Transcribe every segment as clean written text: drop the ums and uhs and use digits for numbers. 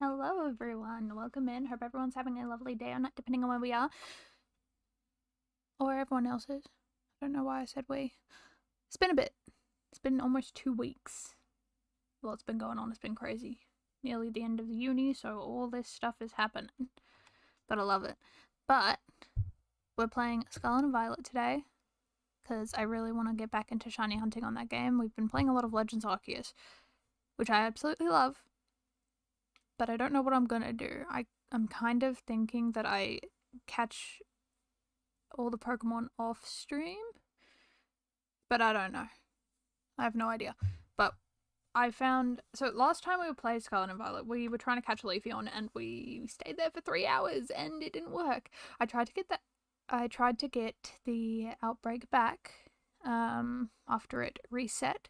Hello everyone, welcome in. Hope everyone's having a lovely day or night, depending on where we are. Or everyone else is. I don't know why I said we. It's been a bit. It's been almost 2 weeks. Lots been going on, it's been crazy. Nearly the end of the uni, so all this stuff is happening. But I love it. But we're playing Scarlet and Violet today, because I really want to get back into shiny hunting on that game. We've been playing a lot of Legends Arceus, which I absolutely love. But I don't know what I'm gonna do. I'm kind of thinking that I catch all the Pokemon off stream, but I don't know. I have no idea. But I found, so last time we played Scarlet and Violet, we were trying to catch Leafeon and we stayed there for 3 hours and it didn't work. I tried to get the outbreak back after it reset,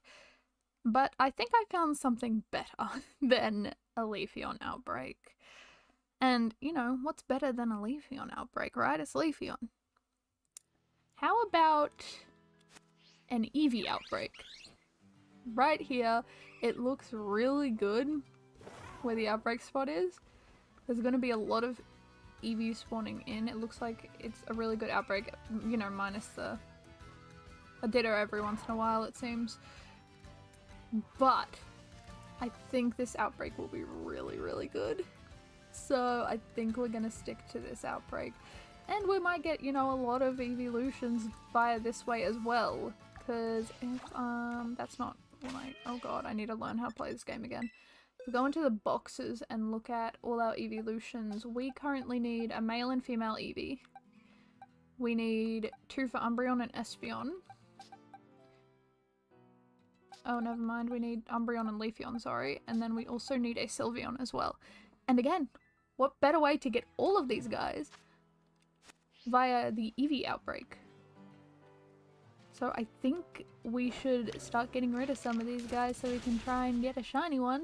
but I think I found something better than a Leafeon outbreak. And, you know, what's better than a Leafeon outbreak, right? It's Leafeon. How about an Eevee outbreak? Right here, it looks really good where the outbreak spot is. There's going to be a lot of Eevee spawning in. It looks like it's a really good outbreak, you know, minus a Ditto every once in a while, it seems. But I think this outbreak will be really, really good. So I think we're going to stick to this outbreak. And we might get, you know, a lot of evolutions via this way as well. Because if, that's not what oh god, I need to learn how to play this game again. If we go into the boxes and look at all our evolutions, we currently need a male and female Eevee. We need 2 for Umbreon and Espeon. Oh, never mind. We need Umbreon and Leafeon, sorry. And then we also need a Sylveon as well. And again, what better way to get all of these guys via the Eevee outbreak? So I think we should start getting rid of some of these guys so we can try and get a shiny one.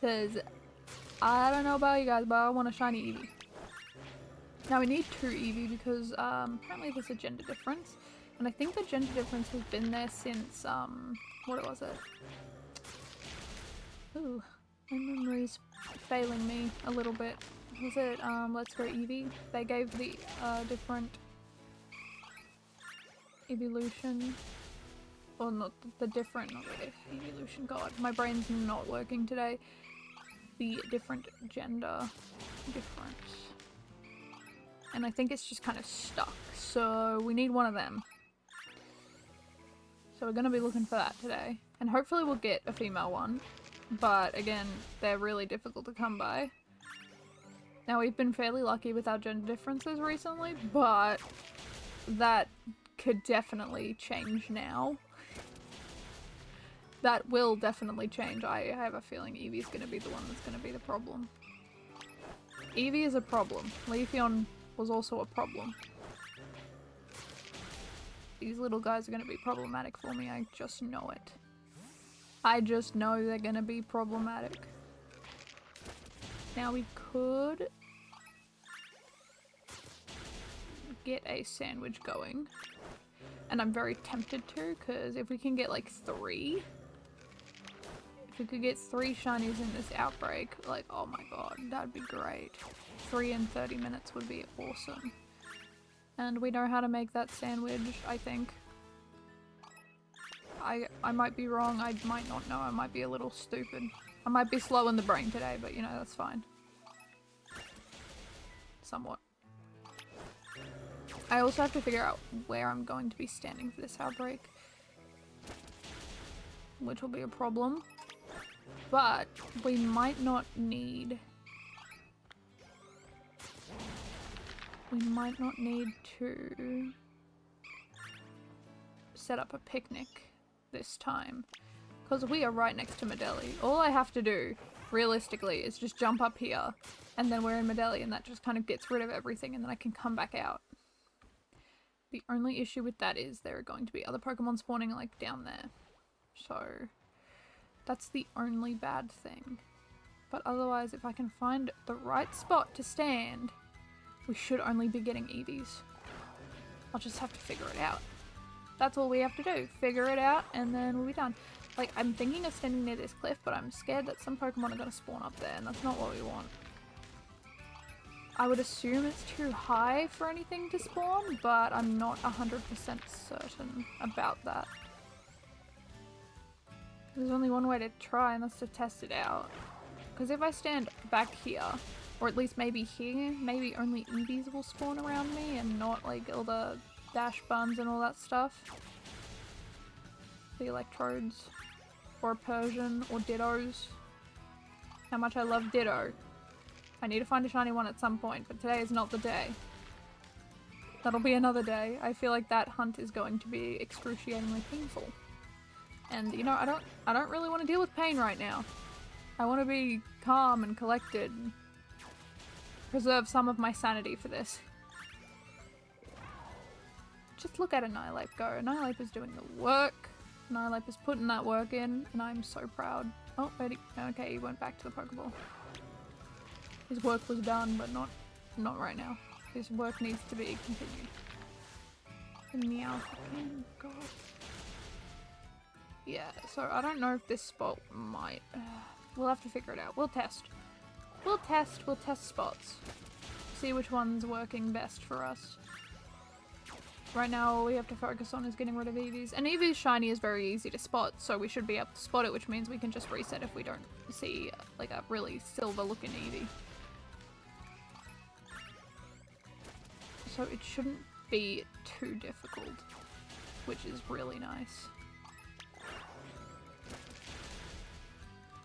Because I don't know about you guys, but I want a shiny Eevee. Now we need 2 Eevee because apparently there's a gender difference. And I think the gender difference has been there since, what was it? Ooh, my memory's failing me a little bit. Was it, Let's Go Eevee? They gave the, different evolution. Well, not the different, not the evolution, god, my brain's not working today. The different gender difference. And I think it's just kind of stuck, so we need one of them. So we're going to be looking for that today. And hopefully we'll get a female one. But again, they're really difficult to come by. Now we've been fairly lucky with our gender differences recently, but that could definitely change now. That will definitely change. I have a feeling Eevee's going to be the one that's going to be the problem. Eevee is a problem. Leafeon was also a problem. These little guys are going to be problematic for me, I just know it. I just know they're going to be problematic. Now we could get a sandwich going. And I'm very tempted to, because if we can get like 3... If we could get 3 shinies in this outbreak, like, oh my god, that'd be great. 3 in 30 minutes would be awesome. And we know how to make that sandwich, I think. I might be wrong, I might not know, I might be a little stupid. I might be slow in the brain today, but you know, that's fine. Somewhat. I also have to figure out where I'm going to be standing for this outbreak. Which will be a problem. But we might not need... We might not need to set up a picnic this time. Because we are right next to Medeli. All I have to do, realistically, is just jump up here. And then we're in Medeli and that just kind of gets rid of everything and then I can come back out. The only issue with that is there are going to be other Pokemon spawning like down there. So that's the only bad thing. But otherwise, if I can find the right spot to stand, we should only be getting Eevees. I'll just have to figure it out. That's all we have to do. Figure it out and then we'll be done. Like, I'm thinking of standing near this cliff, but I'm scared that some Pokemon are going to spawn up there, and that's not what we want. I would assume it's too high for anything to spawn, but I'm not 100% certain about that. There's only one way to try, and that's to test it out. Because if I stand back here, or at least maybe here, maybe only Eevees will spawn around me and not like all the dash buns and all that stuff. The electrodes, or Persian, or Dittos. How much I love Ditto. I need to find a shiny one at some point, but today is not the day. That'll be another day. I feel like that hunt is going to be excruciatingly painful. And you know, I don't really want to deal with pain right now. I want to be calm and collected. Preserve some of my sanity for this. Just look at Annihilate go. Annihilate is doing the work. Annihilate is putting that work in, and I'm so proud. Oh, wait, okay, he went back to the Pokeball. His work was done, but not right now. His work needs to be continued. The Meowth again, God. Yeah, so I don't know if this spot might... we'll have to figure it out. We'll test. We'll test spots. See which one's working best for us. Right now all we have to focus on is getting rid of Eevee's. And Eevee's shiny is very easy to spot, so we should be able to spot it, which means we can just reset if we don't see like a really silver looking Eevee. So it shouldn't be too difficult, which is really nice.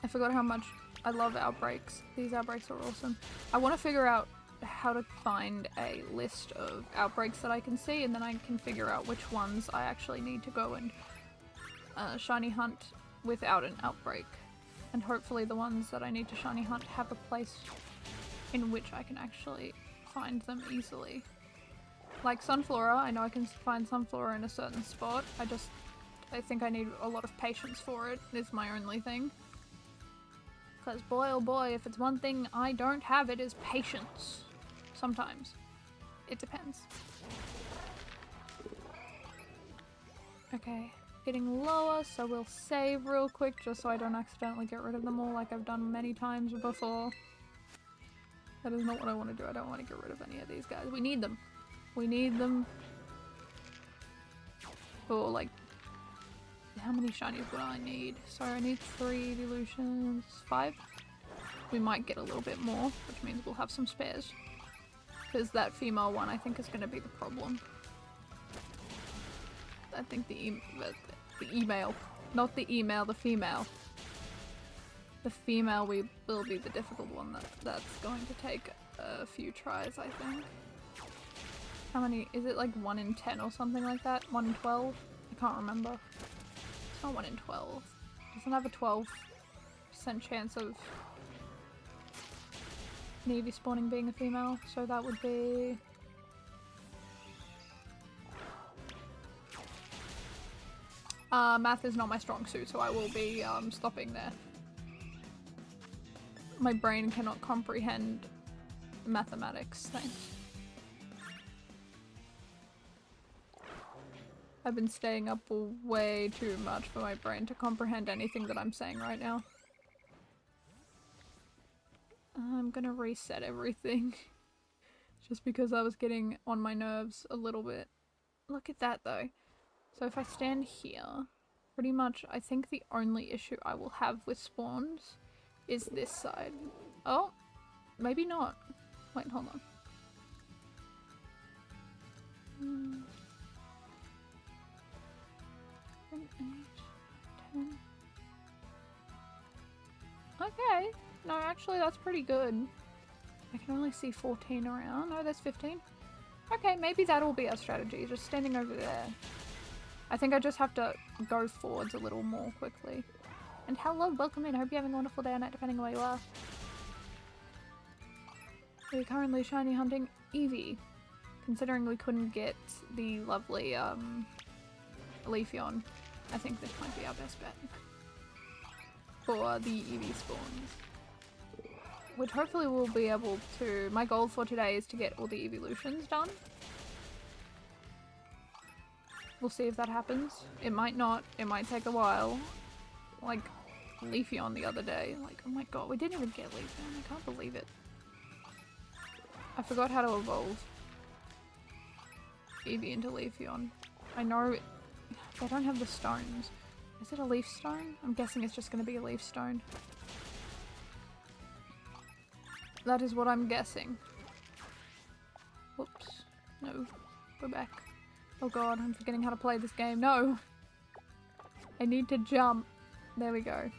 I forgot how much I love outbreaks. These outbreaks are awesome. I want to figure out how to find a list of outbreaks that I can see, and then I can figure out which ones I actually need to go and shiny hunt without an outbreak. And hopefully the ones that I need to shiny hunt have a place in which I can actually find them easily. Like Sunflora, I know I can find Sunflora in a certain spot. I think I need a lot of patience for it, is my only thing. Because boy oh boy, if it's one thing I don't have, it is patience. Sometimes. It depends. Okay, getting lower, so we'll save real quick just so I don't accidentally get rid of them all like I've done many times before. That is not what I want to do. I don't want to get rid of any of these guys. We need them. We need them. For like, how many shinies would I need? So I need 3 evolutions, 5? We might get a little bit more, which means we'll have some spares. Because that female one I think is going to be the problem. I think the email, not the email, the female. The female will be the difficult one that's going to take a few tries, I think. How many? Is it like 1 in 10 or something like that? 1 in 12? I can't remember. It's not 1 in 12. It doesn't have a 12% chance of Navy spawning being a female, so that would be... math is not my strong suit, so I will be stopping there. My brain cannot comprehend mathematics, thanks. I've been staying up way too much for my brain to comprehend anything that I'm saying right now. I'm gonna reset everything. Just because I was getting on my nerves a little bit. Look at that though. So if I stand here, pretty much I think the only issue I will have with spawns is this side. Oh, maybe not. Wait, hold on. 7, 8, 10. Okay. No, actually that's pretty good. I can only see 14 around. No, there's 15. Okay, maybe that'll be our strategy. Just standing over there. I think I just have to go forwards a little more quickly. And hello, welcome in. Hope you're having a wonderful day or night, depending on where you are. We're currently shiny hunting Eevee. Considering we couldn't get the lovely Leafeon, I think this might be our best bet. For the Eevee spawns. Which hopefully we'll be able to... My goal for today is to get all the evolutions done. We'll see if that happens. It might not. It might take a while. Like, Leafeon the other day. Like, oh my god, we didn't even get Leafeon. I can't believe it. I forgot how to evolve Eevee into Leafeon. I know they don't have the stones. Is it a leaf stone? I'm guessing it's just going to be a leaf stone. That is what I'm guessing. Whoops. No. Go back. Oh god, I'm forgetting how to play this game. No! I need to jump. There we go.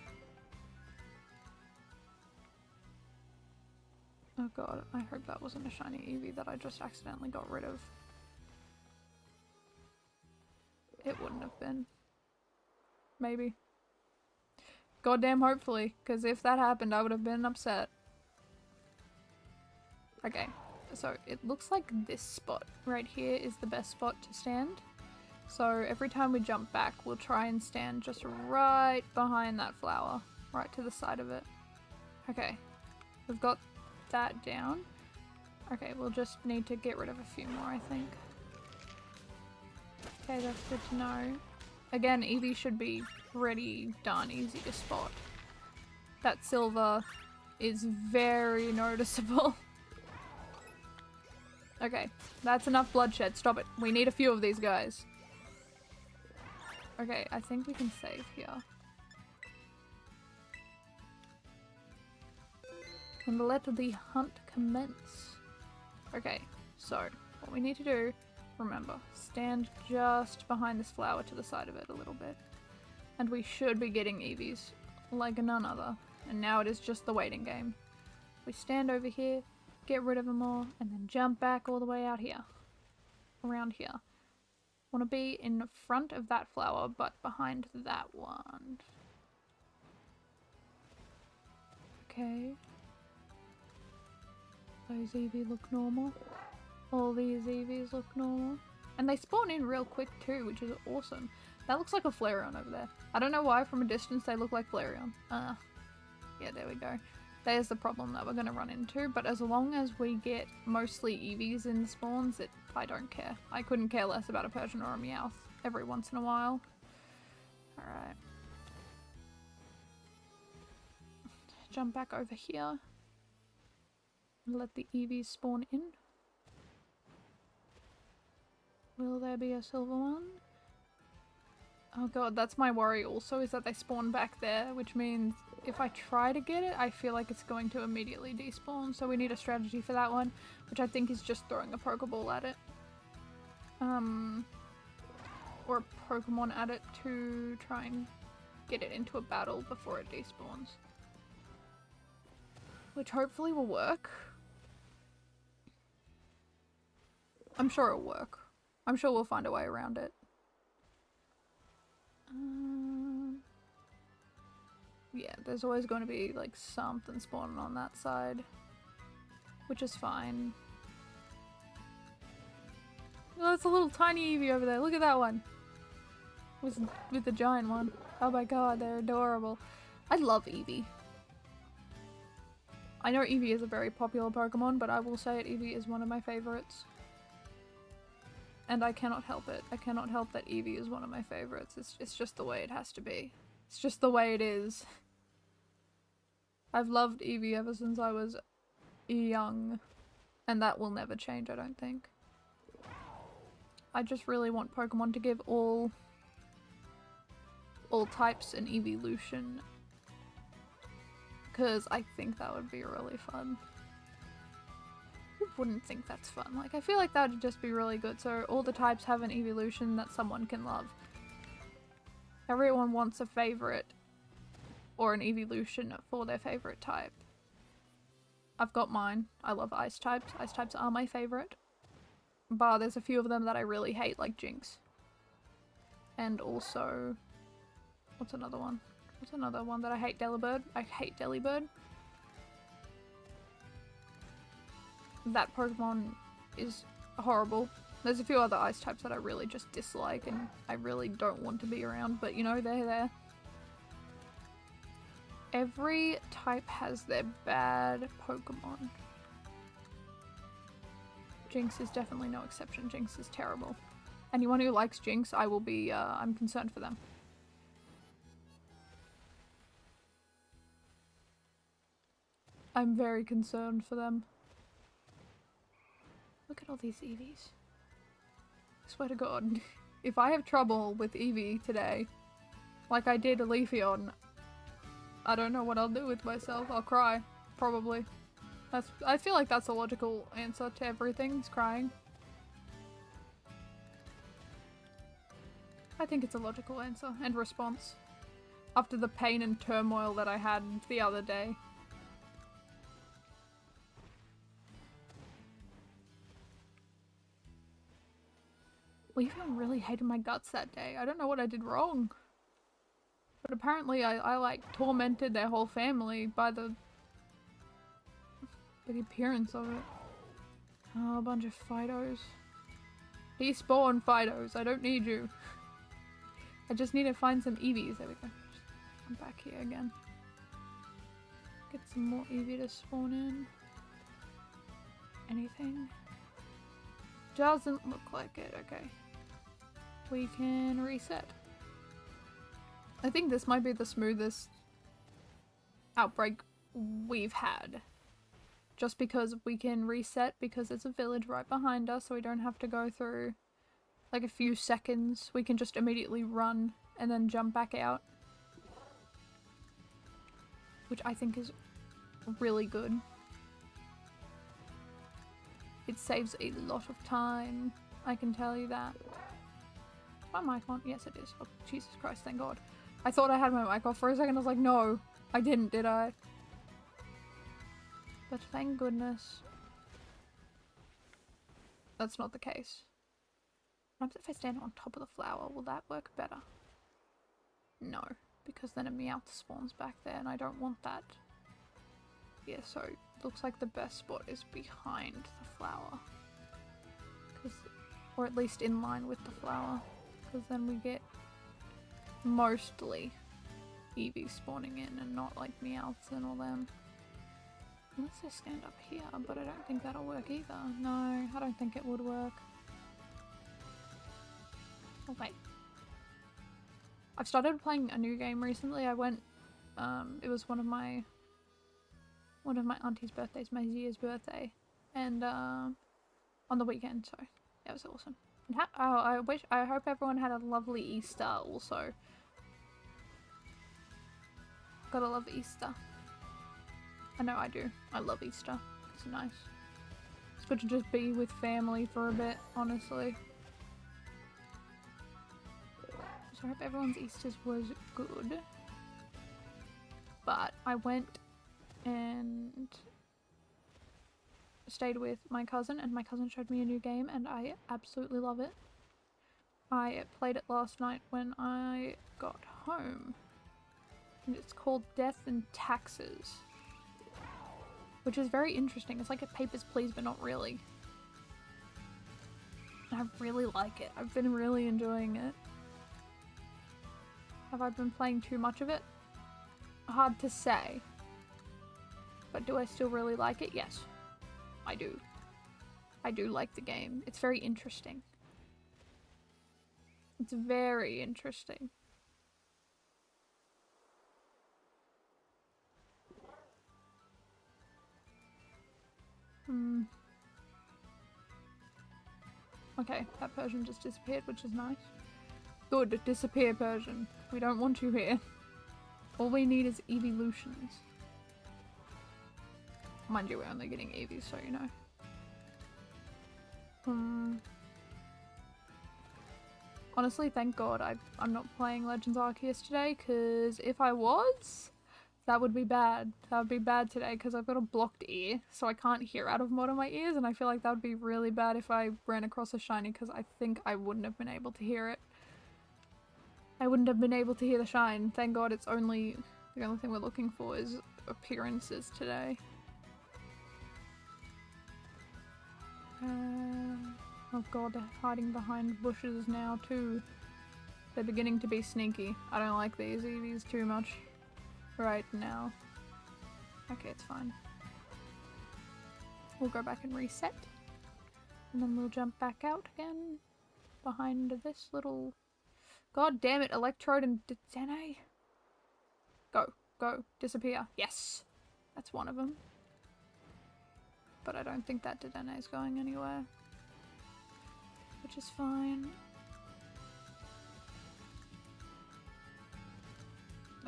Oh god, I hope that wasn't a shiny Eevee that I just accidentally got rid of. It wouldn't have been. Maybe. Goddamn hopefully, because if that happened I would have been upset. Okay, so it looks like this spot right here is the best spot to stand. So every time we jump back we'll try and stand just right behind that flower, right to the side of it. Okay, we've got that down. Okay, we'll just need to get rid of a few more, I think. Okay, that's good to know. Again, Eevee should be pretty darn easy to spot. That silver is very noticeable. Okay, that's enough bloodshed. Stop it. We need a few of these guys. Okay, I think we can save here. And let the hunt commence. Okay, so what we need to do, remember, stand just behind this flower to the side of it a little bit. And we should be getting Eevees like none other. And now it is just the waiting game. We stand over here, get rid of them all, and then jump back all the way out here. Around here. Want to be in front of that flower, but behind that one. Okay. Those Eevee look normal. All these Eevees look normal. And they spawn in real quick too, which is awesome. That looks like a Flareon over there. I don't know why from a distance they look like Flareon. Yeah, there we go. There's the problem that we're going to run into, but as long as we get mostly Eevees in the spawns, I don't care. I couldn't care less about a Persian or a Meowth every once in a while. Alright. Jump back over here. Let the Eevees spawn in. Will there be a silver one? Oh god, that's my worry also, is that they spawn back there, which means if I try to get it, I feel like it's going to immediately despawn, so we need a strategy for that one, which I think is just throwing a Pokeball at it. Or a Pokemon at it to try and get it into a battle before it despawns. Which hopefully will work. I'm sure it'll work. I'm sure we'll find a way around it. Yeah, there's always going to be like something spawning on that side, which is fine. Oh, it's a little tiny Eevee over there. Look at that one. With the giant one. Oh my god, they're adorable. I love Eevee. I know Eevee is a very popular Pokemon, but I will say it, Eevee is one of my favorites. And I cannot help it. I cannot help that Eevee is one of my favorites. It's just the way it has to be. It's just the way it is. I've loved Eevee ever since I was young. And that will never change, I don't think. I just really want Pokemon to give all types an evolution. Because I think that would be really fun. Who wouldn't think that's fun? Like, I feel like that would just be really good, so all the types have an evolution that someone can love. Everyone wants a favorite or an evolution for their favorite type. I've got mine. I love ice types. Ice types are my favorite. But there's a few of them that I really hate, like Jinx. And also... what's another one? What's another one that I hate? Delibird. I hate Delibird. That Pokemon is horrible. There's a few other ice types that I really just dislike and I really don't want to be around, but you know, they're there. Every type has their bad Pokemon. Jinx is definitely no exception. Jinx is terrible. Anyone who likes Jinx, I will be, I'm concerned for them. I'm very concerned for them. Look at all these Eevees. I swear to God, if I have trouble with Eevee today, like I did a Leafeon, I don't know what I'll do with myself. I'll cry, probably. I feel like that's a logical answer to everything, is crying. I think it's a logical answer and response after the pain and turmoil that I had the other day. Leafeon really hated my guts that day. I don't know what I did wrong. But apparently I like tormented their whole family by the appearance of it. Oh, a bunch of Fidos. Despawn Fidos, I don't need you. I just need to find some Eevees. There we go. I'm back here again. Get some more Eevee to spawn in. Anything? Doesn't look like it, okay. We can reset. I think this might be the smoothest outbreak we've had. Just because we can reset because there's a village right behind us, so we don't have to go through like a few seconds. We can just immediately run and then jump back out. Which I think is really good. It saves a lot of time, I can tell you that. Is my mic on? Yes, it is. Oh, Jesus Christ, thank God. I thought I had my mic off for a second. I was like, no, I didn't, did I? But thank goodness that's not the case. What happens if I stand on top of the flower? Will that work better? No, because then a Meowth spawns back there and I don't want that. Yeah, so it looks like the best spot is behind the flower. Or at least in line with the flower. Because then we get mostly Eevee spawning in and not like Meowths and all them. Unless I stand up here, but I don't think that'll work either. No, I don't think it would work. Oh wait. I've started playing a new game recently. I went, it was one of my auntie's birthdays, my Zia's birthday, and on the weekend, so that was awesome. And I hope everyone had a lovely Easter also. Gotta love Easter. I know I do. I love Easter. It's nice. It's good to just be with family for a bit, honestly. So I hope everyone's Easters was good. But I went and stayed with my cousin, and my cousin showed me a new game and I absolutely love it. I played it last night when I got home. And it's called Death and Taxes. Which is very interesting. It's like a Papers, Please, but not really. And I really like it. I've been really enjoying it. Have I been playing too much of it? Hard to say. But do I still really like it? Yes. I do. I do like the game. It's very interesting. It's very interesting. Okay, that Persian just disappeared, which is nice. Good, disappear Persian. We don't want you here. All we need is evolutions. Mind you, we're only getting Eevees, so you know. Honestly, thank God I'm not playing Legends Arceus today, because if I was, that would be bad. That would be bad today, because I've got a blocked ear, so I can't hear out of one of my ears, and I feel like that would be really bad if I ran across a shiny, because I think I wouldn't have been able to hear it. I wouldn't have been able to hear the shine. Thank God it's only, the only thing we're looking for is appearances today. Oh God, they're hiding behind bushes now too. They're beginning to be sneaky. I don't like these Eevees too much right now. Okay, it's fine. We'll go back and reset. And then we'll jump back out again. behind this little... God damn it, Electrode and Dene. Go, go, disappear. Yes! That's one of them. But I don't think that Dene is going anywhere. Which is fine.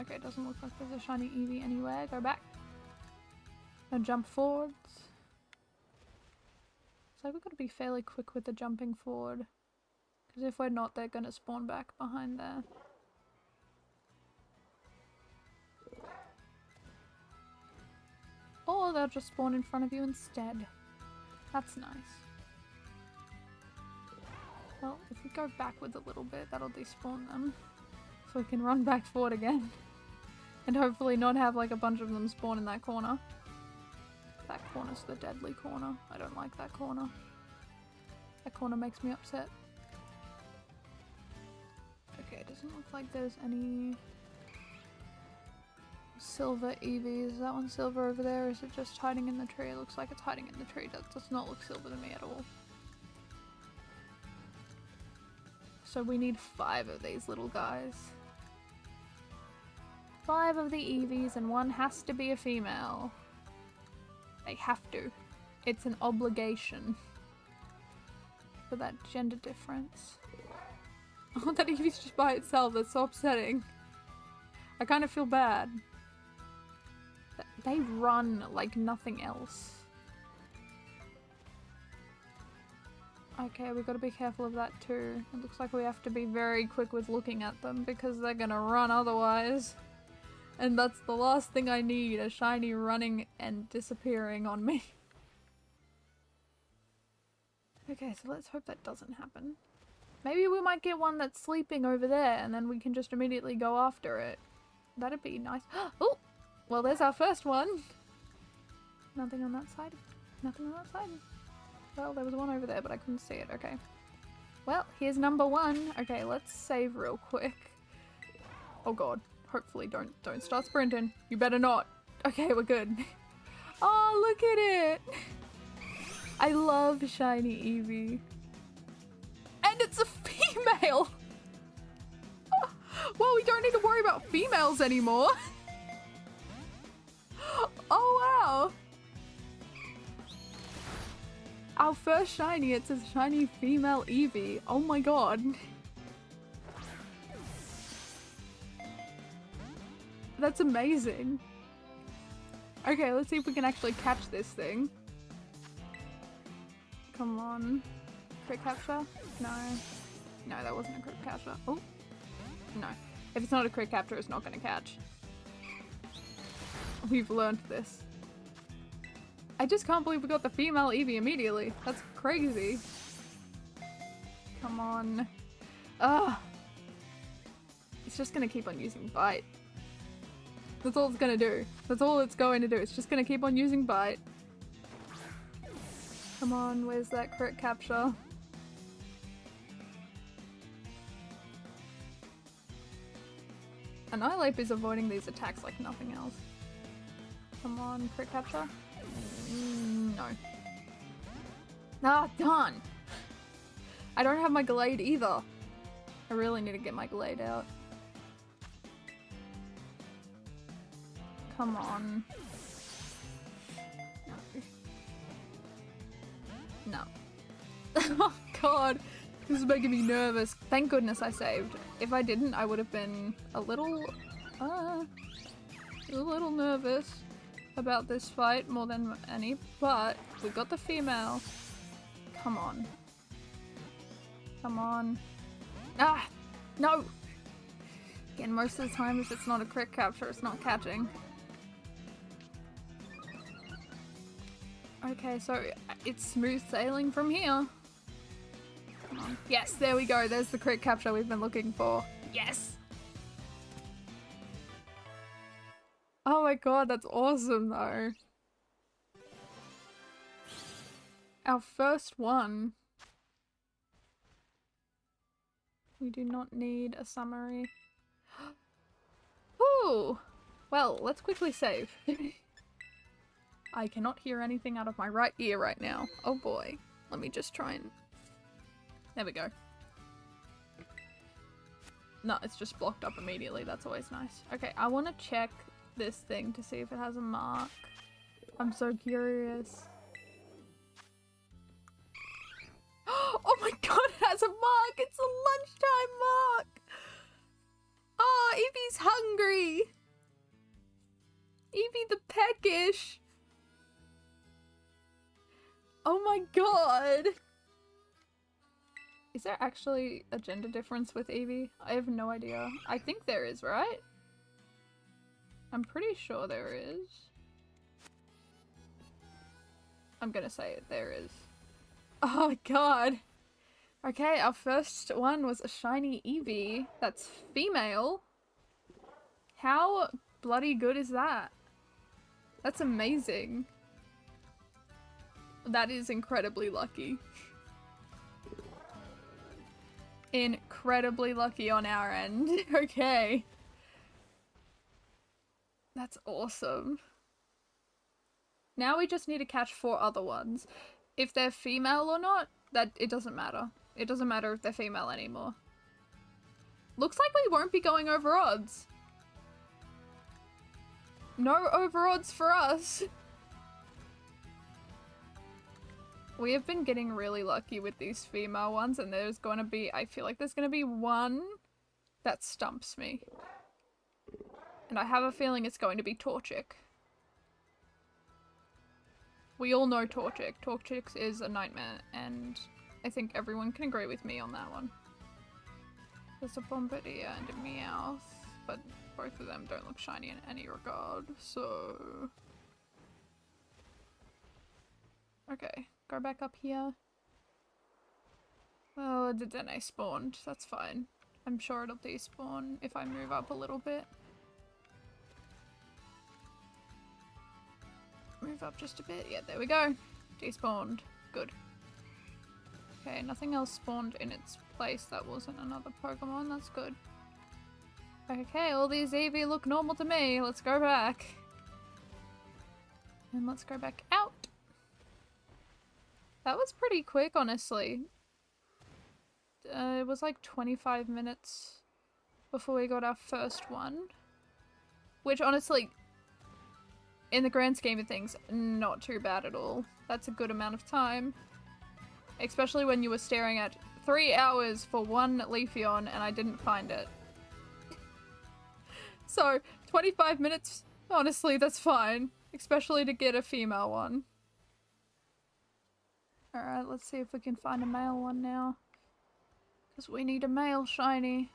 Okay, it doesn't look like there's a shiny Eevee anywhere. Go back. And jump forwards. So we've got to be fairly quick with the jumping forward. Because if we're not, they're going to spawn back behind there. Or they'll just spawn in front of you instead. That's nice. Well, if we go backwards a little bit, that'll despawn them. So we can run back forward again. And hopefully not have like a bunch of them spawn in that corner. That corner's the deadly corner. I don't like that corner. That corner makes me upset. Okay, it doesn't look like there's any silver Eevees. Is that one silver over there, or is it just hiding in the tree? It looks like it's hiding in the tree. That does not look silver to me at all. So we need 5 of these little guys. 5 of the Eevees, and one has to be a female. They have to. It's an obligation. For that gender difference. Oh, that Eevee's just by itself. That's so upsetting. I kind of feel bad. They run like nothing else. Okay, we've got to be careful of that too. It looks like we have to be very quick with looking at them because they're gonna run otherwise. And that's the last thing I need, a shiny running and disappearing on me. Okay, so let's hope that doesn't happen. Maybe we might get one that's sleeping over there and then we can just immediately go after it. That'd be nice. Oh! Well, there's our first one. Nothing on that side. Nothing on that side. Well, there was one over there, but I couldn't see it. Okay. Well, here's number 1. Okay, let's save real quick. Oh god. Hopefully don't start sprinting. You better not. Okay, we're good. Oh, look at it! I love shiny Eevee. And it's a female! Well, we don't need to worry about females anymore. Oh, wow! Our first shiny, it's a shiny female Eevee. Oh my god. That's amazing. Okay, let's see if we can actually catch this thing. Come on. Crit capture? No. No, that wasn't a crit capture. Oh. No. If it's not a crit capture, it's not gonna catch. We've learned this. I just can't believe we got the female Eevee immediately. That's crazy. Come on. Ugh. It's just gonna keep on using Bite. That's all it's gonna do. That's all it's going to do. It's just gonna keep on using Bite. Come on, where's that crit capture? Annihilate is avoiding these attacks like nothing else. Come on, crit capture? No. Ah, darn! I don't have my Glade either. I really need to get my Glade out. Come on. No. Oh god, this is making me nervous. Thank goodness I saved. If I didn't, I would have been a little nervous about this fight more than any, but we got the female. Come on. Come on. Ah! No! Again, most of the time if it's not a crit capture, it's not catching. Okay, so it's smooth sailing from here. Come on. Yes, there we go. There's the crit capture we've been looking for. Yes! Oh my god, that's awesome though. Our first one. We do not need a summary. Ooh! Well, let's quickly save. I cannot hear anything out of my right ear right now. Oh boy. Let me just try and... There we go. No, it's just blocked up immediately. That's always nice. Okay, I want to check this thing to see if it has a mark. I'm so curious. Oh my god, it has a mark! It's a lunchtime mark! Oh, Evie's hungry! Evie the peckish! Oh my god! Is there actually a gender difference with Evie? I have no idea. I think there is, right? I'm pretty sure there is. I'm gonna say it, there is. Oh my god! Okay, our first one was a shiny Eevee. That's female. How bloody good is that? That's amazing. That is incredibly lucky. Incredibly lucky on our end. Okay. That's awesome. Now we just need to catch 4 other ones. If they're female or not, it doesn't matter. It doesn't matter if they're female anymore. Looks like we won't be going over odds. No over odds for us. We have been getting really lucky with these female ones, and there's gonna be, I feel like there's gonna be one that stumps me. And I have a feeling it's going to be Torchic. We all know Torchic. Torchic is a nightmare, and I think everyone can agree with me on that one. There's a Bombardier and a Meowth, but both of them don't look shiny in any regard, so... Okay, go back up here. Well, the Dene spawned, that's fine. I'm sure it'll despawn if I move up a little bit. Move up just a bit. Yeah, there we go. Despawned. Good. Okay, nothing else spawned in its place that wasn't another Pokemon. That's good. Okay, all these Eevee look normal to me. Let's go back. And let's go back out. That was pretty quick, honestly. It was like 25 minutes before we got our first one. Which, honestly, in the grand scheme of things, not too bad at all. That's a good amount of time. Especially when you were staring at 3 hours for one Leafeon and I didn't find it. So, 25 minutes, honestly, that's fine. Especially to get a female one. Alright, let's see if we can find a male one now. Because we need a male shiny.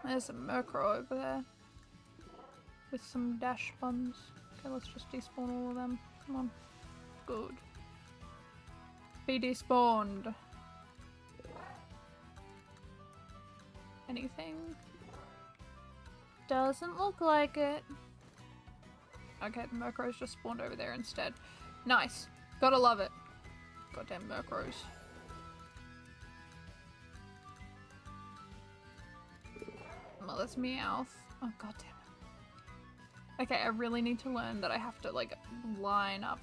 There's a Murkrow over there. With some dash buns. Okay, let's just despawn all of them. Come on. Good. Be despawned. Anything? Doesn't look like it. Okay, the Murkrow's just spawned over there instead. Nice. Gotta love it. Goddamn Murkrows. Well, that's Meowth. Oh, goddamn it. Okay, I really need to learn that I have to, like, line up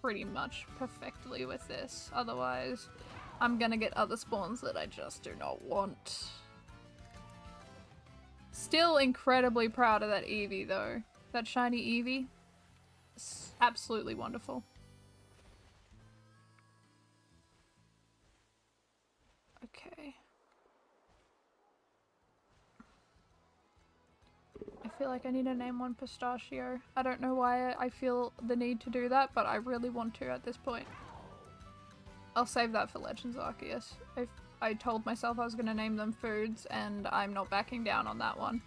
pretty much perfectly with this. Otherwise, I'm gonna get other spawns that I just do not want. Still incredibly proud of that Eevee, though. That shiny Eevee. It's absolutely wonderful. Okay. I feel like I need to name one Pistachio. I don't know why I feel the need to do that, but I really want to at this point. I'll save that for Legends Arceus. I told myself I was going to name them foods, and I'm not backing down on that one.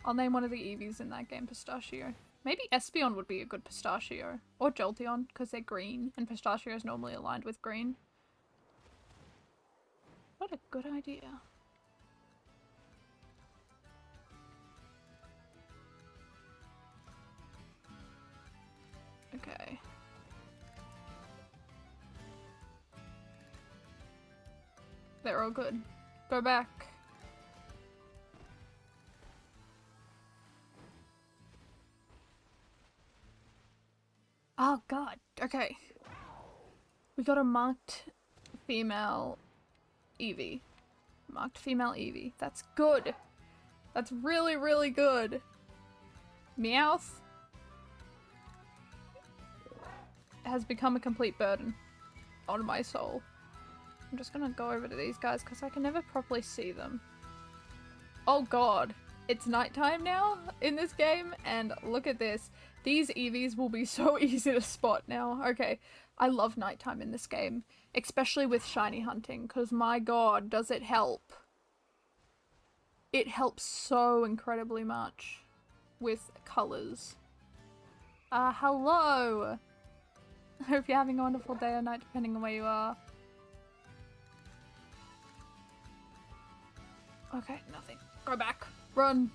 I'll name one of the Eevees in that game Pistachio. Maybe Espeon would be a good Pistachio. Or Jolteon, because they're green, and Pistachio is normally aligned with green. What a good idea. Okay. They're all good. Go back. Oh god. Okay. We got a marked female Eevee. Marked female Eevee. That's good. That's really, really good. Meowth has become a complete burden on my soul. I'm just gonna go over to these guys because I can never properly see them. Oh god, it's nighttime now in this game, and look at this. These Eevees will be so easy to spot now. Okay, I love nighttime in this game, especially with shiny hunting, because my god, does it help. It helps so incredibly much with colors. Hello! I hope you're having a wonderful day or night, depending on where you are. Okay, nothing. Go back. Run!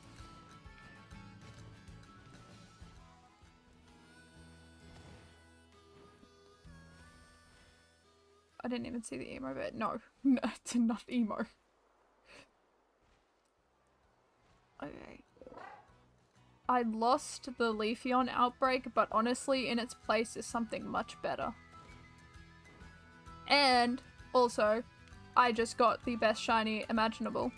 I didn't even see the emo bit. No. No, it's not emo. Okay. I lost the Leafeon outbreak, but honestly, in its place is something much better. And, also, I just got the best shiny imaginable.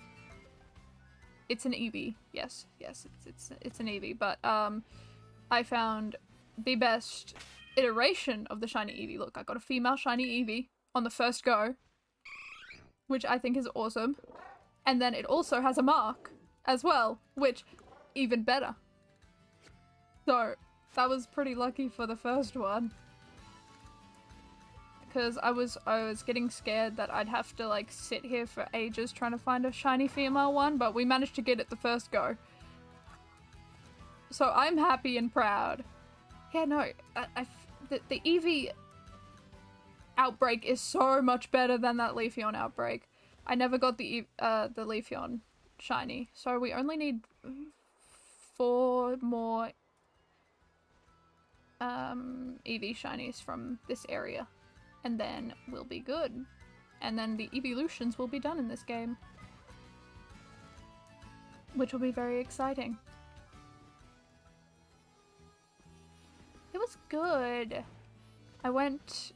It's an Eevee. Yes, it's an Eevee, but, I found the best iteration of the shiny Eevee. Look, I got a female shiny Eevee on the first go, which I think is awesome. And then it also has a mark as well, which, even better. So, that was pretty lucky for the first one. Because I was getting scared that I'd have to, like, sit here for ages trying to find a shiny female one, but we managed to get it the first go. So I'm happy and proud. Yeah, no, the Eevee outbreak is so much better than that Leafeon outbreak. I never got the Leafeon shiny, so we only need 4 more Eevee shinies from this area, and then we'll be good. And then the evolutions will be done in this game, which will be very exciting. It was good. I went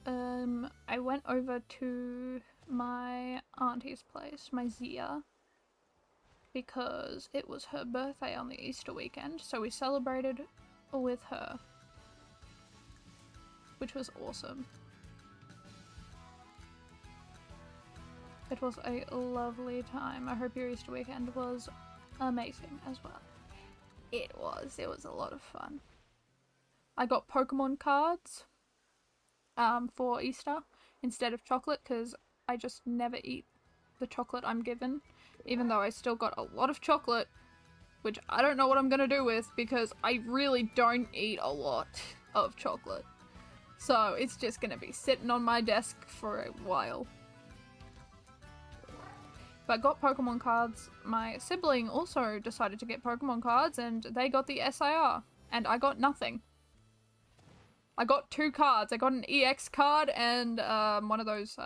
over to my auntie's place, my Zia, because it was her birthday on the Easter weekend, so we celebrated with her, which was awesome. It was a lovely time. I hope your Easter weekend was amazing as well. It was a lot of fun. I got Pokemon cards for Easter instead of chocolate, because I just never eat the chocolate I'm given, even though I still got a lot of chocolate, which I don't know what I'm gonna do with, because I really don't eat a lot of chocolate. So it's just gonna be sitting on my desk for a while. But I got Pokemon cards. My sibling also decided to get Pokemon cards, and they got the SIR, and I got nothing. I got 2 cards. I got an EX card and one of those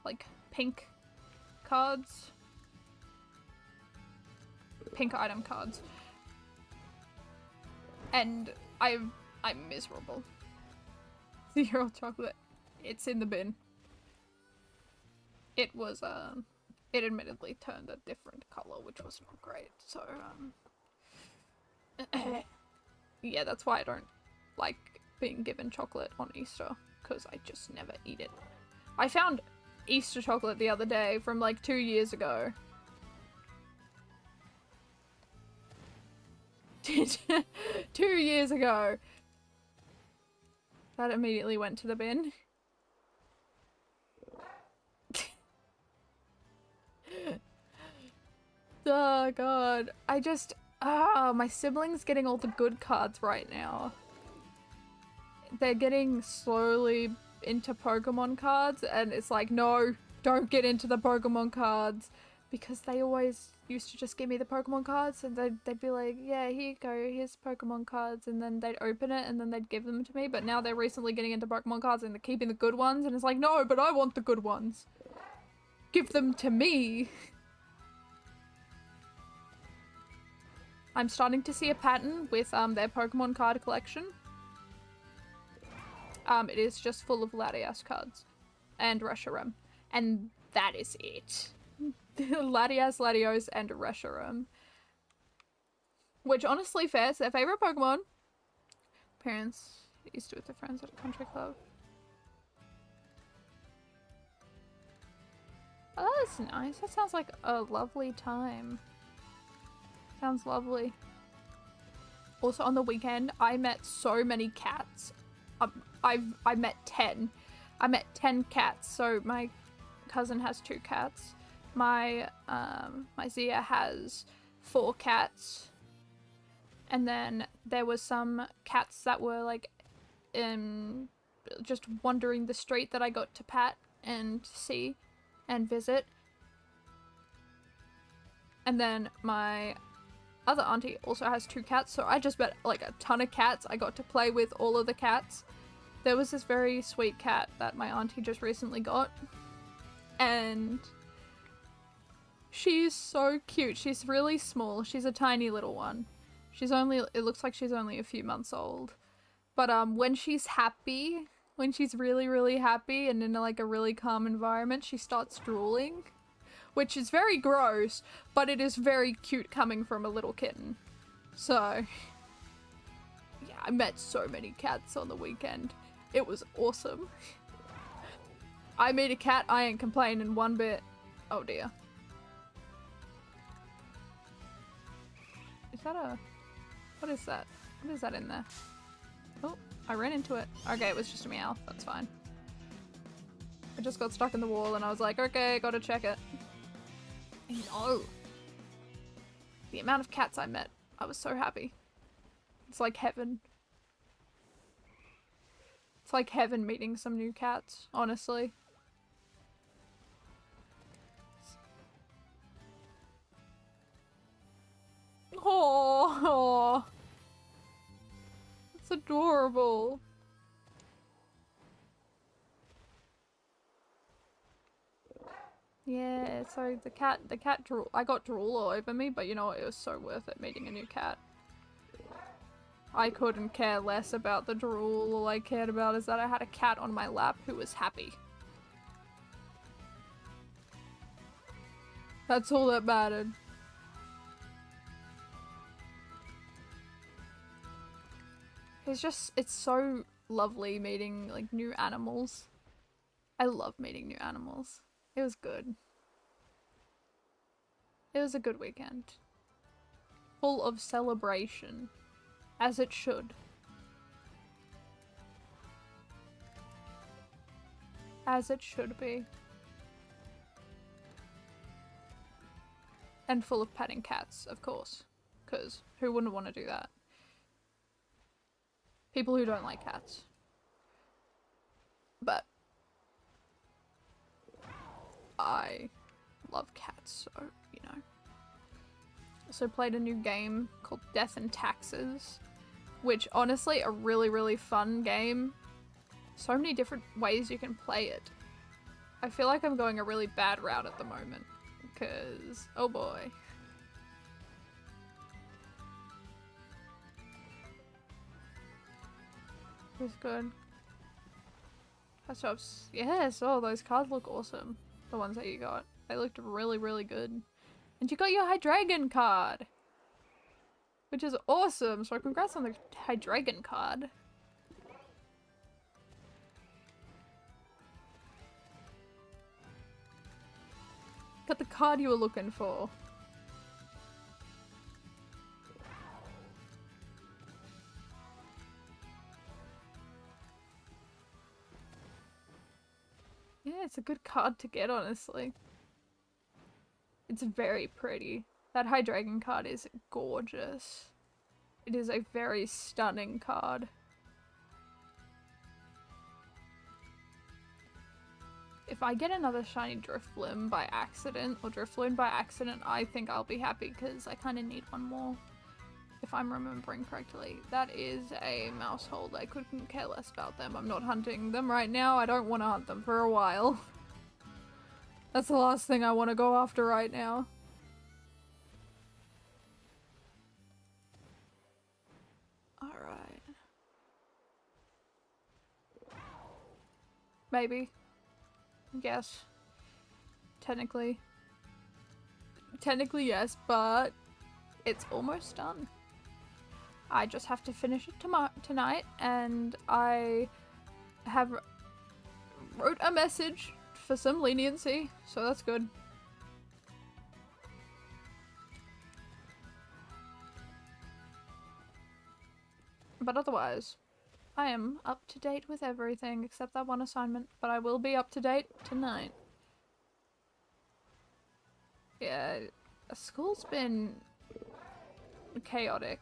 like pink cards. Pink item cards. And I'm miserable. 0 chocolate. It's in the bin. It was it admittedly turned a different color, which was not great. So yeah, that's why I don't like being given chocolate on Easter, because I just never eat it. I found Easter chocolate the other day from like 2 years ago. 2 years ago. That immediately went to the bin. Oh god. My siblings getting all the good cards right now. They're getting slowly into Pokemon cards, and it's like, no, don't get into the Pokemon cards, because they always used to just give me the Pokemon cards, and they'd be like, yeah, here you go, here's Pokemon cards, and then they'd open it and then they'd give them to me. But now they're recently getting into Pokemon cards and they're keeping the good ones, and it's like, no, but I want the good ones. Give them to me. I'm starting to see a pattern with their Pokemon card collection. It is just full of Latias cards and Reshiram. And that is it. Latias, Latios, and Reshiram. Which, honestly, fair. It's their favorite Pokemon. Parents used to with their friends at a country club. Oh, that's nice. That sounds like a lovely time. Sounds lovely. Also, on the weekend, I met so many cats. I met 10. I met 10 cats. So my cousin has 2 cats. My Zia has 4 cats. And then there were some cats that were like just wandering the street that I got to pat and see and visit. And then my other auntie also has 2 cats, so I just met like a ton of cats. I got to play with all of the cats. There was this very sweet cat that my auntie just recently got, and she's so cute. She's really small. She's a tiny little one. It looks like she's only a few months old. But when she's happy, when she's really, really happy and in like a really calm environment, she starts drooling. Which is very gross, but it is very cute coming from a little kitten. So, yeah, I met so many cats on the weekend. It was awesome. I meet a cat, I ain't complaining one bit. Oh dear. Is that a... What is that? What is that in there? Oh, I ran into it. Okay, it was just a meow. That's fine. I just got stuck in the wall and I was like, okay, gotta check it. No. The amount of cats I met, I was so happy. It's like heaven. It's like heaven meeting some new cats, honestly. Oh, it's adorable. Yeah, so the cat drool. I got drool all over me, but you know what? It was so worth it meeting a new cat. I couldn't care less about the drool. All I cared about is that I had a cat on my lap who was happy. That's all that mattered. It's so lovely meeting like new animals. I love meeting new animals. It was good. It was a good weekend. Full of celebration. As it should. As it should be. And full of petting cats, of course. Because who wouldn't want to do that? People who don't like cats. But I love cats, so, you know. Also played a new game called Death and Taxes, which honestly a really, really fun game. So many different ways you can play it. I feel like I'm going a really bad route at the moment, because, oh boy. It's good. Yes, oh, those cards look awesome. The ones that you got. They looked really, really good. And you got your Hydreigon card! Which is awesome, so congrats on the Hydreigon card. Got the card you were looking for. Yeah, it's a good card to get, honestly. It's very pretty. That Hydreigon card is gorgeous. It is a very stunning card. If I get another shiny Drifloon by accident, or Drifloon by accident, I think I'll be happy because I kind of need one more. If I'm remembering correctly. That is a Mousehold. I couldn't care less about them. I'm not hunting them right now. I don't want to hunt them for a while. That's the last thing I want to go after right now. Alright. Maybe. Yes. Technically. Technically, yes, but it's almost done. I just have to finish it tonight, and I have wrote a message for some leniency, so that's good. But otherwise, I am up to date with everything except that one assignment, but I will be up to date tonight. Yeah, school's been chaotic.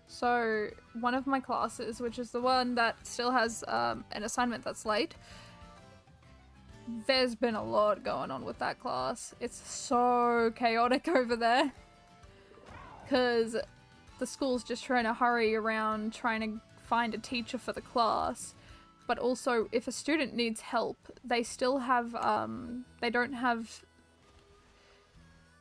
So, one of my classes, which is the one that still has an assignment that's late, there's been a lot going on with that class. It's so chaotic over there. Because the school's just trying to hurry around trying to find a teacher for the class. But also, if a student needs help, they still have, they don't have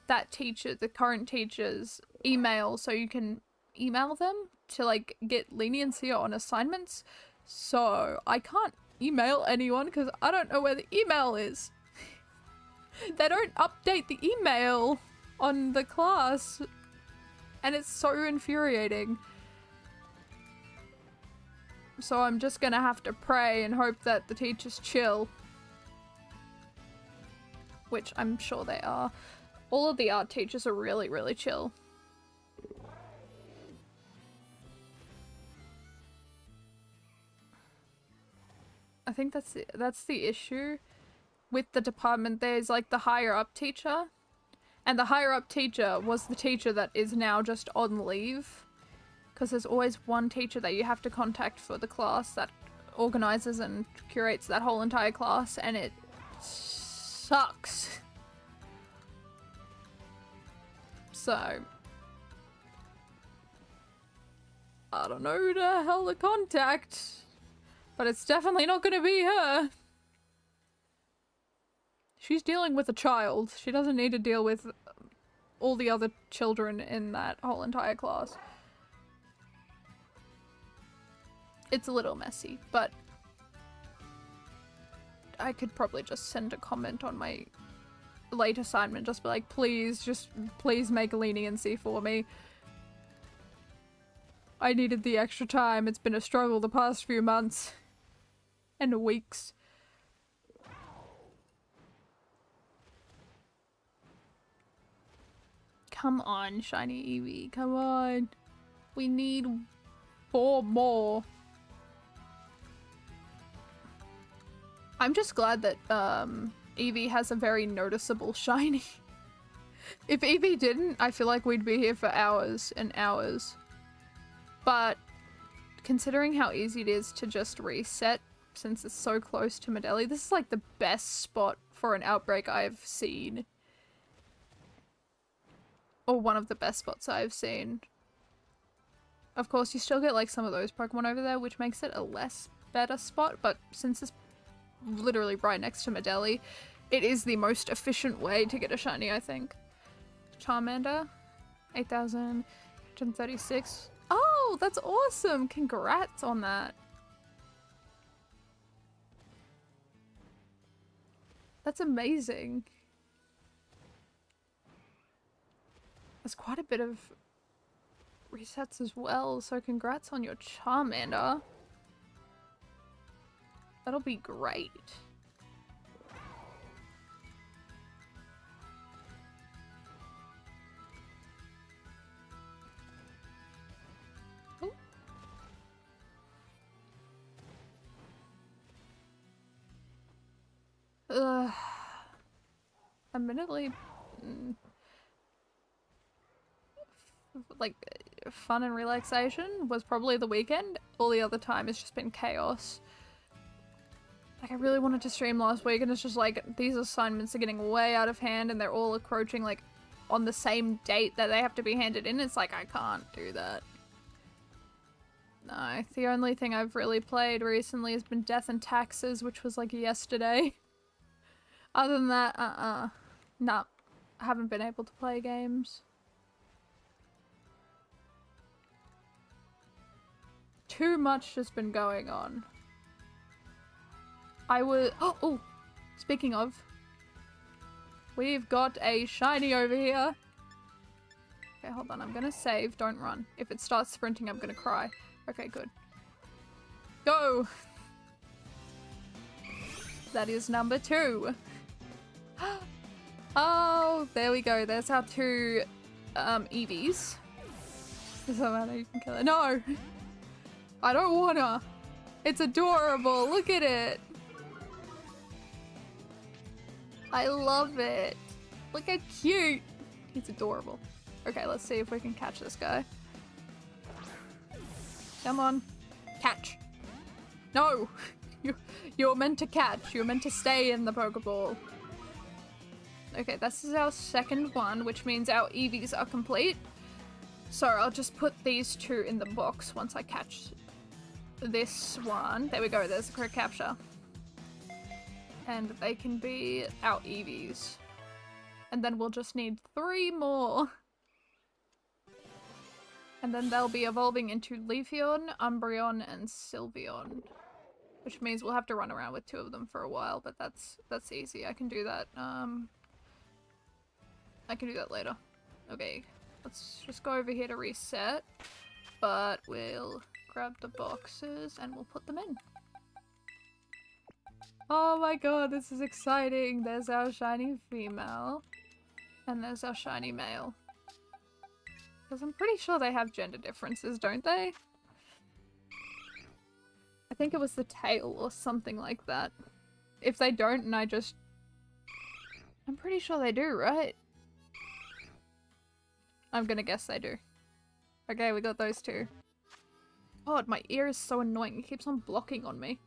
that teacher, the current teacher's email, so you can email them to like get leniency on assignments. So I can't email anyone because I don't know where the email is. They don't update the email on the class, and it's so infuriating. So I'm just gonna have to pray and hope that the teachers chill, which I'm sure they are. All of the art teachers are really, really chill. I think that's the issue with the department. There's like the higher up teacher, and the higher up teacher was the teacher that is now just on leave, because there's always one teacher that you have to contact for the class that organizes and curates that whole entire class, and it sucks. So I don't know who the hell to contact, but it's definitely not gonna be her. She's dealing with a child. She doesn't need to deal with all the other children in that whole entire class. It's a little messy, but I could probably just send a comment on my late assignment, just be like, please make leniency for me. I needed the extra time. It's been a struggle the past few months and weeks. Come on, Shiny Eevee, come on. We need 4 more. I'm just glad that Eevee has a very noticeable shiny. If Eevee didn't, I feel like we'd be here for hours and hours. But considering how easy it is to just reset since it's so close to Medeli, this is like the best spot for an outbreak I've seen. Or one of the best spots I've seen. Of course, you still get like some of those Pokemon over there, which makes it a less better spot, but since it's literally right next to Medeli, it is the most efficient way to get a shiny, I think. Charmander, 8,136. Oh, that's awesome! Congrats on that. That's amazing. There's quite a bit of resets as well, so congrats on your Charmander. That'll be great. Admittedly, like, fun and relaxation was probably the weekend. All the other time it's just been chaos. Like, I really wanted to stream last week, and it's just like, these assignments are getting way out of hand, and they're all encroaching, like, on the same date that they have to be handed in. It's like, I can't do that. No, the only thing I've really played recently has been Death and Taxes, which was, like, yesterday. Other than that, nah, I haven't been able to play games. Too much has been going on. I was... Oh! Speaking of, we've got a shiny over here. Okay, hold on. I'm gonna save. Don't run. If it starts sprinting, I'm gonna cry. Okay, good. Go! That is number 2. Oh, there we go. There's our 2 Eevees. Doesn't matter, you can kill it. No! I don't wanna! It's adorable! Look at it! I love it! Look how cute! He's adorable. Okay, let's see if we can catch this guy. Come on. Catch! No! You're meant to catch. You're meant to stay in the Pokeball. Okay, this is our second one, which means our Eevees are complete. So I'll just put these 2 in the box once I catch this one. There we go, there's the correct capture. And they can be our Eevees. And then we'll just need 3 more. And then they'll be evolving into Leafeon, Umbreon, and Sylveon. Which means we'll have to run around with 2 of them for a while, but that's easy. I can do that. I can do that later. Okay, let's just go over here to reset. But we'll grab the boxes and we'll put them in. Oh my god, this is exciting. There's our shiny female. And there's our shiny male. Because I'm pretty sure they have gender differences, don't they? I think it was the tail or something like that. If they don't and I just... I'm pretty sure they do, right? I'm gonna guess they do. Okay, we got those 2. God, my ear is so annoying. It keeps on blocking on me.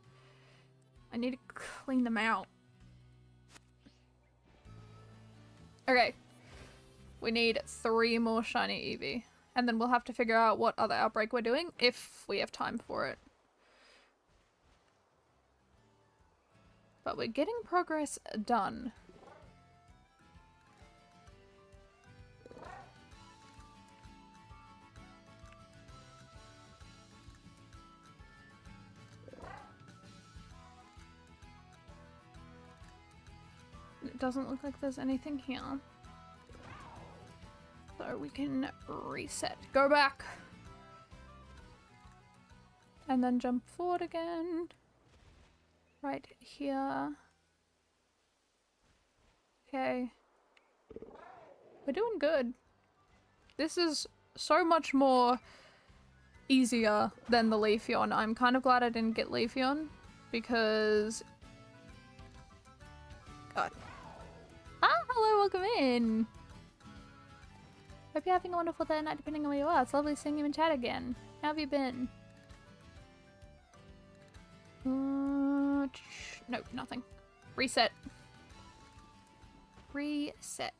I need to clean them out. Okay. We need 3 more shiny Eevee. And then we'll have to figure out what other outbreak we're doing, if we have time for it. But we're getting progress done. It doesn't look like there's anything here. So we can reset. Go back! And then jump forward again. Right here. Okay. We're doing good. This is so much more easier than the Leafeon. I'm kind of glad I didn't get Leafeon because... God. Ah, hello, welcome in! Hope you're having a wonderful day or night depending on where you are. It's lovely seeing you in chat again. How have you been? Nope, nothing. Reset. Reset.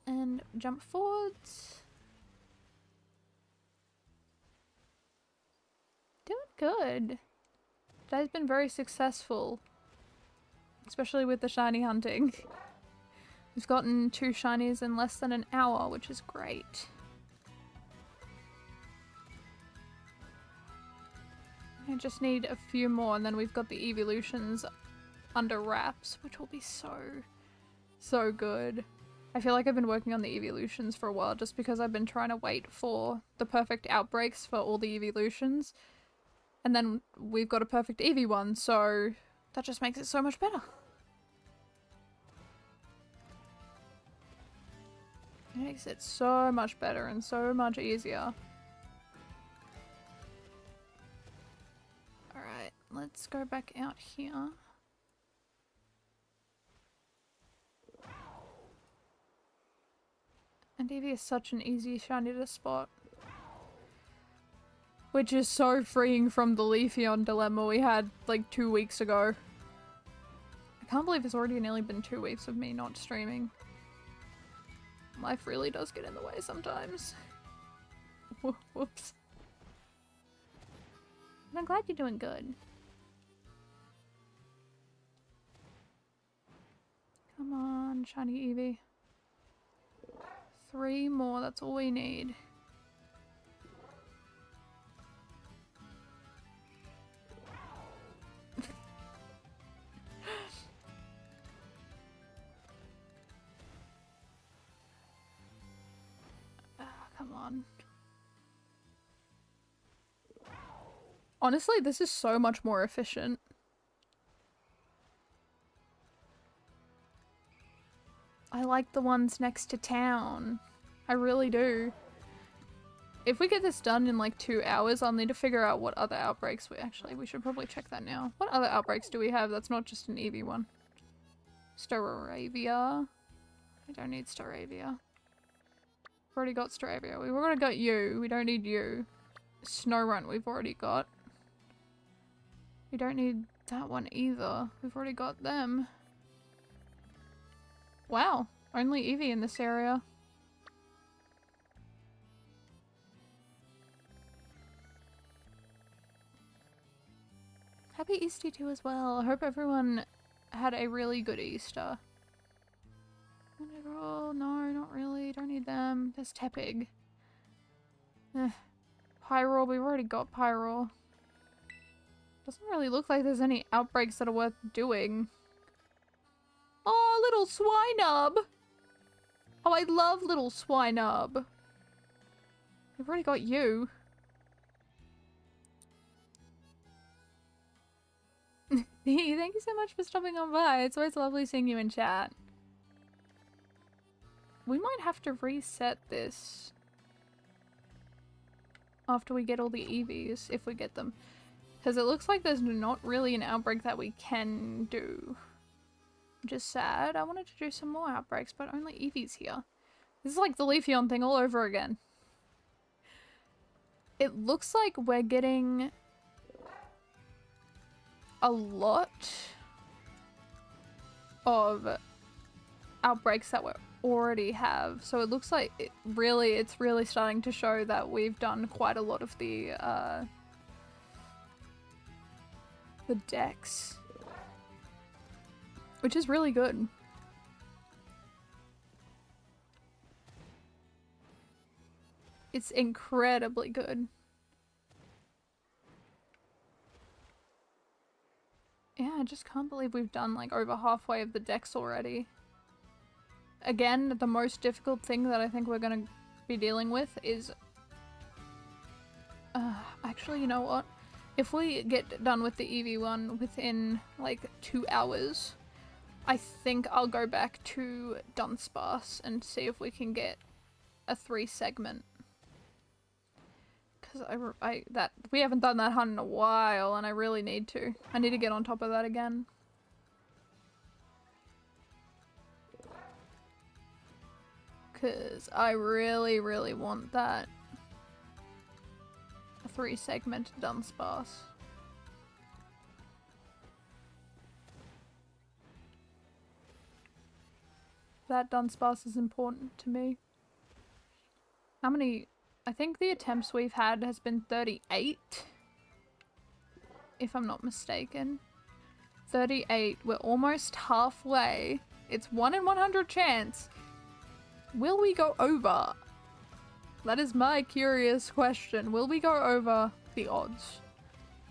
And jump forwards. Doing good. Today's been very successful. Especially with the shiny hunting. We've gotten 2 shinies in less than an hour, which is great. I just need a few more and then we've got the evolutions under wraps, which will be so good. I feel like I've been working on the evolutions for a while just because I've been trying to wait for the perfect outbreaks for all the evolutions. And then we've got a perfect Eevee one, so that just makes it so much better. It makes it so much better and so much easier. Alright, let's go back out here. And Eevee is such an easy shiny to spot. Which is so freeing from the Leafeon dilemma we had like 2 weeks ago. I can't believe it's already nearly been 2 weeks of me not streaming. Life really does get in the way sometimes. Whoops. But I'm glad you're doing good. Come on, shiny Eevee. 3 more, that's all we need. on. Honestly, this is so much more efficient. I like the ones next to town. I really do. If we get this done in like 2 hours, I'll need to figure out what other outbreaks we should probably check that now. What other outbreaks do we have that's not just an Eevee one? Staravia. I don't need Staravia. We've already got Staravia. We've already got you. We don't need you. Snorunt we've already got. We don't need that one either. We've already got them. Wow. Only Eevee in this area. Happy Easter to you as well. I hope everyone had a really good Easter. Oh, no, not really. Don't need them. There's Tepig. Pyroar, we've already got Pyroar. Doesn't really look like there's any outbreaks that are worth doing. Oh, little Swinub! Oh, I love little Swinub. We've already got you. Thank you so much for stopping on by. It's always lovely seeing you in chat. We might have to reset this after we get all the Eevees, if we get them. Because it looks like there's not really an outbreak that we can do. Which is sad. I wanted to do some more outbreaks, but only Eevee's here. This is like the Leafeon thing all over again. It looks like we're getting a lot of outbreaks that we already have. So it looks like it's really starting to show that we've done quite a lot of the decks. Which is really good. It's incredibly good. Yeah, I just can't believe we've done like over halfway of the decks already. Again, the most difficult thing that I think we're gonna be dealing with is... actually, you know what? If we get done with the Eevee one within like 2 hours, I think I'll go back to Dunsparce and see if we can get a 3-segment. Because we haven't done that hunt in a while and I really need to. I need to get on top of that again. Because I really, really want that. A 3-segment Dunsparce. That Dunsparce is important to me. How many... I think the attempts we've had has been 38. If I'm not mistaken. 38. We're almost halfway. It's 1 in 100 chance. Will we go over? That is my curious question. Will we go over the odds?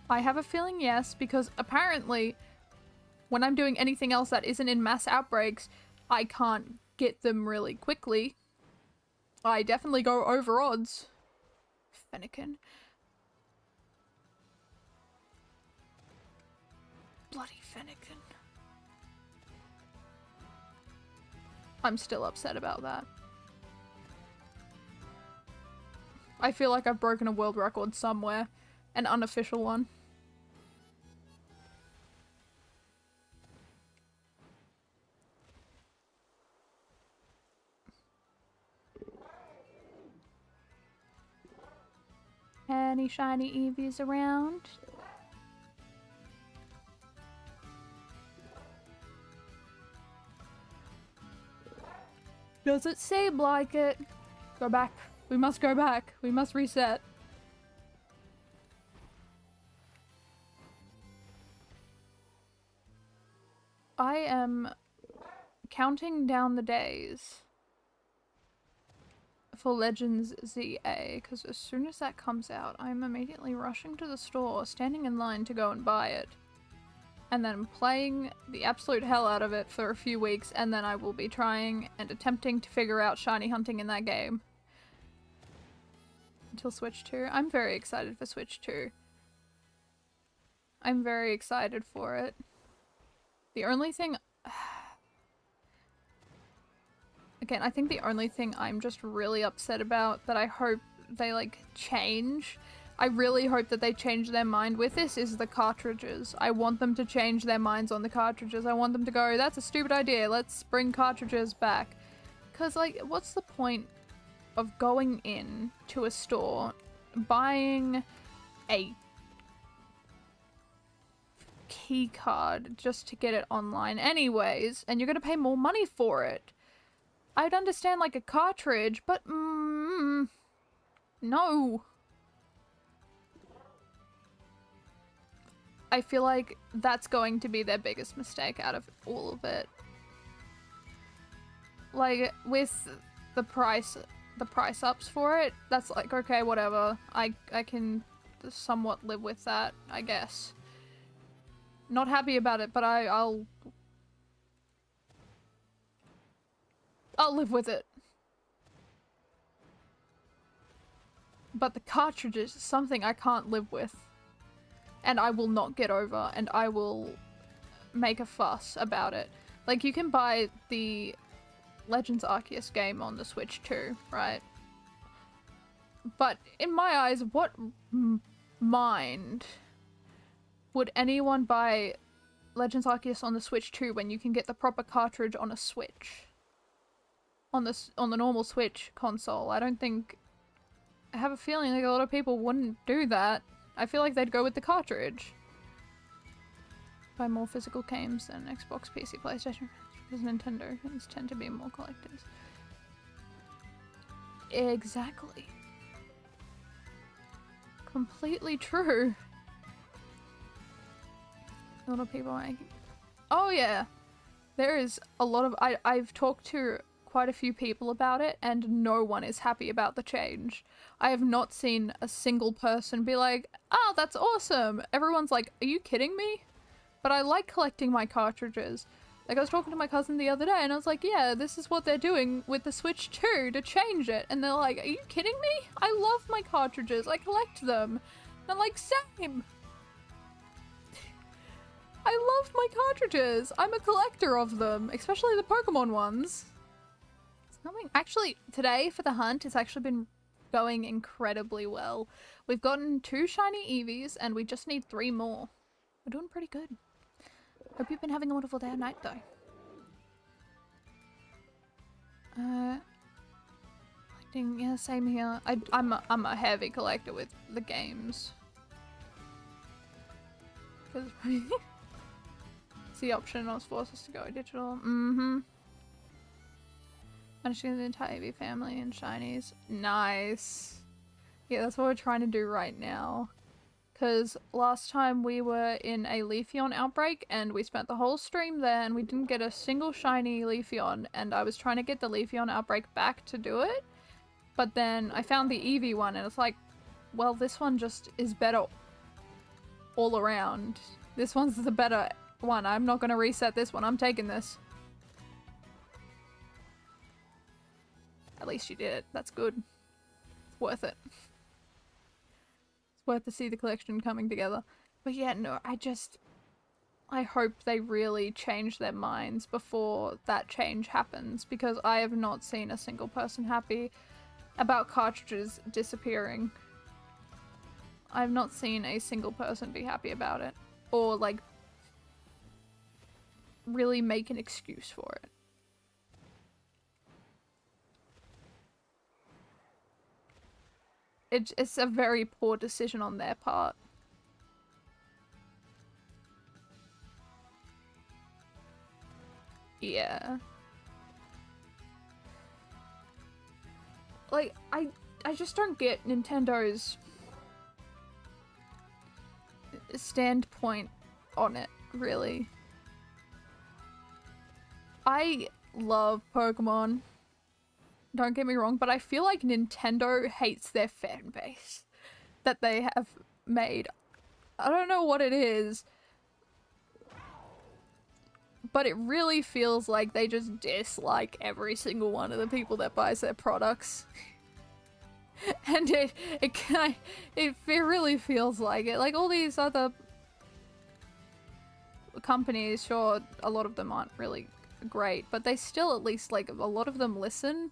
I have a feeling yes, because apparently when I'm doing anything else that isn't in mass outbreaks, I can't get them really quickly. I definitely go over odds. Fennekin. Bloody Fennekin. I'm still upset about that. I feel like I've broken a world record somewhere. An unofficial one. Any shiny Eevees around? Does it seem like it? Go back. We must go back. We must reset. I am counting down the days for Legends ZA, because as soon as that comes out, I'm immediately rushing to the store, standing in line to go and buy it, and then playing the absolute hell out of it for a few weeks, and then I will be trying and attempting to figure out shiny hunting in that game. until Switch 2. I'm very excited for Switch 2. I'm very excited for it. The only thing... Again, I think the only thing I'm just really upset about that I hope they, like, change... I really hope that they change their mind with this is the cartridges. I want them to change their minds on the cartridges. I want them to go, that's a stupid idea, let's bring cartridges back. Because, like, what's the point of going in to a store, buying a key card just to get it online anyways, and you're gonna pay more money for it? I'd understand, like, a cartridge, but no. I feel like that's going to be their biggest mistake out of all of it. Like, with the price ups for it, that's like, okay, whatever. I can somewhat live with that, I guess. Not happy about it, but I'll live with it. But the cartridges is something I can't live with. And I will not get over, and I will make a fuss about it. Like, you can buy the Legends Arceus game on the Switch too, right? But in my eyes, what mind would anyone buy Legends Arceus on the Switch 2 when you can get the proper cartridge on a Switch? On the normal Switch console. I have a feeling like a lot of people wouldn't do that. I feel like they'd go with the cartridge. Buy more physical games than Xbox, PC, PlayStation, because Nintendo things tend to be more collectors. Exactly. Completely true. A lot of people making... Oh yeah! There is a lot of... I've talked to quite a few people about it, and no one is happy about the change. I have not seen a single person be like, oh, that's awesome! Everyone's like, are you kidding me? But I like collecting my cartridges. Like, I was talking to my cousin the other day, and I was like, yeah, this is what they're doing with the Switch 2 to change it. And they're like, are you kidding me? I love my cartridges. I collect them. And I'm like, same! I love my cartridges! I'm a collector of them, especially the Pokemon ones. Actually, today for the hunt, it's actually been going incredibly well. We've gotten 2 shiny Eevees, and we just need 3 more. We're doing pretty good. Hope you've been having a wonderful day or night, though. Collecting, yeah, same here. I'm a heavy collector with the games. It's the option I was forced to go digital. Managed to get the entire Eevee family and shinies. Nice. Yeah, that's what we're trying to do right now. Because last time we were in a Leafeon outbreak and we spent the whole stream there and we didn't get a single shiny Leafeon, and I was trying to get the Leafeon outbreak back to do it. But then I found the Eevee one and it's like, well, this one just is better all around. This one's the better one. I'm not going to reset this one. I'm taking this. At least you did it. That's good. It's worth it. It's worth to see the collection coming together. But yeah, no, I hope they really change their minds before that change happens, because I have not seen a single person happy about cartridges disappearing. I've not seen a single person be happy about it. Or, like, really make an excuse for it. It's a very poor decision on their part. Yeah. Like, I just don't get Nintendo's standpoint on it, really. I love Pokemon. Don't get me wrong, but I feel like Nintendo hates their fan base that they have made. I don't know what it is, but it really feels like they just dislike every single one of the people that buys their products. And it really feels like it. Like all these other companies, sure, a lot of them aren't really great, but they still at least, like, a lot of them listen,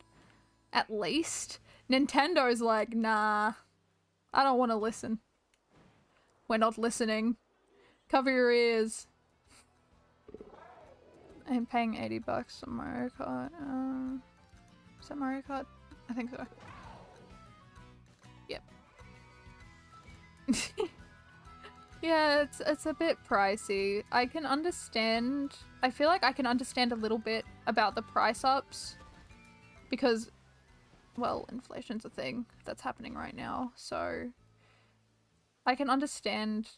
at least. Nintendo's like, nah, I don't want to listen. We're not listening. Cover your ears. I'm paying $80 on Mario Kart. Is that Mario Kart? I think so. Yep. Yeah, it's a bit pricey. I can understand. I feel like I can understand a little bit about the price ups because, well, inflation's a thing that's happening right now. So I can understand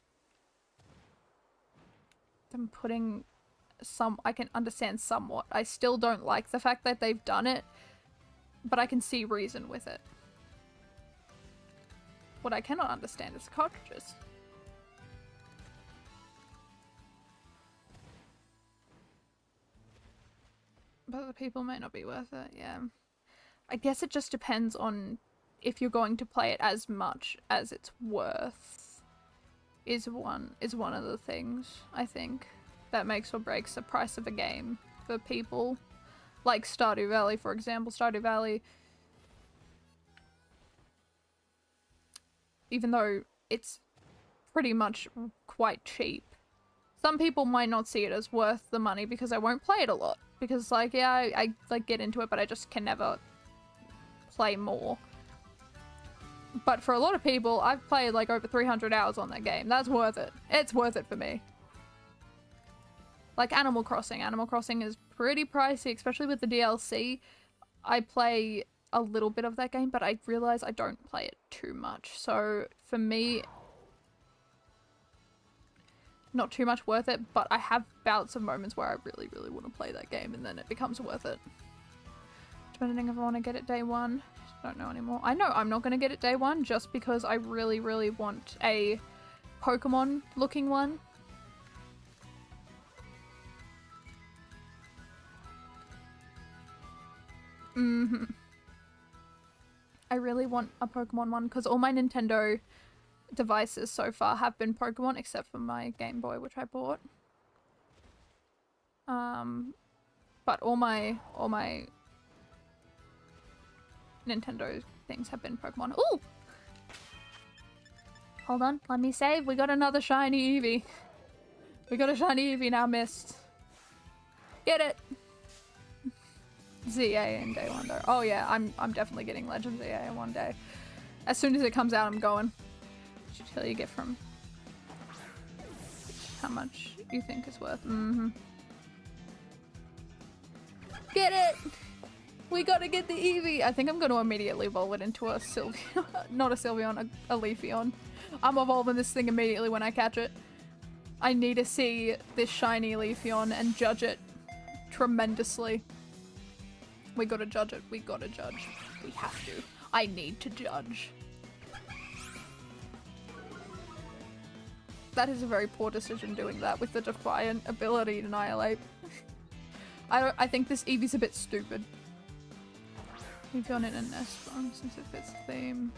them putting I can understand somewhat. I still don't like the fact that they've done it, but I can see reason with it. What I cannot understand is the cartridges. But the people might not be worth it, yeah. I guess it just depends on if you're going to play it as much as it's worth. Is one of the things, I think, that makes or breaks the price of a game for people. Like Stardew Valley, for example. Stardew Valley, even though it's pretty much quite cheap, some people might not see it as worth the money because I won't play it a lot. Because, like, yeah, I like get into it, but I just can never play more. But for a lot of people, I've played like over 300 hours on that game. That's worth it. It's worth it for me. Like Animal Crossing. Animal Crossing is pretty pricey, especially with the DLC. I play a little bit of that game, but I realize I don't play it too much. So for me, not too much worth it, but I have bouts of moments where I really, really want to play that game, and then it becomes worth it. Depending if I want to get it day one. Don't know anymore. I know I'm not going to get it day one just because I really, really want a Pokemon looking one. I really want a Pokemon one because all my Nintendo devices so far have been Pokemon except for my Game Boy, which I bought. But all my Nintendo things have been Pokemon. Ooh! Hold on, let me save. We got another shiny Eevee. We got a shiny Eevee now, missed. Get it! ZA in day one though. Oh yeah, I'm definitely getting Legend ZA in one day. As soon as it comes out, I'm going. Until you get from how much you think is worth. Get it! We gotta get the Eevee! I think I'm gonna immediately evolve it into a Sylveon. Not a Sylveon, a Leafeon. I'm evolving this thing immediately when I catch it. I need to see this shiny Leafeon and judge it tremendously. We gotta judge it. We gotta judge. We have to. I need to judge. That is a very poor decision doing that with the Defiant ability to Annihilate. I think this Eevee's a bit stupid. We've gone in a nest farm since it fits the theme.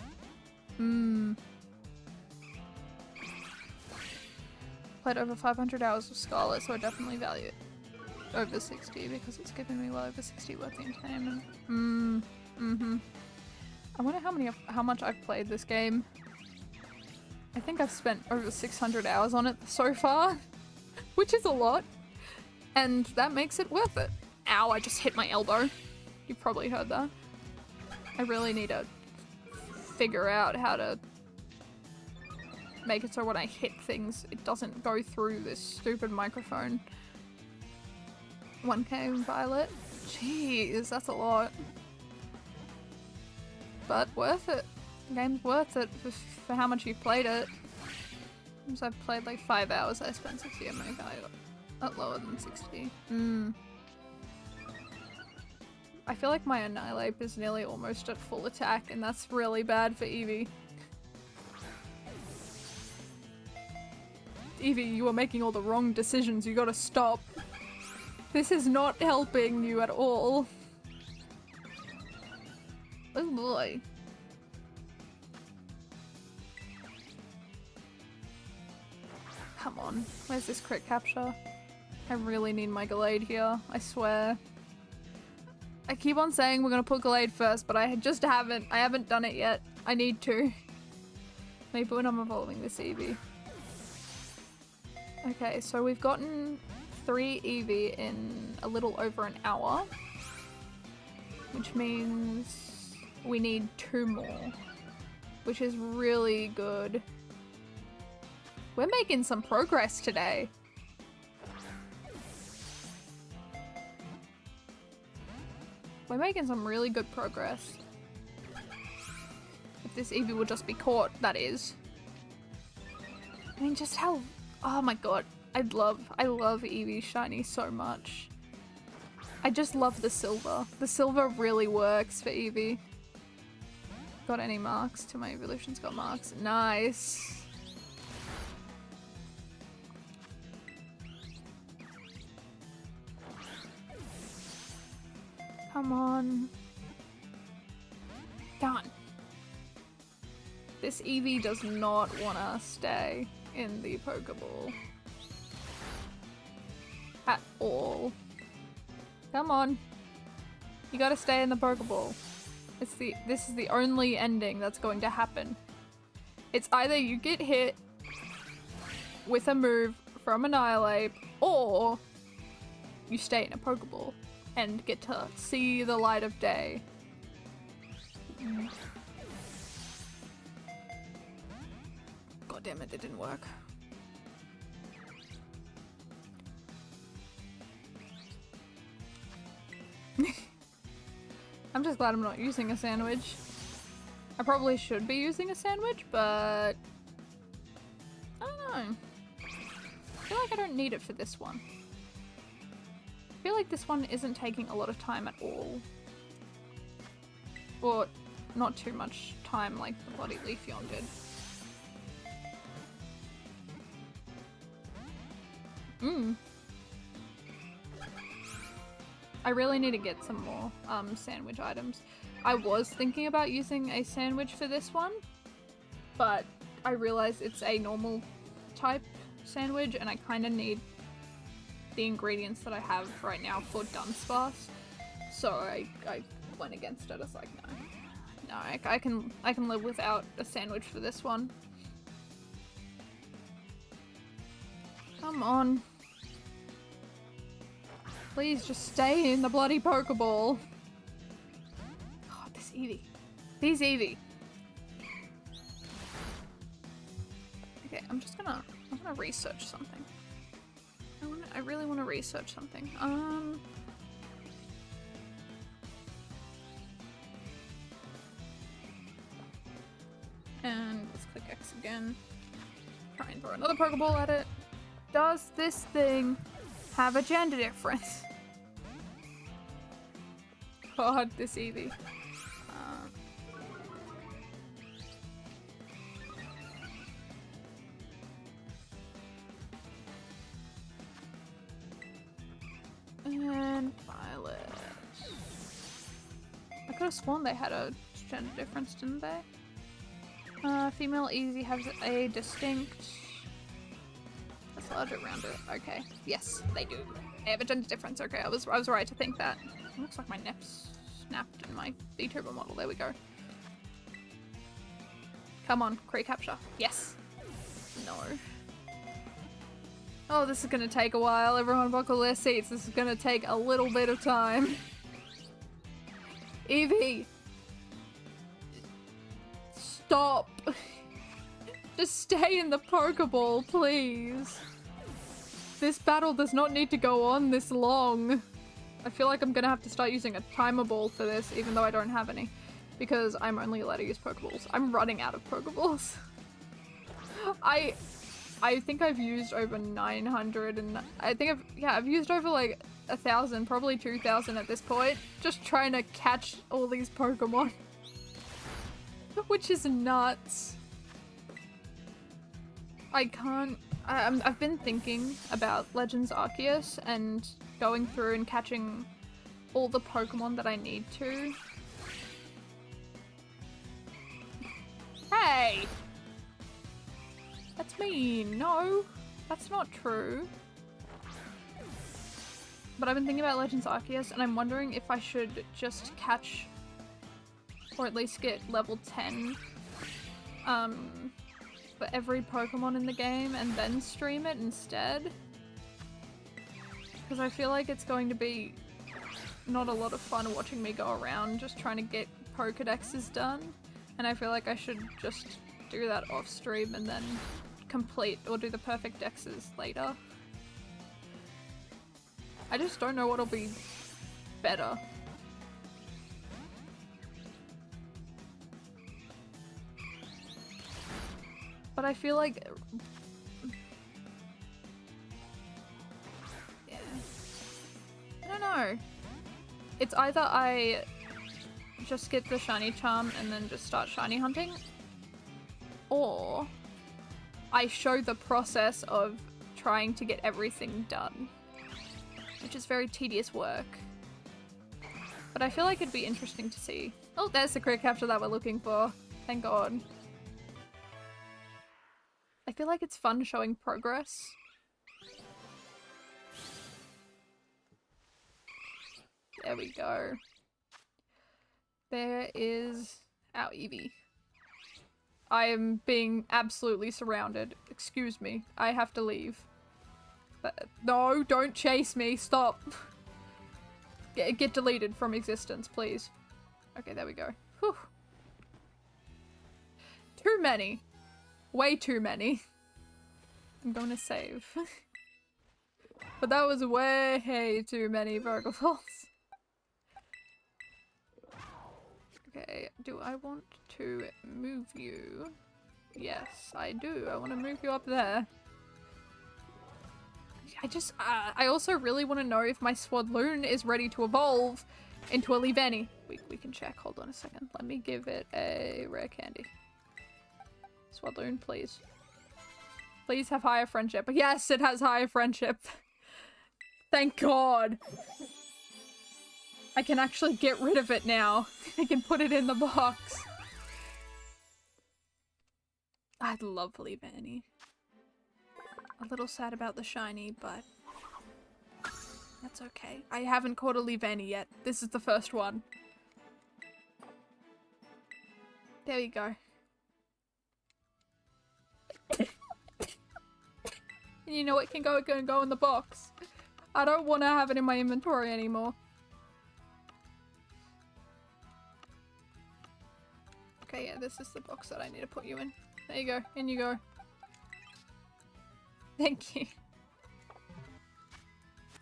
Played over 500 hours of Scarlet, so I definitely value it over 60 because it's giving me well over 60 worth the entertainment. I wonder how much I've played this game. I think I've spent over 600 hours on it so far, which is a lot, and that makes it worth it. Ow, I just hit my elbow. You probably heard that. I really need to figure out how to make it so when I hit things, it doesn't go through this stupid microphone. 1k Violet? Jeez, that's a lot. But worth it. The game's worth it for how much you've played it. Since I've played like 5 hours, I spent 60 on my value. Not lower than 60. I feel like my Annihilate is nearly almost at full attack, and that's really bad for Eevee. Eevee, you are making all the wrong decisions. You gotta stop. This is not helping you at all. Oh boy. Come on. Where's this crit capture? I really need my Gallade here. I swear. I keep on saying we're gonna put Gallade first, but I just haven't. I haven't done it yet. I need to. Maybe when I'm evolving this Eevee. Okay, so we've gotten 3 Eevee in a little over an hour. Which means we need 2 more. Which is really good. We're making some progress today. We're making some really good progress. If this Eevee would just be caught, that is. I mean, just how... Oh my god. I love Eevee Shiny so much. I just love the silver. The silver really works for Eevee. Got any marks? To my evolutions got marks. Nice. Come on. Done. This Eevee does not want to stay in the Pokeball. At all. Come on. You gotta stay in the Pokeball. This is the only ending that's going to happen. It's either you get hit with a move from Annihilate, or you stay in a Pokeball and get to see the light of day. God damn it, it didn't work. I'm just glad I'm not using a sandwich. I probably should be using a sandwich, but I don't know. I feel like I don't need it for this one. I feel like this one isn't taking a lot of time at all. Or not too much time like the bloody Leafeon did. I really need to get some more sandwich items. I was thinking about using a sandwich for this one, but I realized it's a normal type sandwich and I kind of need the ingredients that I have right now for Dunsparce. So I went against it. I was like, no, I can live without a sandwich for this one. Come on. Please just stay in the bloody Pokeball. God, this Eevee. These Eevee. Okay, I'm gonna research something. I really want to research something. And let's click X again. Try and throw another Pokeball at it. Does this thing have a gender difference? God, this Eevee. And Violet. I could have sworn they had a gender difference, didn't they? Female Eevee has a distinct... Let's large it around it. Okay. Yes, they do. They have a gender difference. Okay, I was right to think that. It looks like my neps snapped in my VTuber model. There we go. Come on, Cree capture. Yes. No. Oh, this is gonna take a while. Everyone buckle their seats. This is gonna take a little bit of time. Eevee! Stop! Just stay in the Pokeball, please. This battle does not need to go on this long. I feel like I'm gonna have to start using a timer ball for this, even though I don't have any. Because I'm only allowed to use Pokeballs. I'm running out of Pokeballs. I think I've used over 900 and I've used over like 1,000, probably 2,000 at this point. Just trying to catch all these Pokemon. Which is nuts. I can't... I've been thinking about Legends Arceus and going through and catching all the Pokemon that I need to. Hey! That's mean. No. That's not true. But I've been thinking about Legends Arceus, and I'm wondering if I should just catch, or at least get level 10, for every Pokemon in the game, and then stream it instead. Because I feel like it's going to be not a lot of fun watching me go around just trying to get Pokedexes done. And I feel like I should just do that off stream and then complete or do the perfect dexes later. I just don't know what'll be better. But I feel like... yeah. I don't know. It's either I just get the shiny charm and then just start shiny hunting, or I show the process of trying to get everything done, which is very tedious work. But I feel like it'd be interesting to see. Oh, there's the crit capture that we're looking for. Thank God. I feel like it's fun showing progress. There we go. There is our Eevee. I am being absolutely surrounded. Excuse me. I have to leave. But no, don't chase me. Stop. Get deleted from existence, please. Okay, there we go. Whew. Too many. Way too many. I'm going to save. But that was way too many Pokeballs. Okay, do I want to move you? Yes, I do. I want to move you up there. I also really want to know if my Swadloon is ready to evolve into a Leavanny. We can check. Hold on a second. Let me give it a rare candy. Swadloon, please. Please have higher friendship. Yes, it has higher friendship. Thank God. I can actually get rid of it now. I can put it in the box. I love Leavanny. A little sad about the shiny, but that's okay. I haven't caught a Leavanny yet. This is the first one. There we go. And you know what can go in the box. I don't want to have it in my inventory anymore. Okay, yeah, this is the box that I need to put you in. There you go. In you go. Thank you.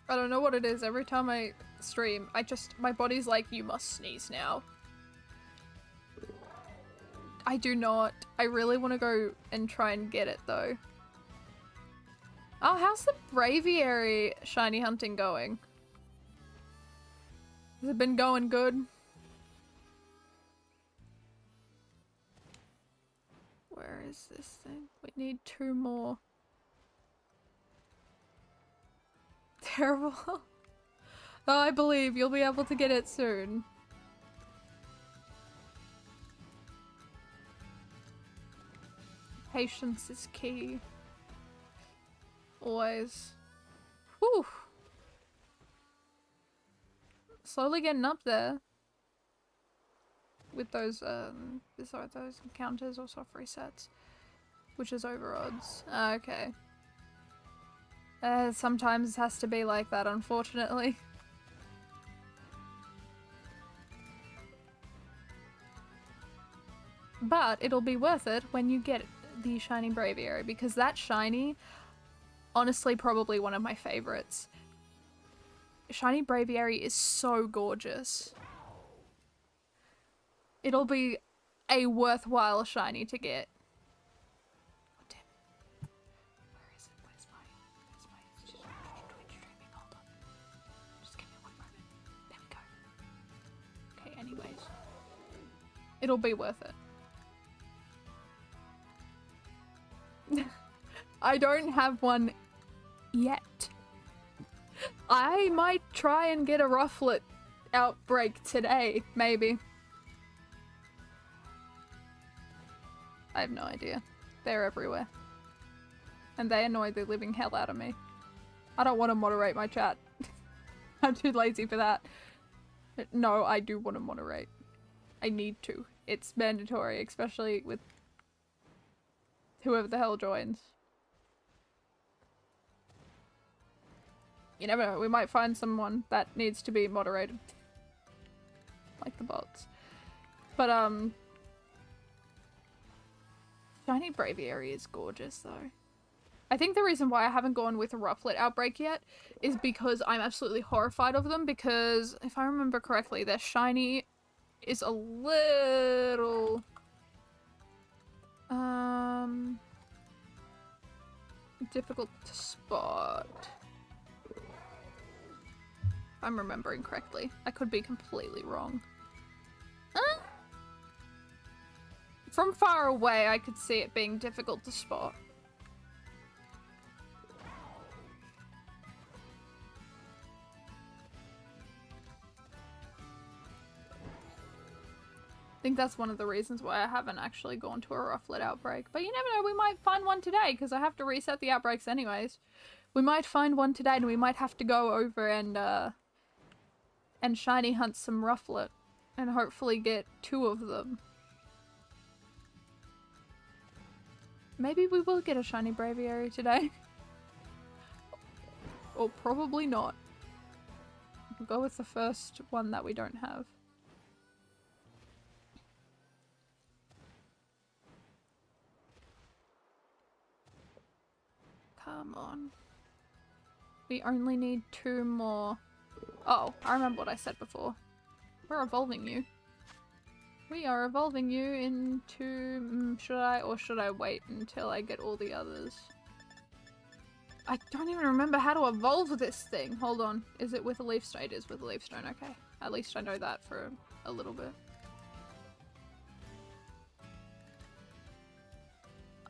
I don't know what it is. Every time I stream, my body's like, you must sneeze now. I do not. I really want to go and try and get it though. Oh, how's the Braviary shiny hunting going? Has it been going good? Where is this thing? We need 2 more. Terrible. Oh, I believe you'll be able to get it soon. Patience is key. Always. Whew. Slowly getting up there. With those, those encounters or soft resets. Which is over odds. Okay. Sometimes it has to be like that, unfortunately. But it'll be worth it when you get the shiny Braviary, because that shiny, honestly, probably one of my favorites. Shiny Braviary is so gorgeous. It'll be a worthwhile shiny to get. Oh, damn it. Where is it? Where's my Twitch streaming? Hold on. Just give me 1 moment. There we go. Okay, anyways. It'll be worth it. I don't have one yet. I might try and get a Rufflet outbreak today, maybe. I have no idea. They're everywhere. and they annoy the living hell out of me. I don't want to moderate my chat. I'm too lazy for that. No, I do want to moderate. I need to. It's mandatory, especially with whoever the hell joins. You never know, we might find someone that needs to be moderated. Like the bots. But, Shiny Braviary is gorgeous, though. I think the reason why I haven't gone with a Rufflet Outbreak yet is because I'm absolutely horrified of them, because, if I remember correctly, their shiny is a little... difficult to spot. If I'm remembering correctly. I could be completely wrong. From far away, I could see it being difficult to spot. I think that's one of the reasons why I haven't actually gone to a Rufflet Outbreak. But you never know, we might find one today, because I have to reset the outbreaks anyways. We might find one today, and we might have to go over and shiny hunt some Rufflet, and hopefully get 2 of them. Maybe we will get a shiny Braviary today. Or probably not. We'll go with the first one that we don't have. Come on. We only need 2 more. Oh, I remember what I said before. We're evolving you. We are evolving you into... should I wait until I get all the others? I don't even remember how to evolve this thing. Hold on. Is it with a leaf stone? It is with a leaf stone. Okay. At least I know that for a little bit.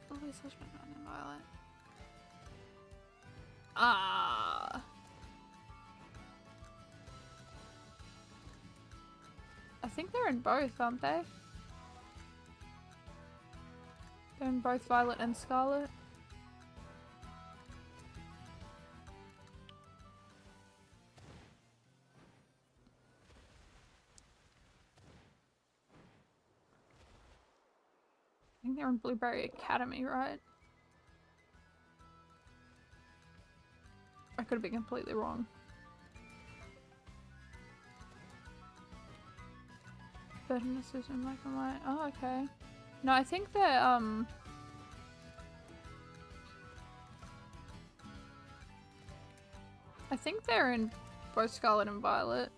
Always husband and Violet. Ah. I think they're in both, aren't they? They're in both Violet and Scarlet. I think they're in Blueberry Academy, right? I could be completely wrong. Bitterness is in black and white. Oh, okay. No, I think they're, I think they're in both Scarlet and Violet.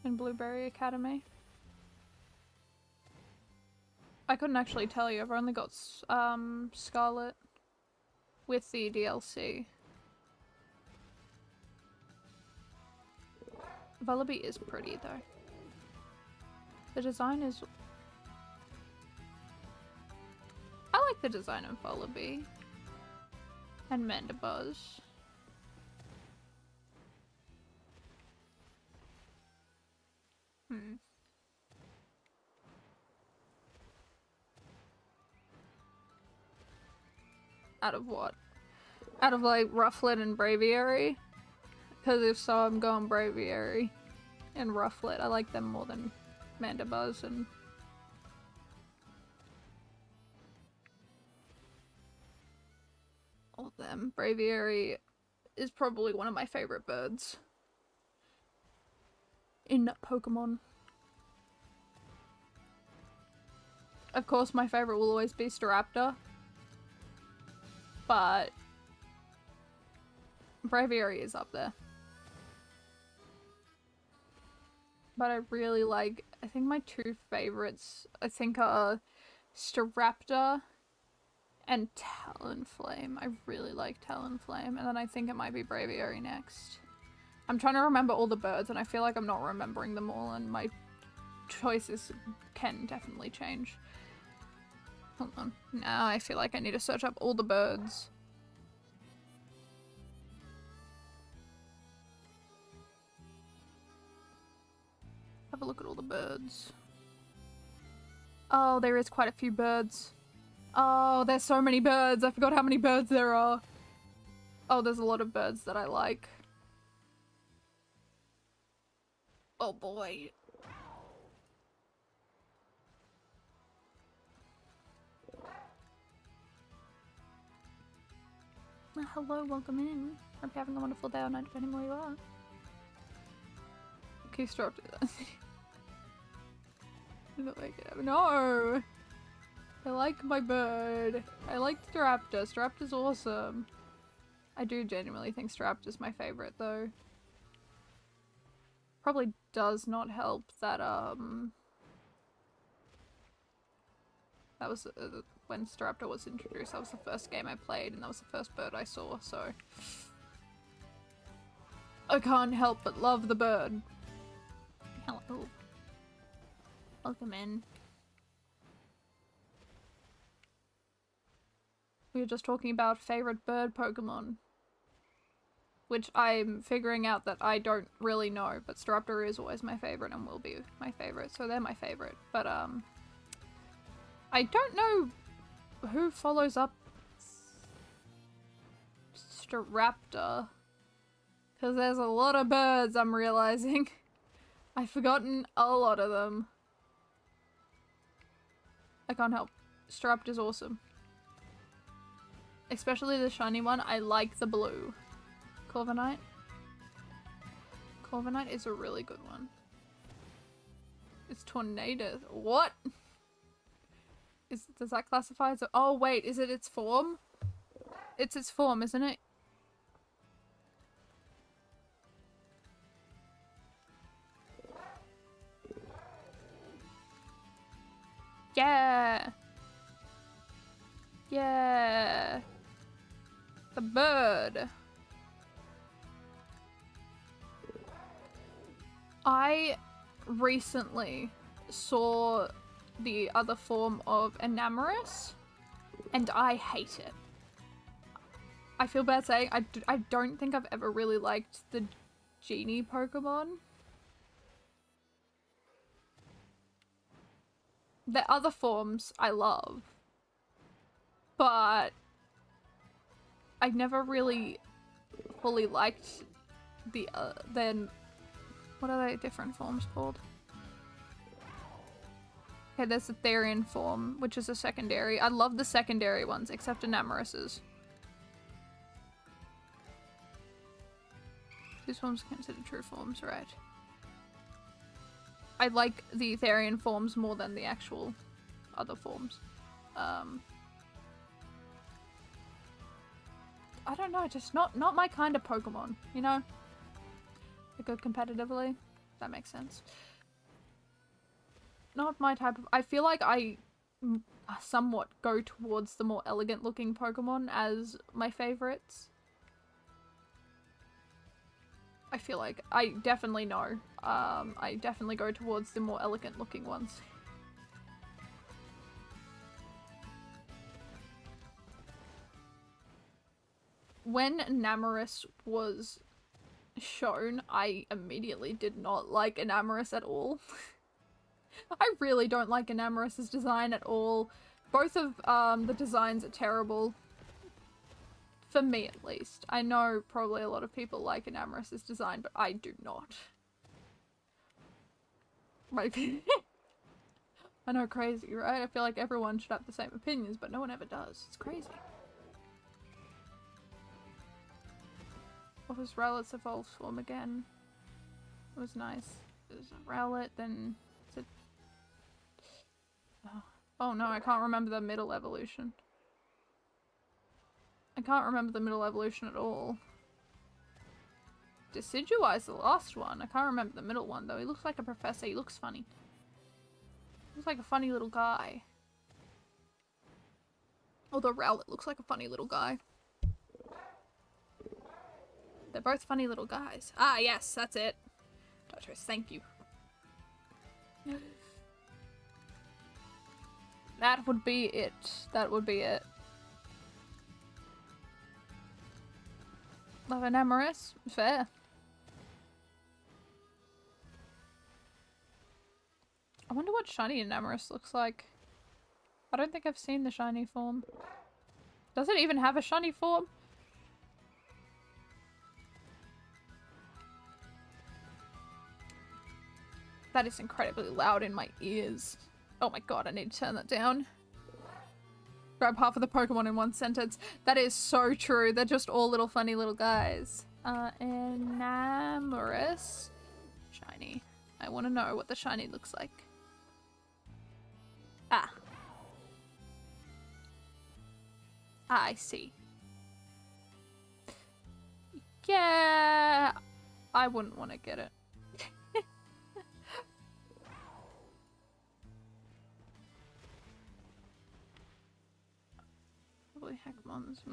In Blueberry Academy. I couldn't actually tell you. I've only got, Scarlet with the DLC. Vullaby is pretty, though. The design is... I like the design of Vullaby. And Mandibuzz. Out of what? Out of, like, Rufflet and Braviary? Because if so, I'm going Braviary and Rufflet. I like them more than Mandibuzz and... all of them. Braviary is probably one of my favorite birds in Pokemon. Of course, my favorite will always be Staraptor, but Braviary is up there. But I really like, I think my 2 favorites, I think are Staraptor and Talonflame. I really like Talonflame, and then I think it might be Braviary next. I'm trying to remember all the birds, and I feel like I'm not remembering them all, and my choices can definitely change. Hold on. Now I feel like I need to search up all the birds. Have a look at all the birds. Oh, there is quite a few birds. Oh, there's so many birds. I forgot how many birds there are. Oh, there's a lot of birds that I like. Oh boy. Hello, welcome in. Hope you're having a wonderful day or night, depending where you are. Okay, stop that. No! I like my bird. I like Staraptor. Staraptor's awesome. I do genuinely think Staraptor's my favorite, though. Probably does not help that, that was when Staraptor was introduced. That was the first game I played, and that was the first bird I saw, so I can't help but love the bird. Hello. Welcome in. We were just talking about favorite bird Pokemon, which I'm figuring out that I don't really know, but Staraptor is always my favorite and will be my favorite, so they're my favorite. But I don't know who follows up Staraptor, because there's a lot of birds I'm realizing. I've forgotten a lot of them. I can't help. Staraptor's awesome. Especially the shiny one. I like the blue. Corviknight. Corviknight is a really good one. It's Tornado. What? Does that classify as a— oh wait, is it its form? It's its form, isn't it? Yeah! Yeah! The bird! I recently saw the other form of Enamorus, and I hate it. I feel bad saying I don't think I've ever really liked the genie Pokemon. The other forms I love, but I never really fully liked the then what are they different forms called? Okay, there's the Therian form, which is a secondary. I love the secondary ones, except Enamorus's. These forms are considered true forms, right? I like the Therian forms more than the actual other forms. I don't know, just not my kind of Pokemon, you know? I go competitively. That makes sense. Not my type of— I feel like I somewhat go towards the more elegant looking Pokemon as my favorites. I feel like I definitely know. I definitely go towards the more elegant looking ones. When Enamorus was shown, I immediately did not like Enamorus at all. I really don't like Enamorus's design at all. Both of the designs are terrible. For me, at least. I know probably a lot of people like Enamorus's design, but I do not. Like, I know, crazy, right? I feel like everyone should have the same opinions, but no one ever does. It's crazy. What was Rowlet's evolved form again? It was nice. There's a Rowlet, then... is it... oh no, I can't remember the middle evolution. I can't remember the middle evolution at all. Decidueye's the last one. I can't remember the middle one though. He looks like a professor. He looks funny. He looks like a funny little guy. Although Rowlet looks like a funny little guy. They're both funny little guys. Ah, yes, that's it. Doctors, thank you. That would be it. That would be it. Love Enamorus? Fair. I wonder what shiny Enamorus looks like. I don't think I've seen the shiny form. Does it even have a shiny form? That is incredibly loud in my ears. Oh my god, I need to turn that down. Grab half of the Pokemon in one sentence. That is so true. They're just all little funny little guys. Enamorous. Shiny. I want to know what the shiny looks like. Ah. I see. Yeah. I wouldn't want to get it. Probably Heckmons.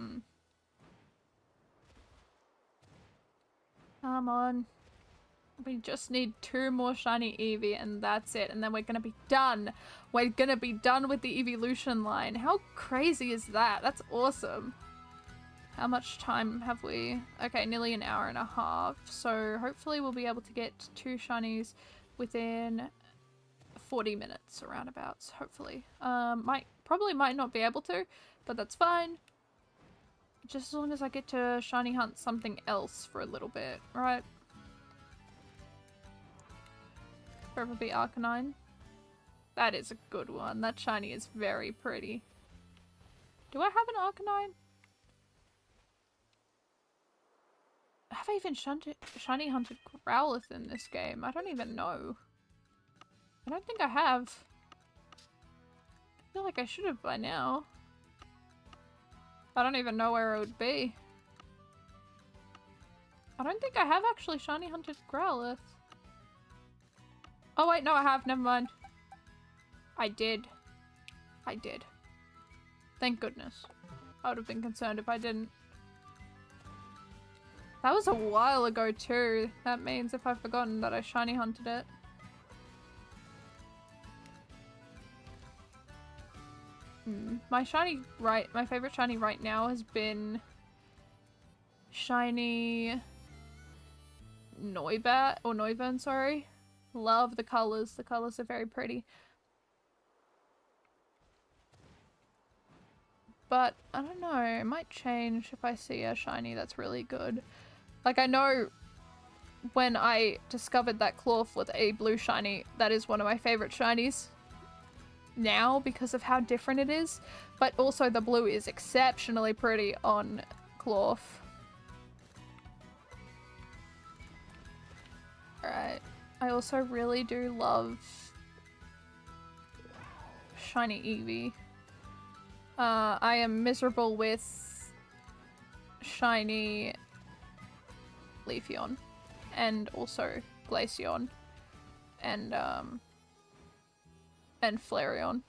Come on. We just need 2 more shiny Eevee and that's it. And then we're gonna be done. We're gonna be done with the evolution line. How crazy is that? That's awesome. How much time have we? Okay, nearly an hour and a half. So hopefully we'll be able to get 2 shinies within 40 minutes roundabouts. Hopefully. Probably might not be able to, but that's fine. Just as long as I get to shiny hunt something else for a little bit, right? Forever be Arcanine. That is a good one. That shiny is very pretty. Do I have an Arcanine? Have I even shiny hunted Growlithe in this game? I don't even know. I don't think I have. I feel like I should have by now. I don't even know where it would be. I don't think I have actually shiny hunted Growlithe. Oh wait, no I have, never mind. I did. I did. Thank goodness. I would have been concerned if I didn't. That was a while ago too. That means if I've forgotten that I shiny hunted it. My favorite shiny right now has been shiny Noivern, sorry. Love the colors. The colors are very pretty. But I don't know, it might change if I see a shiny that's really good. Like I know when I discovered that Clawf with a blue shiny, that is one of my favorite shinies now because of how different it is, but also the blue is exceptionally pretty on Clawf. Alright, I also really do love shiny Eevee. I am miserable with shiny Leafeon and also Glaceon and Flareon.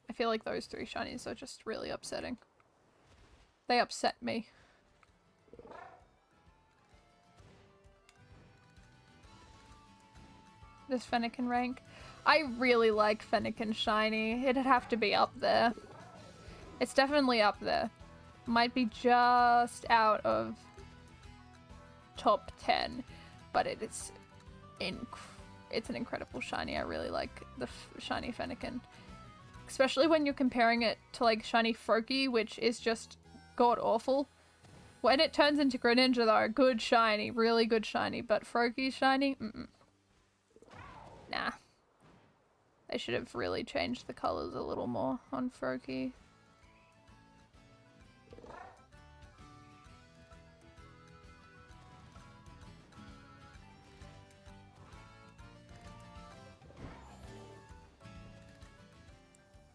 I feel like those 3 shinies are just really upsetting. They upset me. This Fennekin rank. I really like Fennekin shiny. It'd have to be up there. It's definitely up there. Might be just out of top 10, but it's an incredible shiny. I really like the shiny Fennekin. Especially when you're comparing it to like shiny Froakie, which is just god-awful. When it turns into Greninja though, good shiny, really good shiny, but Froakie shiny? Nah. They should have really changed the colors a little more on Froakie.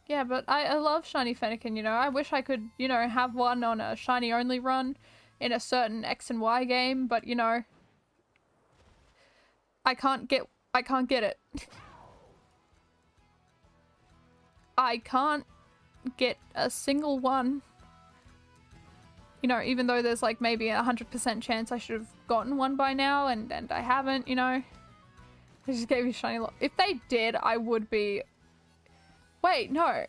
Yeah, but I love shiny Fennekin, you know. I wish I could, you know, have one on a shiny only run in a certain X and Y game, but you know, I can't get it. I can't get a single one. You know, even though there's like maybe 100% chance I should have gotten one by now, and I haven't, you know. They just gave me shiny lock. If they did, I would be... Wait, no.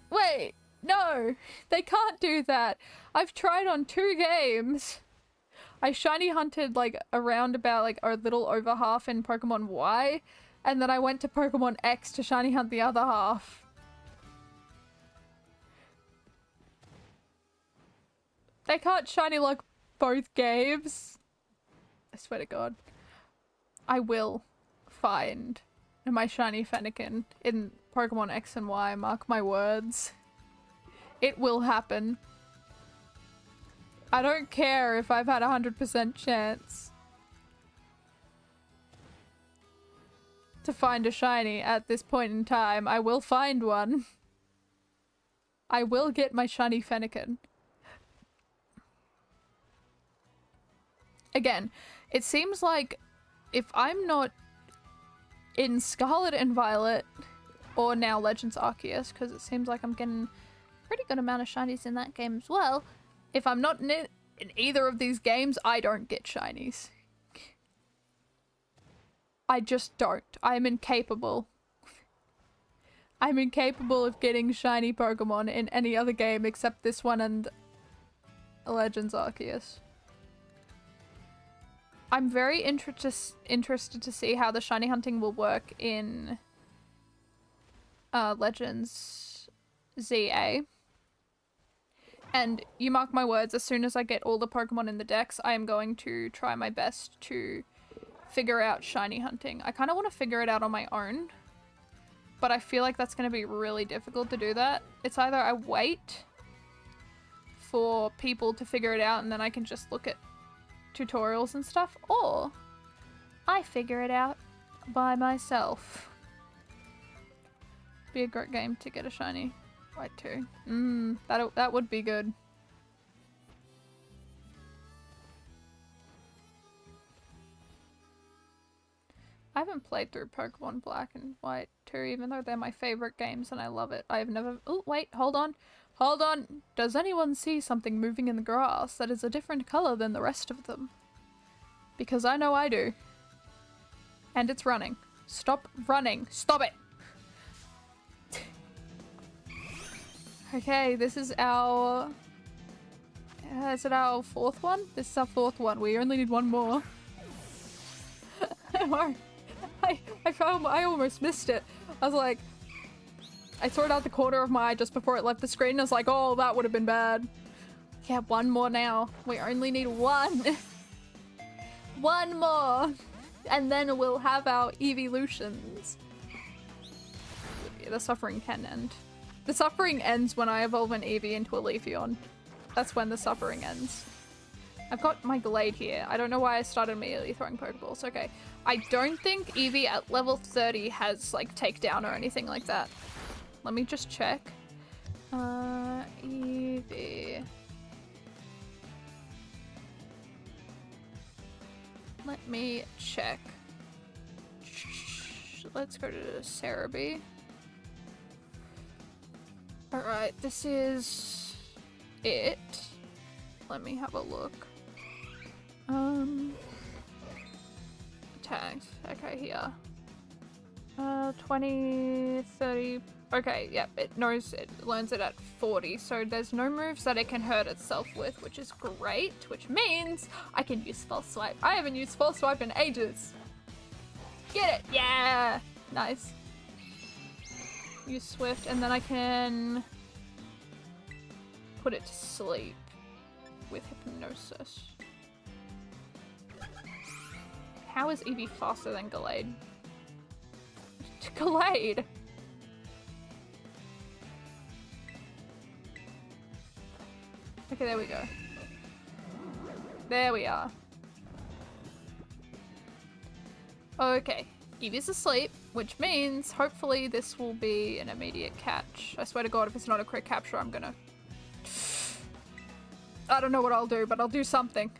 Wait, no. They can't do that. I've tried on 2 games. I shiny hunted like around about like a little over half in Pokemon Y. And then I went to Pokemon X to shiny hunt the other half. They can't shiny lock both games. I swear to God. I will find my shiny Fennekin in Pokemon X and Y, mark my words. It will happen. I don't care if I've had a 100% chance to find a shiny at this point in time. I will find one. I will get my shiny Fennekin. Again, it seems like if I'm not in Scarlet and Violet, or now Legends Arceus, because it seems like I'm getting a pretty good amount of shinies in that game as well. If I'm not in either of these games, I don't get shinies. I just don't. I'm incapable. I'm incapable of getting shiny Pokemon in any other game except this one and Legends Arceus. I'm very interested to see how the shiny hunting will work in Legends ZA. And you mark my words, as soon as I get all the Pokemon in the decks, I am going to try my best to figure out shiny hunting. I kind of want to figure it out on my own, but I feel like that's going to be really difficult to do that. It's either I wait for people to figure it out and then I can just look at tutorials and stuff, or I figure it out by myself. Be a great game to get a shiny white too. That would be good. I haven't played through Pokemon Black and White 2, even though they're my favorite games and I love it. I've never— oh, wait, hold on. Hold on. Does anyone see something moving in the grass that is a different color than the rest of them? Because I know I do. And it's running. Stop running. Stop it! Okay, this is our— is it our fourth one? This is our fourth one. We only need one more. I almost missed it. I was like— I saw it out the corner of my eye just before it left the screen and I was like, oh, that would have been bad. Yeah, one more now. We only need one. One more. And then we'll have our evolutions. Yeah, the suffering can end. The suffering ends when I evolve an Eevee into a Leafeon. That's when the suffering ends. I've got my Glade here. I don't know why I started immediately throwing Pokeballs. Okay. I don't think Eevee at level 30 has, like, takedown or anything like that. Let me just check. Eevee. Let me check. Let's go to Cerebi. Alright, this is it. Let me have a look. Tagged. Okay, here. 20, 30. Okay, yep, it knows it learns it at 40, so there's no moves that it can hurt itself with, which is great, which means I can use False Swipe. I haven't used False Swipe in ages. Get it! Yeah! Nice. Use Swift, and then I can put it to sleep with Hypnosis. How is Eevee faster than Glade? Glade! Okay, there we go. There we are. Okay, Eevee's asleep, which means hopefully this will be an immediate catch. I swear to God, if it's not a crit capture, I'm gonna— I don't know what I'll do, but I'll do something.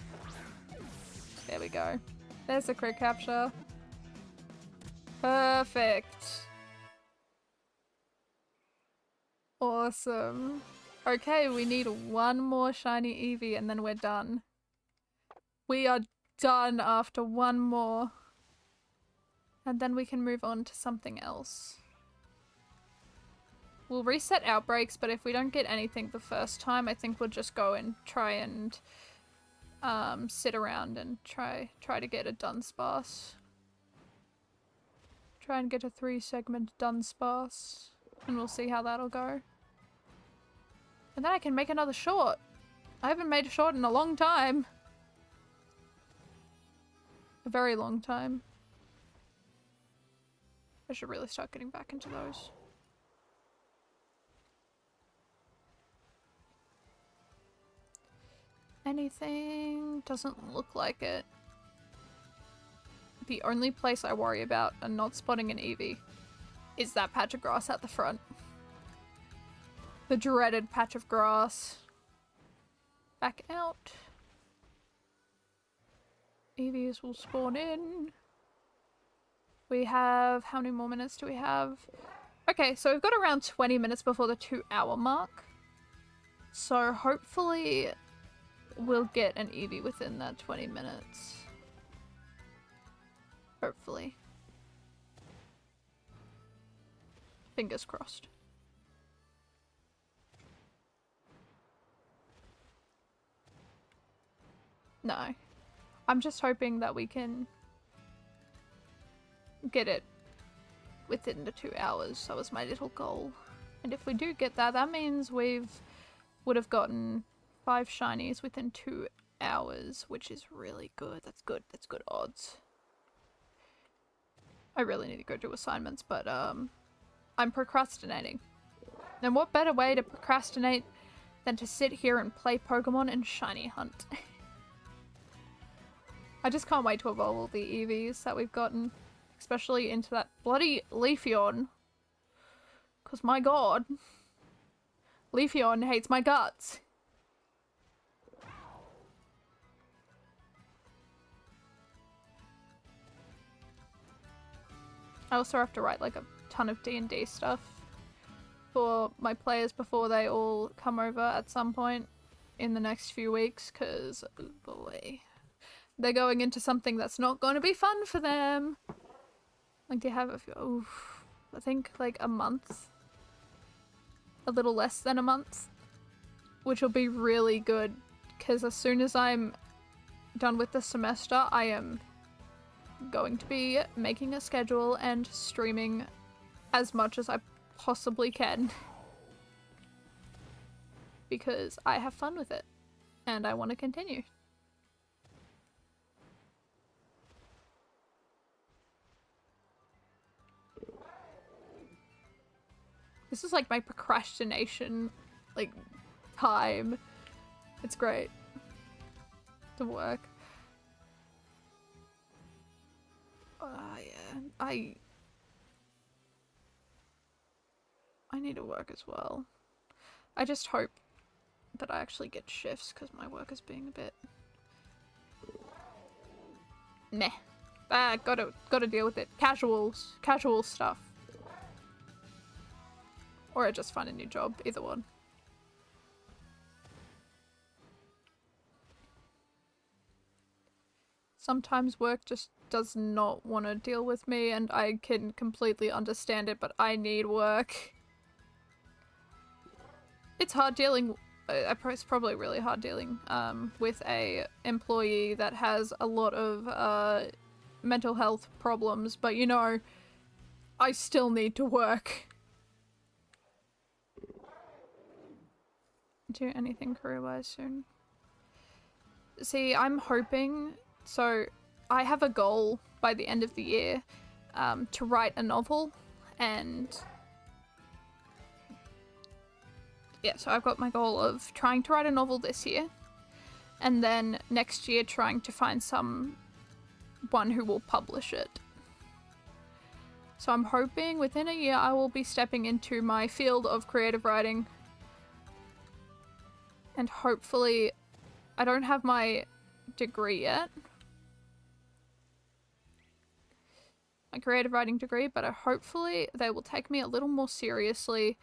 There we go. There's the crit capture. Perfect. Awesome. Okay, we need one more shiny Eevee and then we're done. We are done after one more. And then we can move on to something else. We'll reset Outbreaks, but if we don't get anything the first time, I think we'll just go and try and sit around and try to get a Dunsparce. Try and get a 3-segment done sparse, and we'll see how that'll go. And then I can make another short. I haven't made a short in a long time. A very long time. I should really start getting back into those. Anything? Doesn't look like it. The only place I worry about and not spotting an Eevee is that patch of grass at the front. The dreaded patch of grass. Back out. Eevees will spawn in. We have... how many more minutes do we have? Okay, so we've got around 20 minutes before the 2-hour mark. So hopefully we'll get an Eevee within that 20 minutes. Hopefully. Fingers crossed. No. I'm just hoping that we can get it within the 2 hours. That was my little goal. And if we do get that, that means would have gotten 5 shinies within 2 hours, which is really good. That's good. That's good odds. I really need to go do assignments, but I'm procrastinating. And what better way to procrastinate than to sit here and play Pokemon and shiny hunt? I just can't wait to evolve all the Eevees that we've gotten. Especially into that bloody Leafeon. Because my god. Leafeon hates my guts. I also have to write like a ton of D&D stuff for my players before they all come over at some point in the next few weeks, because, oh boy, they're going into something that's not going to be fun for them. Like, they have I think like a month. A little less than a month. Which will be really good, because as soon as I'm done with the semester, I am going to be making a schedule and streaming as much as I possibly can. Because I have fun with it. And I want to continue. This is like my procrastination, like, time. It's great. To work. Yeah. I need to work as well. I just hope that I actually get shifts, because my work is being a bit... meh. Gotta deal with it. Casual stuff. Or I just find a new job, either one. Sometimes work just does not want to deal with me, and I can completely understand it, but I need work. It's hard dealing, it's probably really hard dealing with a employee that has a lot of mental health problems, but you know, I still need to work. Do anything career-wise soon. See, I'm hoping... So, I have a goal by the end of the year to write a novel, and... yeah, so I've got my goal of trying to write a novel this year, and then next year trying to find someone who will publish it. So I'm hoping within a year I will be stepping into my field of creative writing. And hopefully, I don't have my degree yet. My creative writing degree, but hopefully they will take me a little more seriously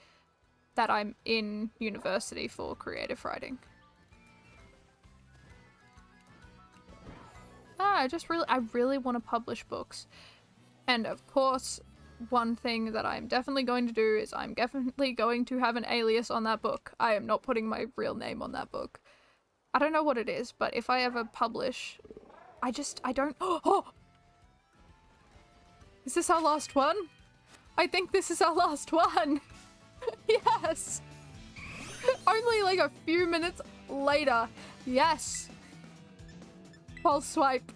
that I'm in university for creative writing. I really want to publish books. And of course, one thing that I'm definitely going to do is I'm definitely going to have an alias on that book. I am not putting my real name on that book. I don't know what it is, but if I ever publish, I don't... Oh! Is this our last one? I think this is our last one. Yes. Only like a few minutes later. Yes. Pulse swipe.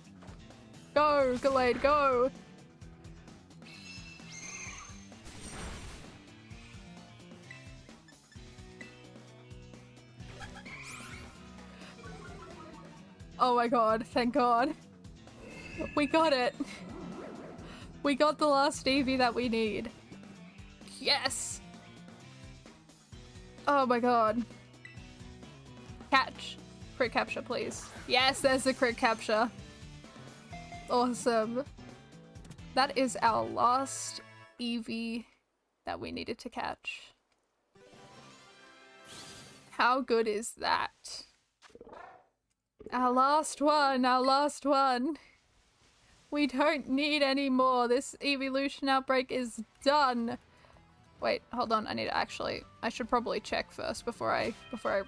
Go, Gallade, go. Oh my god, thank god. We got it. We got the last Eevee that we need. Yes! Oh my god. Catch. Crit capture, please. Yes, there's the crit capture. Awesome. That is our last Eevee that we needed to catch. How good is that? Our last one, our last one. We don't need any more. This evolution outbreak is done. Wait, hold on. I need to actually, I should probably check first before I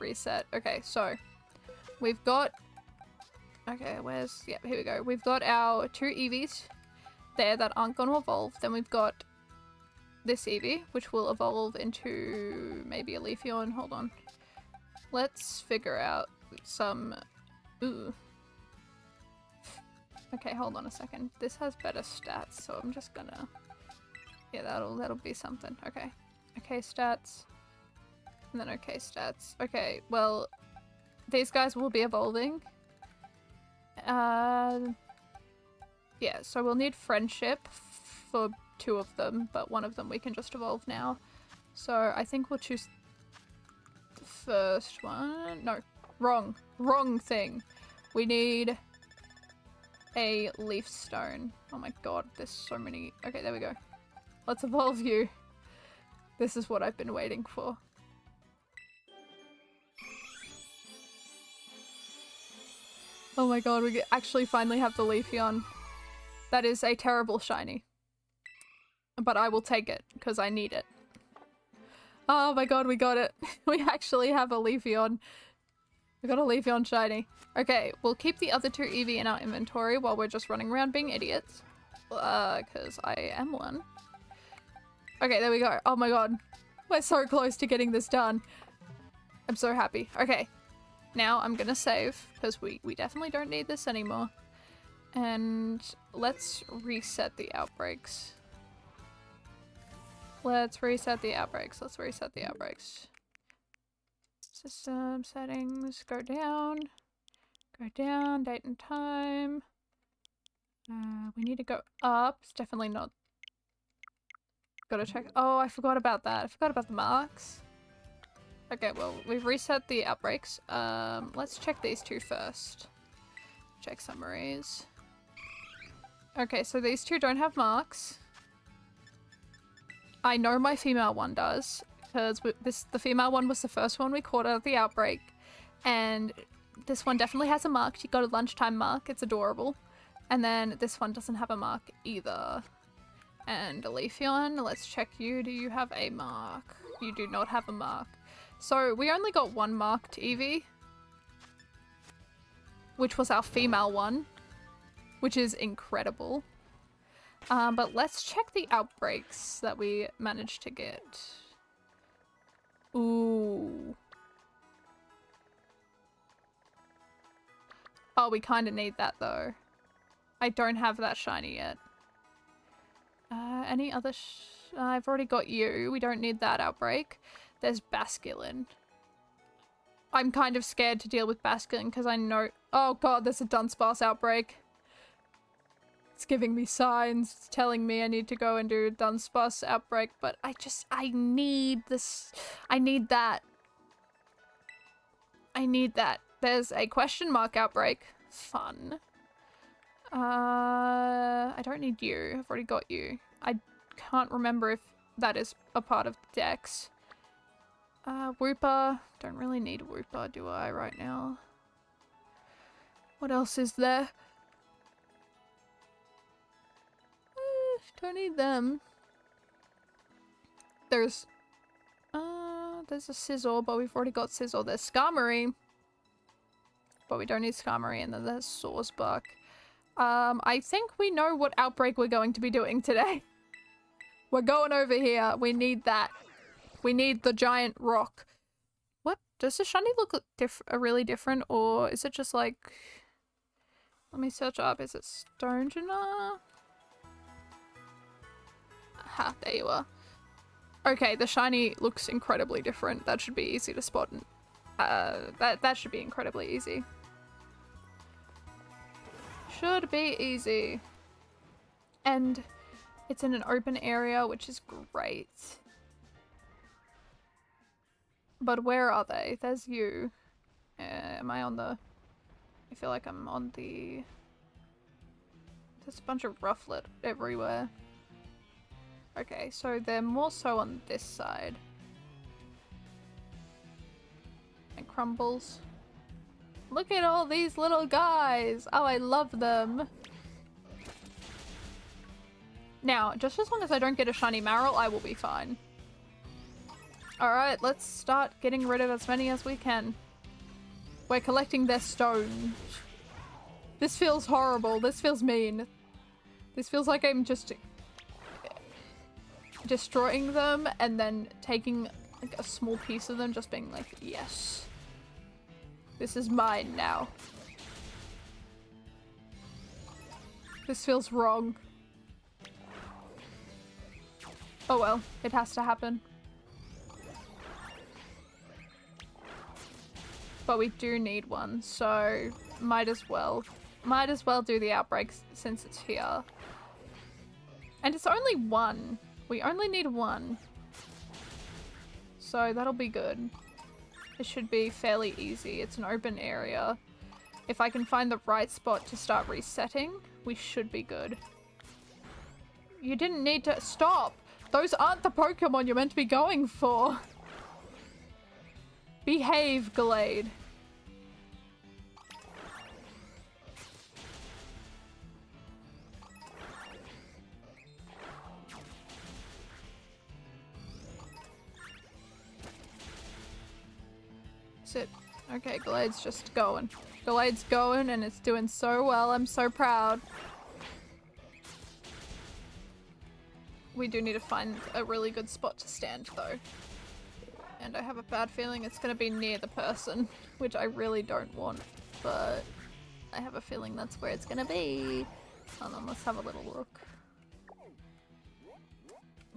reset. Okay, so we've got, okay, where's, yeah, here we go. We've got our 2 Eevees there that aren't going to evolve. Then we've got this Eevee, which will evolve into maybe a Leafeon. Hold on. Let's figure out some, ooh. Okay, hold on a second. This has better stats, so I'm just gonna... Yeah, that'll be something. Okay. Okay stats. And then okay stats. Okay, well, these guys will be evolving. Yeah, so we'll need friendship for 2 of them, but 1 of them we can just evolve now. So I think we'll choose the first one. No, wrong thing. We need a leaf stone. Oh my god, there's so many. Okay, there we go. Let's evolve you. This is what I've been waiting for. Oh my god, we actually finally have the Leafeon. That is a terrible shiny. But I will take it, because I need it. Oh my god, we got it. We actually have a Leafeon. We got a Leafeon shiny. Okay, we'll keep the other 2 Eevee in our inventory while we're just running around being idiots. Because I am one. Okay, there we go. Oh my god. We're so close to getting this done. I'm so happy. Okay. Now I'm gonna save, because we definitely don't need this anymore. And let's reset the outbreaks. Let's reset the outbreaks. Let's reset the outbreaks. System settings, go down, date and time. We need to go up. It's definitely not. Gotta check. Oh, I forgot about that. I forgot about the marks. Okay, well, we've reset the outbreaks. Let's check these 2 first. Check summaries. Okay, so these 2 don't have marks. I know my female one does. Because the female one was the first one we caught out of the outbreak, and this one definitely has a mark. She got a lunchtime mark. It's adorable. And then this one doesn't have a mark either. And a Leafeon, let's check you. Do you have a mark? You do not have a mark. So we only got 1 marked Eevee, which was our female one, which is incredible. But let's check the outbreaks that we managed to get. Ooh. Oh, we kind of need that though. I don't have that shiny yet. Any other I've already got you. We don't need that outbreak. There's Basculin. I'm kind of scared to deal with Basculin because I know- Oh god, there's a Dunsparce outbreak. It's giving me signs. It's telling me I need to go and do a Dunsparce outbreak, but I need this. I need that. I need that. There's a question mark outbreak. Fun. I don't need you. I've already got you. I can't remember if that is a part of the Dex. Wooper. Don't really need Wooper, do I, right now? What else is there? Don't need them. There's a Sizzle, but we've already got Sizzle. There's Skarmory, but we don't need Skarmory, and then there's Sawsbuck. I think we know what outbreak we're going to be doing today. We're going over here. We need that. We need the giant rock. What? Does the shiny look really different, or is it just like... Let me search up. Is it Stonegina? Ha, there you are. Okay, the shiny looks incredibly different. That should be easy to spot. That should be incredibly easy. Should be easy. And it's in an open area, which is great. But where are they? There's you. Am I on the... I feel like I'm on the... There's a bunch of rufflet everywhere. Okay, so they're more so on this side. And crumbles. Look at all these little guys! Oh, I love them! Now, just as long as I don't get a shiny Marill, I will be fine. Alright, let's start getting rid of as many as we can. We're collecting their stone. This feels horrible. This feels mean. This feels like I'm just destroying them and then taking like a small piece of them, just being like, yes. This is mine now. This feels wrong. Oh well, it has to happen. But we do need one, so might as well do the outbreaks since it's here. And it's only one. We only need one. So that'll be good. It should be fairly easy. It's an open area. If I can find the right spot to start resetting, we should be good. You didn't need to stop. Those aren't the Pokemon you're meant to be going for. Behave, Glade. Sit. Okay, Glade's just going. Glade's going and it's doing so well. I'm so proud. We do need to find a really good spot to stand though. And I have a bad feeling it's going to be near the person, which I really don't want, but I have a feeling that's where it's going to be. Hold on, let's have a little look.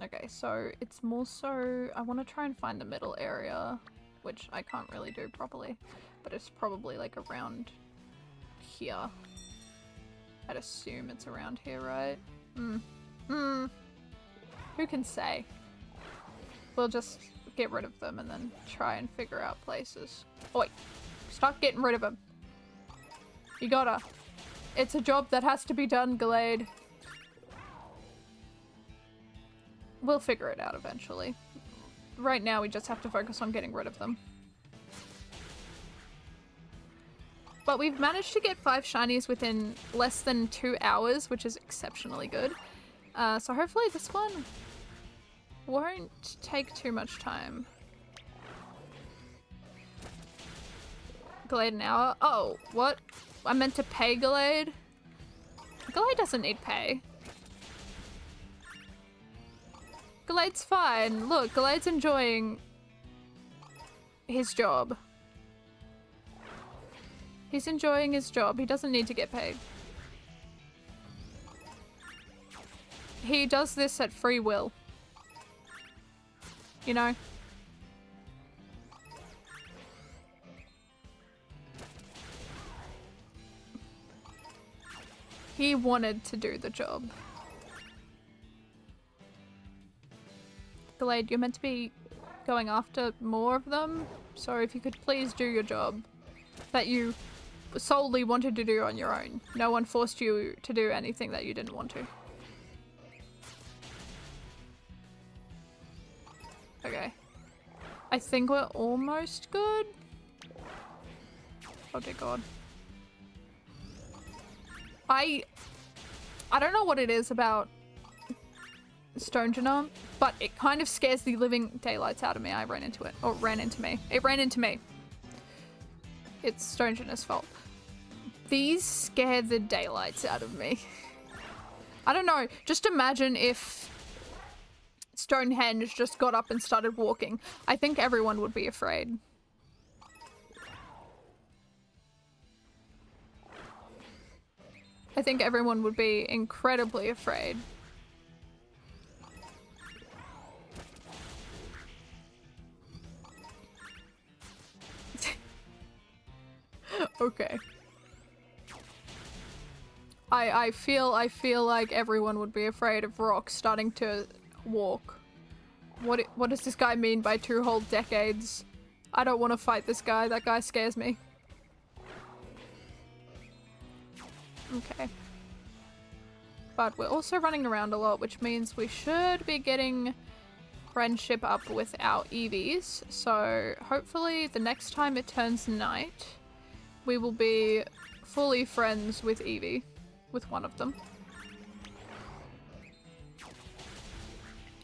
Okay, so it's more so, I want to try and find the middle area, which I can't really do properly, but it's probably like around here. I'd assume it's around here, right? Who can say? We'll just get rid of them and then try and figure out places. Oh wait, stop getting rid of them. You gotta. It's a job that has to be done, Glade. We'll figure it out eventually. Right now we just have to focus on getting rid of them. But we've managed to get 5 shinies within less than 2 hours, which is exceptionally good. So hopefully this one won't take too much time. Glade an hour? Oh, what? I meant to pay Glade? Glade doesn't need pay. Glade's fine. Look, Glade's enjoying his job. He's enjoying his job. He doesn't need to get paid. He does this at free will. You know? He wanted to do the job. Glade, you're meant to be going after more of them, so if you could please do your job that you solely wanted to do on your own. No one forced you to do anything that you didn't want to. Okay. I think we're almost good. Oh dear god. I don't know what it is about Stonegina, but it kind of scares the living daylights out of me. I ran into it. Or it ran into me. It ran into me. It's Stonegina's fault. These scare the daylights out of me. I don't know, just imagine if Stonehenge just got up and started walking. I think everyone would be afraid. I think everyone would be incredibly afraid. Okay. I feel like everyone would be afraid of rocks starting to walk. What does this guy mean by 2 whole decades? I don't want to fight this guy. That guy scares me. Okay. But we're also running around a lot, which means we should be getting friendship up with our Eevees. So hopefully the next time it turns night, we will be fully friends with Eevee. With one of them.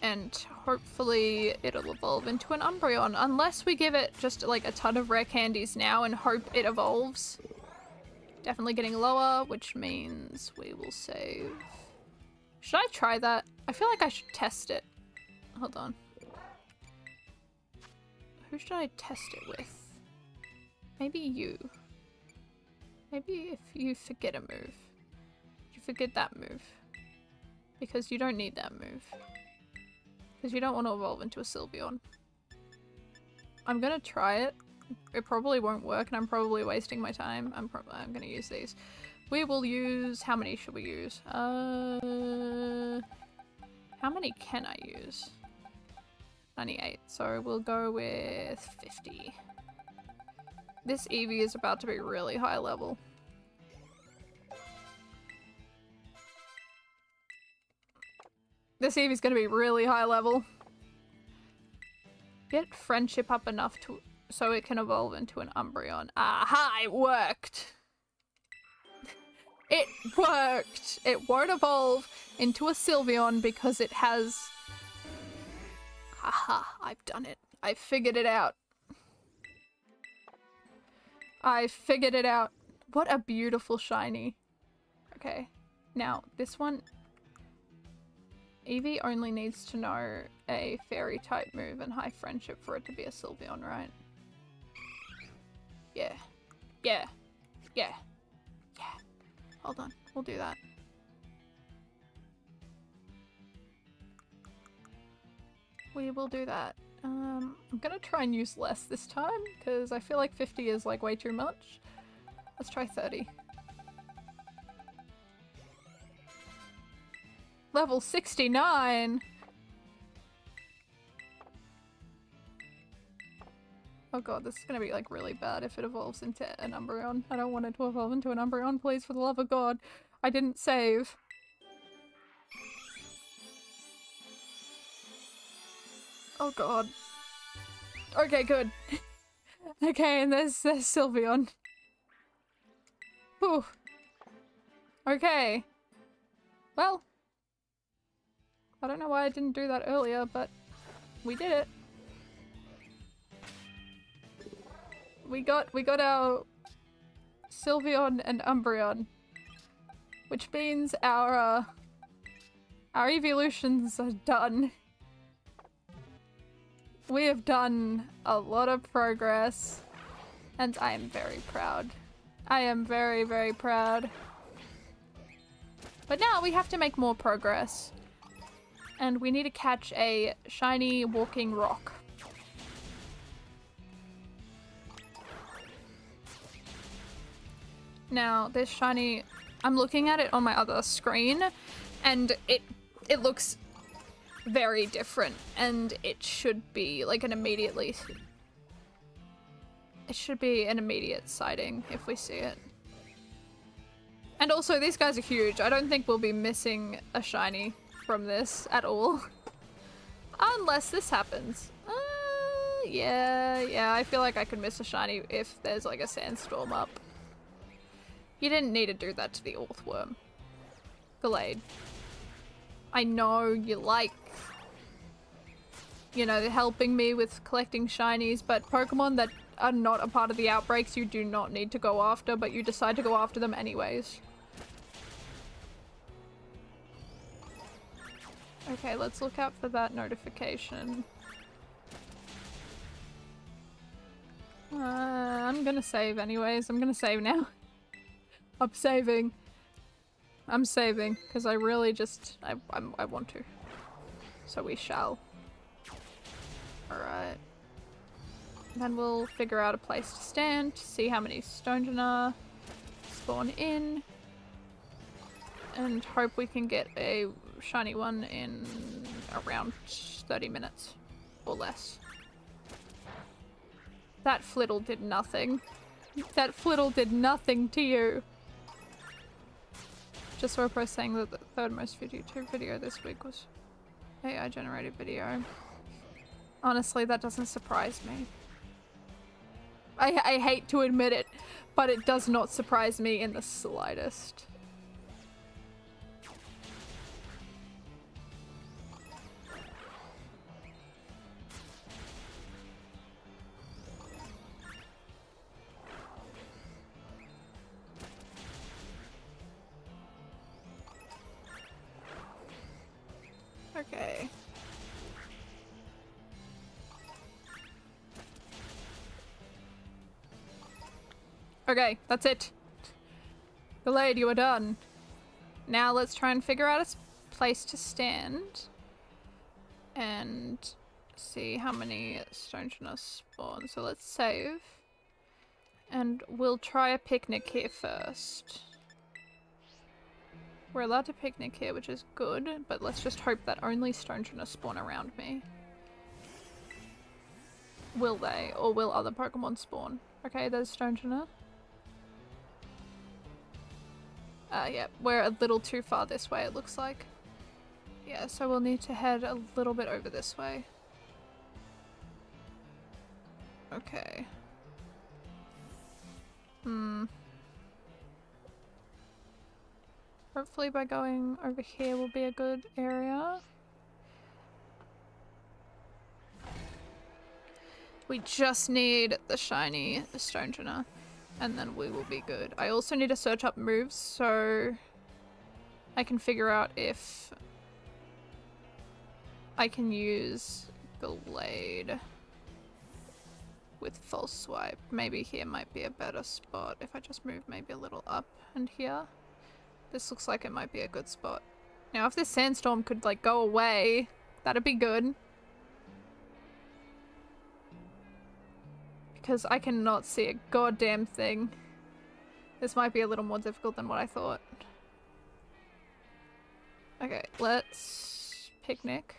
And hopefully it'll evolve into an Umbreon, unless we give it just like a ton of rare candies now and hope it evolves. Definitely getting lower, which means we will save. Should I try that? I feel like I should test it. Hold on. Who should I test it with? Maybe you. Maybe if you forget a move. Forget that move. Because you don't need that move. Because you don't want to evolve into a Sylveon. I'm gonna try it. It probably won't work and I'm probably wasting my time. I'm gonna use these. We will use... How many should we use? How many can I use? 98. So we'll go with 50. This Eevee is about to be really high level. This Eevee's gonna be really high level. Get friendship up enough to so it can evolve into an Umbreon. Aha! It worked! It worked! It won't evolve into a Sylveon because it has... Haha, I've done it. I figured it out. I figured it out. What a beautiful shiny. Okay, now this one... Eevee only needs to know a fairy type move and high friendship for it to be a Sylveon, right? Yeah. Yeah. Yeah. Yeah. Hold on. We'll do that. We will do that. I'm gonna try and use less this time because I feel like 50 is like way too much. Let's try 30. Level 69! Oh god, this is gonna be like really bad if it evolves into an Umbreon. I don't want it to evolve into an Umbreon, please, for the love of god. I didn't save. Oh god. Okay, good. Okay, and there's Sylveon. Whew. Okay. Well. I don't know why I didn't do that earlier, but we did it. We got our Sylveon and Umbreon, which means our evolutions are done. We have done a lot of progress, and I am very proud. I am very, very proud. But now we have to make more progress. And we need to catch a shiny walking rock. Now, this shiny... I'm looking at it on my other screen, and it looks very different, and it should be like an immediately... It should be an immediate sighting if we see it. And also, these guys are huge. I don't think we'll be missing a shiny from this at all. Unless this happens. Yeah, I feel like I could miss a shiny if there's like a sandstorm up. You didn't need to do that to the Orthworm. Gallade. I know you like, you know, helping me with collecting shinies, but Pokemon that are not a part of the outbreaks you do not need to go after, but you decide to go after them anyways. Okay, let's look out for that notification. I'm gonna save anyways. I'm gonna save now. I'm saving. I'm saving, because I really just... I want to. So we shall. Alright. Then we'll figure out a place to stand, see how many Stonegener spawn in, and hope we can get a shiny one in around 30 minutes or less. That flittle did nothing. That flittle did nothing to you. Just saw a post saying that the third most YouTube video this week was AI generated video. Honestly, that doesn't surprise me. I hate to admit it, but it does not surprise me in the slightest. Okay. Okay, that's it. Delayed, you are done. Now let's try and figure out a place to stand. And see how many Stonegener spawn. So let's save. And we'll try a picnic here first. We're allowed to picnic here, which is good, but let's just hope that only Stonegener spawn around me. Will they? Or will other Pokemon spawn? Okay, there's Stonegener. Yeah, we're a little too far this way, it looks like. Yeah, so we'll need to head a little bit over this way. Okay. Hopefully by going over here will be a good area. We just need the shiny Stonegener. And then we will be good. I also need to search up moves so I can figure out if I can use Glade with False Swipe. Maybe here might be a better spot if I just move maybe a little up and here. This looks like it might be a good spot. Now if this sandstorm could like go away, that'd be good. Because I cannot see a goddamn thing. This might be a little more difficult than what I thought. Okay, let's picnic.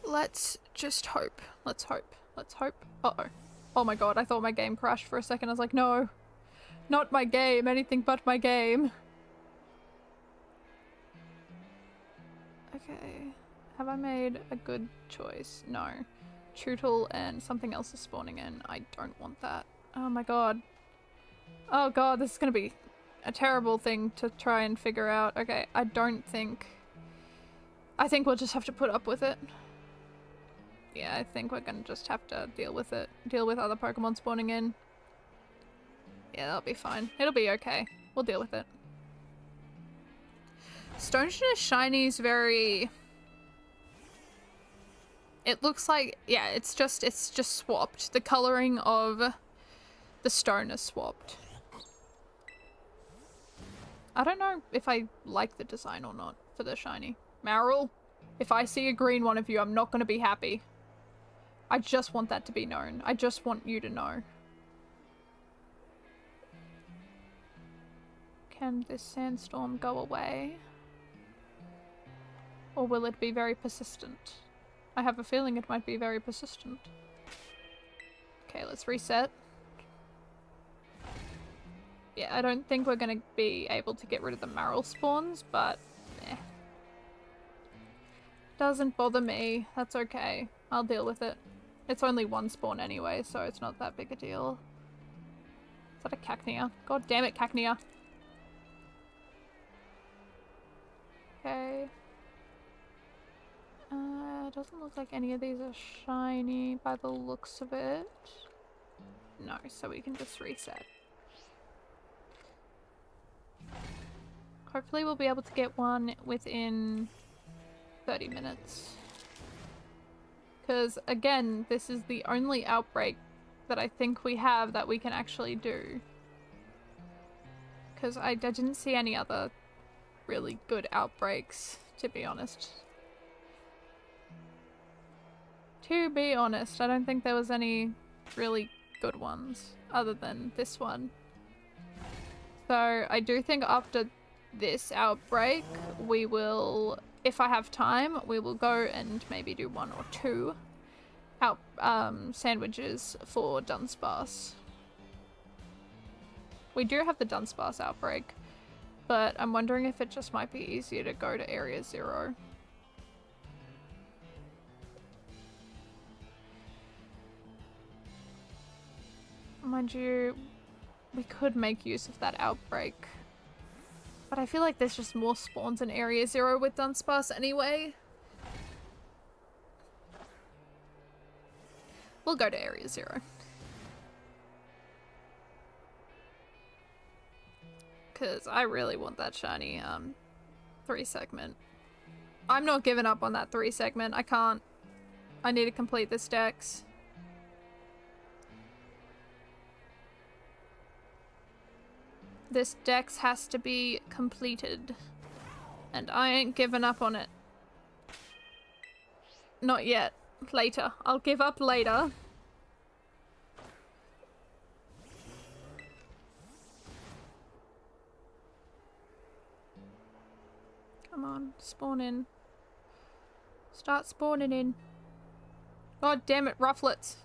Let's just hope. Let's hope. Let's hope. Uh-oh. Oh my god, I thought my game crashed for a second. I was like, no. Not my game. Anything but my game. Okay. Have I made a good choice? No. Tootle and something else is spawning in. I don't want that. Oh my god. Oh god, this is gonna be a terrible thing to try and figure out. Okay, I think we'll just have to put up with it. Yeah, I think we're gonna just have to deal with it. Deal with other Pokemon spawning in. Yeah, that'll be fine. It'll be okay. We'll deal with it. Stonegener Shiny's very... It looks like, yeah, it's just swapped. The coloring of the stone is swapped. I don't know if I like the design or not for the shiny. Marill, if I see a green one of you, I'm not going to be happy. I just want that to be known. I just want you to know. Can this sandstorm go away? Or will it be very persistent? I have a feeling it might be very persistent. Okay, let's reset. Yeah, I don't think we're gonna be able to get rid of the Marill spawns, but eh. Doesn't bother me. That's okay. I'll deal with it. It's only one spawn anyway, so it's not that big a deal. Is that a Cacnea? God damn it, Cacnea. Okay. Doesn't look like any of these are shiny by the looks of it. No, so we can just reset. Hopefully we'll be able to get one within 30 minutes. Because, again, this is the only outbreak that I think we have that we can actually do. Because I didn't see any other really good outbreaks, to be honest. To be honest, I don't think there was any really good ones other than this one. So I do think after this outbreak, we will, if I have time, we will go and maybe do 1 or 2 sandwiches for Dunsparce. We do have the Dunsparce outbreak, but I'm wondering if it just might be easier to go to Area 0. Mind you, we could make use of that outbreak. But I feel like there's just more spawns in Area 0 with Dunsparce anyway. We'll go to Area 0. Because I really want that shiny 3 segment. I'm not giving up on that 3 segment. I can't. I need to complete this dex. This dex has to be completed. And I ain't giving up on it. Not yet. Later. I'll give up later. Come on, spawn in. Start spawning in. God damn it, rufflets.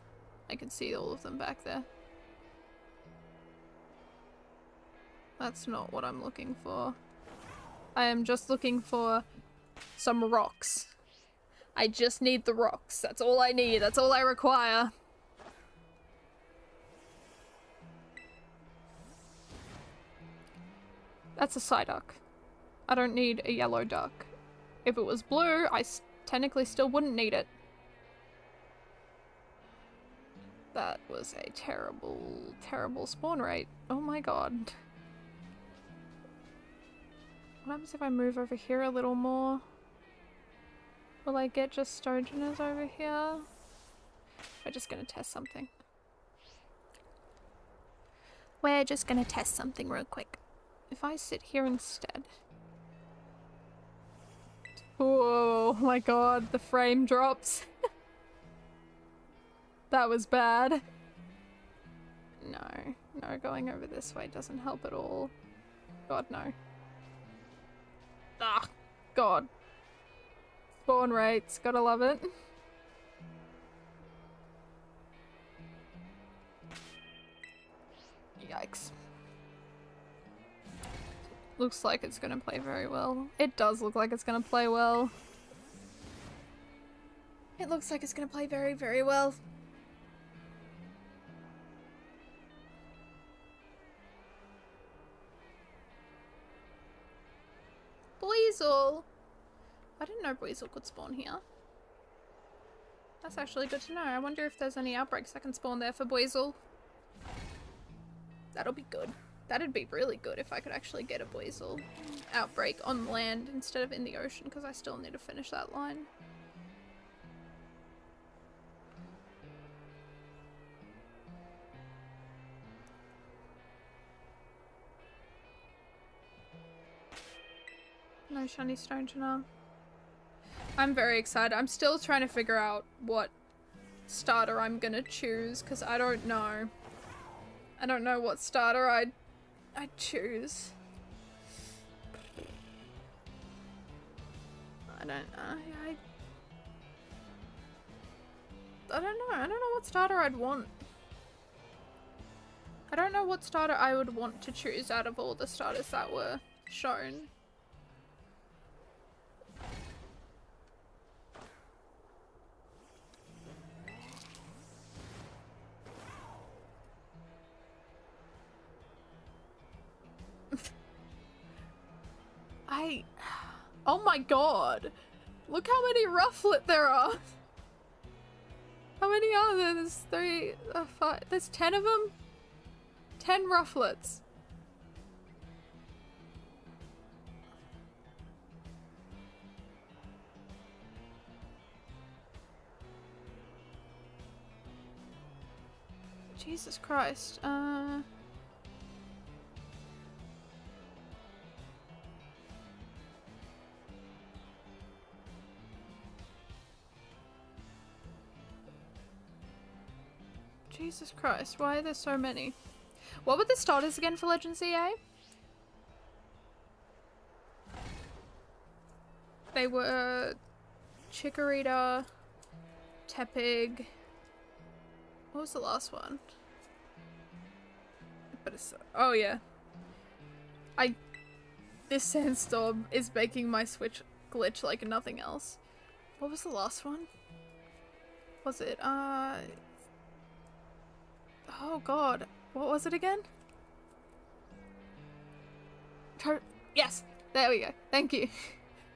I can see all of them back there. That's not what I'm looking for. I am just looking for some rocks. I just need the rocks. That's all I need. That's all I require. That's a Psyduck. I don't need a yellow duck. If it was blue, I technically still wouldn't need it. That was a terrible, terrible spawn rate. Oh my god. What happens if I move over here a little more? Will I get just Stogeners over here? We're just gonna test something. We're just gonna test something real quick. If I sit here instead. Oh my god, the frame drops. That was bad. No, going over this way doesn't help at all. God, no. Ah, God. Spawn rates, gotta love it. Yikes. Looks like it's gonna play very well. It does look like it's gonna play well. It looks like it's gonna play very, very well. Buizel! I didn't know Buizel could spawn here. That's actually good to know. I wonder if there's any outbreaks that can spawn there for Buizel. That'll be good. That'd be really good if I could actually get a Buizel outbreak on land instead of in the ocean, because I still need to finish that line. No shiny Stonegener. I'm very excited. I'm still trying to figure out what starter I'm gonna choose, because I don't know. I don't know what starter I'd choose. I don't know. I don't know what starter I'd want. I don't know what starter I would want to choose out of all the starters that were shown. Oh my god. Look how many rufflet there are. How many are there? There's 3, 5, there's 10 of them? 10 rufflets. Jesus Christ, Jesus Christ, why are there so many? What were the starters again for Legend CA? They were Chikorita, Tepig. What was the last one? But it's, oh yeah. This sandstorm is making my Switch glitch like nothing else. What was the last one? Was it, oh god. What was it again? Yes! There we go. Thank you.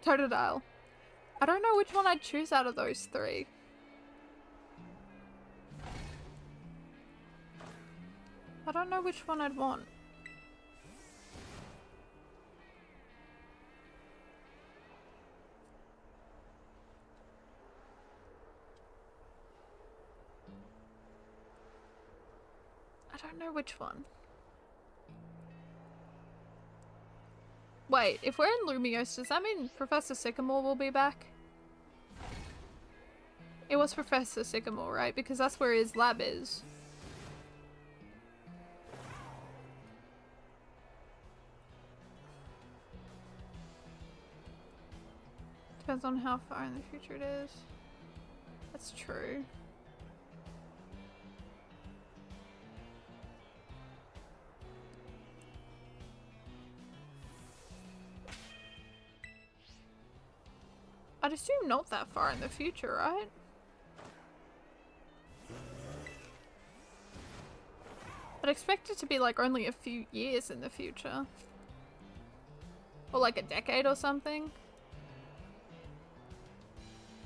Totodile. I don't know which one I'd choose out of those 3. I don't know which one I'd want. I don't know which one. Wait, if we're in Lumiose, does that mean Professor Sycamore will be back? It was Professor Sycamore, right? Because that's where his lab is. Depends on how far in the future it is. That's true. I'd assume not that far in the future, right? I'd expect it to be like only a few years in the future. Or like a decade or something.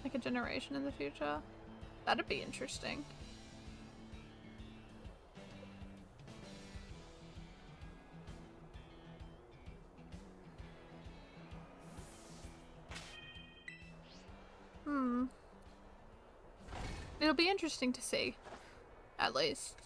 Like a generation in the future. That'd be interesting. It'll be interesting to see, at least.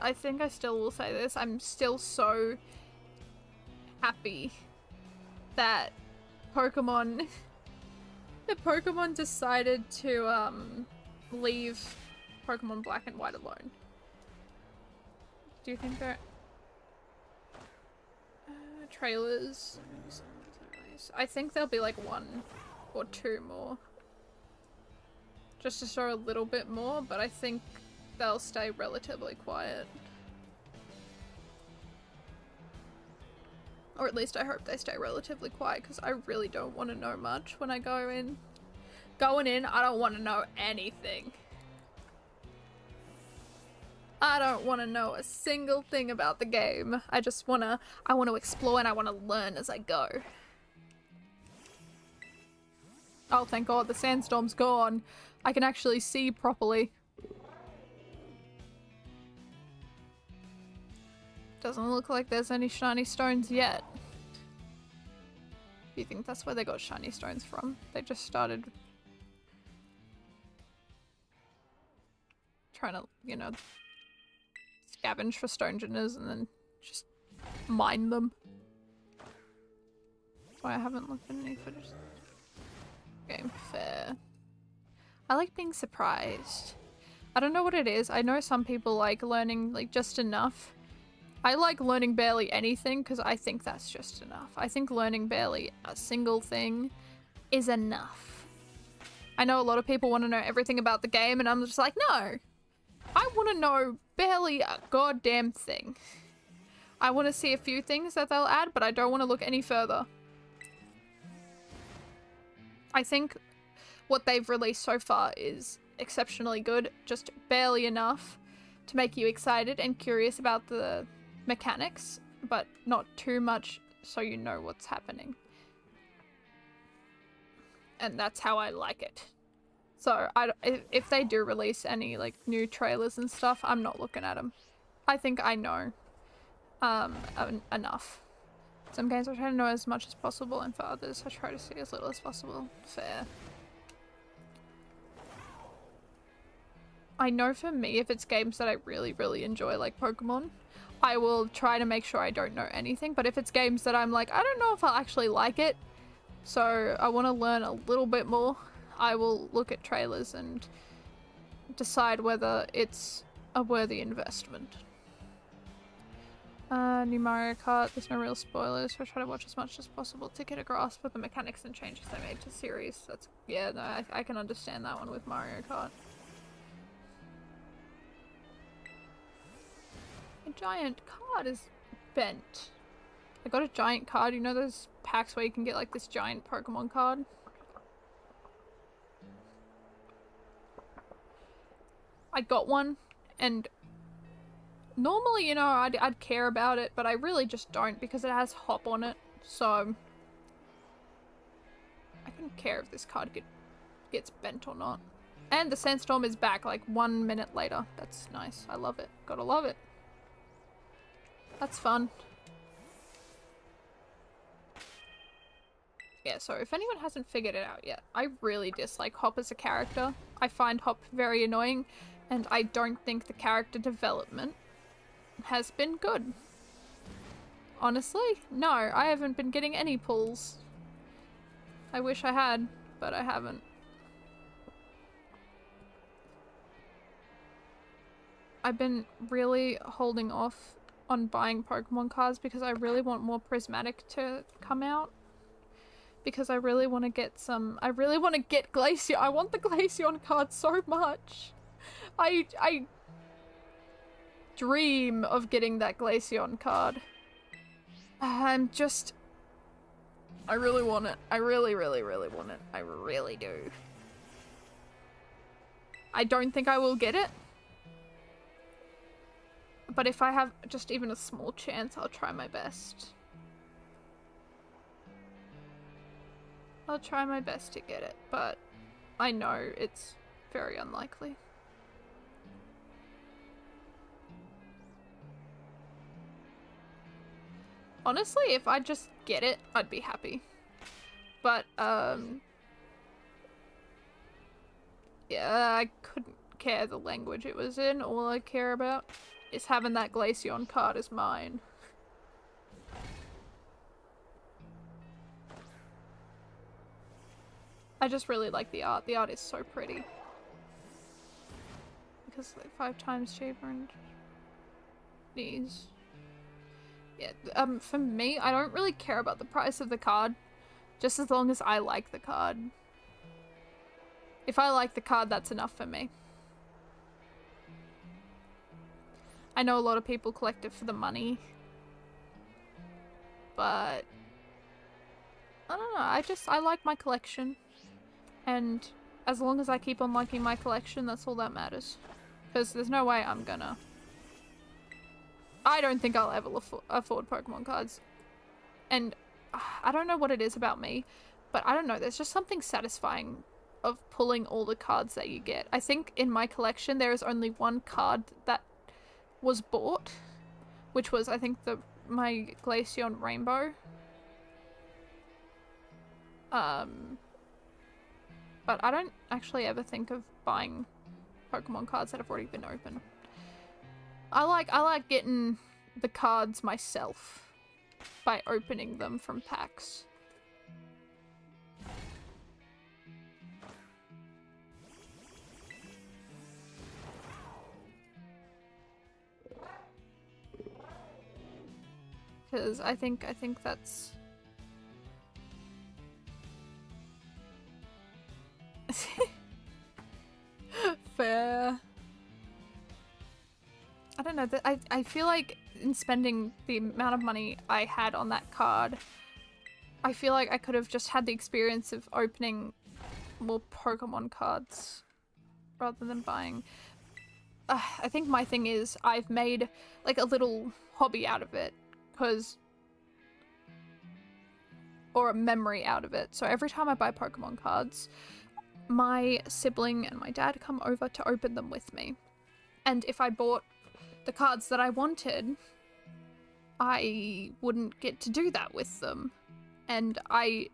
I think I still will say this. I'm still so happy that Pokemon decided to leave Pokemon Black and White alone. Do you think they're trailers? I think there'll be like 1 or 2 more, just to show a little bit more, but I think they'll stay relatively quiet. Or at least I hope they stay relatively quiet, because I really don't want to know much when I go in. Going in, I don't want to know anything. I don't want to know a single thing about the game. I want to explore and I want to learn as I go. Oh, thank God, the sandstorm's gone. I can actually see properly. Doesn't look like there's any shiny stones yet. Do you think that's where they got shiny stones from? They just started trying to, you know, scavenge for stone genas and then just mine them. That's why I haven't looked at any footage. Game fair. I like being surprised. I don't know what it is. I know some people like learning like just enough. I like learning barely anything because I think that's just enough. I think learning barely a single thing is enough. I know a lot of people want to know everything about the game and I'm just like, no. I want to know barely a goddamn thing. I want to see a few things that they'll add, but I don't want to look any further. I think what they've released so far is exceptionally good, just barely enough to make you excited and curious about the mechanics, but not too much so you know what's happening. And that's how I like it. So if they do release any like new trailers and stuff, I'm not looking at them. I think I know enough. Some games I try to know as much as possible, and for others I try to see as little as possible. Fair. I know for me, if it's games that I really, really enjoy, like Pokemon, I will try to make sure I don't know anything. But if it's games that I'm like, I don't know if I'll actually like it, so I want to learn a little bit more, I will look at trailers and decide whether it's a worthy investment. New Mario Kart, there's no real spoilers, so I try to watch as much as possible to get a grasp of the mechanics and changes they made to the series. That's, yeah, no, I can understand that one with Mario Kart. A giant card is bent. I got a giant card. You know those packs where you can get like this giant Pokemon card? I got one, and normally, you know, I'd care about it, but I really just don't because it has hop on it, so I couldn't care if this card gets bent or not. And the Sandstorm is back like 1 minute later. That's nice. I love it. Gotta love it. That's fun. Yeah, so if anyone hasn't figured it out yet, I really dislike Hop as a character. I find Hop very annoying, and I don't think the character development has been good. Honestly, no, I haven't been getting any pulls. I wish I had, but I haven't. I've been really holding off on buying Pokemon cards because I really want more Prismatic to come out. Because I really want to get some... I really want to get Glaceon. I want the Glaceon card so much. I dream of getting that Glaceon card. I'm just... I really want it. I really, really, really want it. I really do. I don't think I will get it. But if I have just even a small chance, I'll try my best. I'll try my best to get it, but I know it's very unlikely. Honestly, if I just get it, I'd be happy. But, yeah, I couldn't care the language it was in. All I care about is having that Glaceon card as mine. I just really like the art. The art is so pretty. Because it's like 5 times cheaper and these. Yeah, for me, I don't really care about the price of the card, just as long as I like the card. If I like the card, that's enough for me. I know a lot of people collect it for the money, but I don't know, I like my collection. And as long as I keep on liking my collection, that's all that matters. Because there's no way I'm gonna... I don't think I'll ever afford Pokemon cards. And I don't know what it is about me, but I don't know, there's just something satisfying of pulling all the cards that you get. I think in my collection there is only one card that was bought, which was, I think, my Glaceon Rainbow. But I don't actually ever think of buying Pokemon cards that have already been opened. I like getting the cards myself by opening them from packs. Because I think that's... Fair. I don't know, I feel like in spending the amount of money I had on that card, I feel like I could have just had the experience of opening more Pokemon cards rather than buying. I think my thing is I've made like a little hobby out of it, or a memory out of it. So every time I buy Pokemon cards, my sibling and my dad come over to open them with me. And if I bought the cards that I wanted, I wouldn't get to do that with them. And I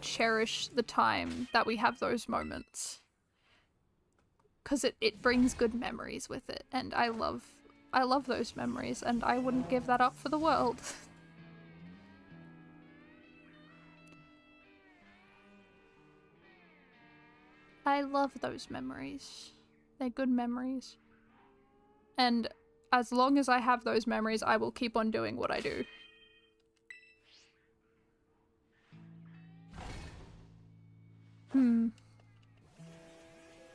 cherish the time that we have those moments. Because it brings good memories with it, and I love those memories, and I wouldn't give that up for the world. I love those memories. They're good memories. And as long as I have those memories, I will keep on doing what I do.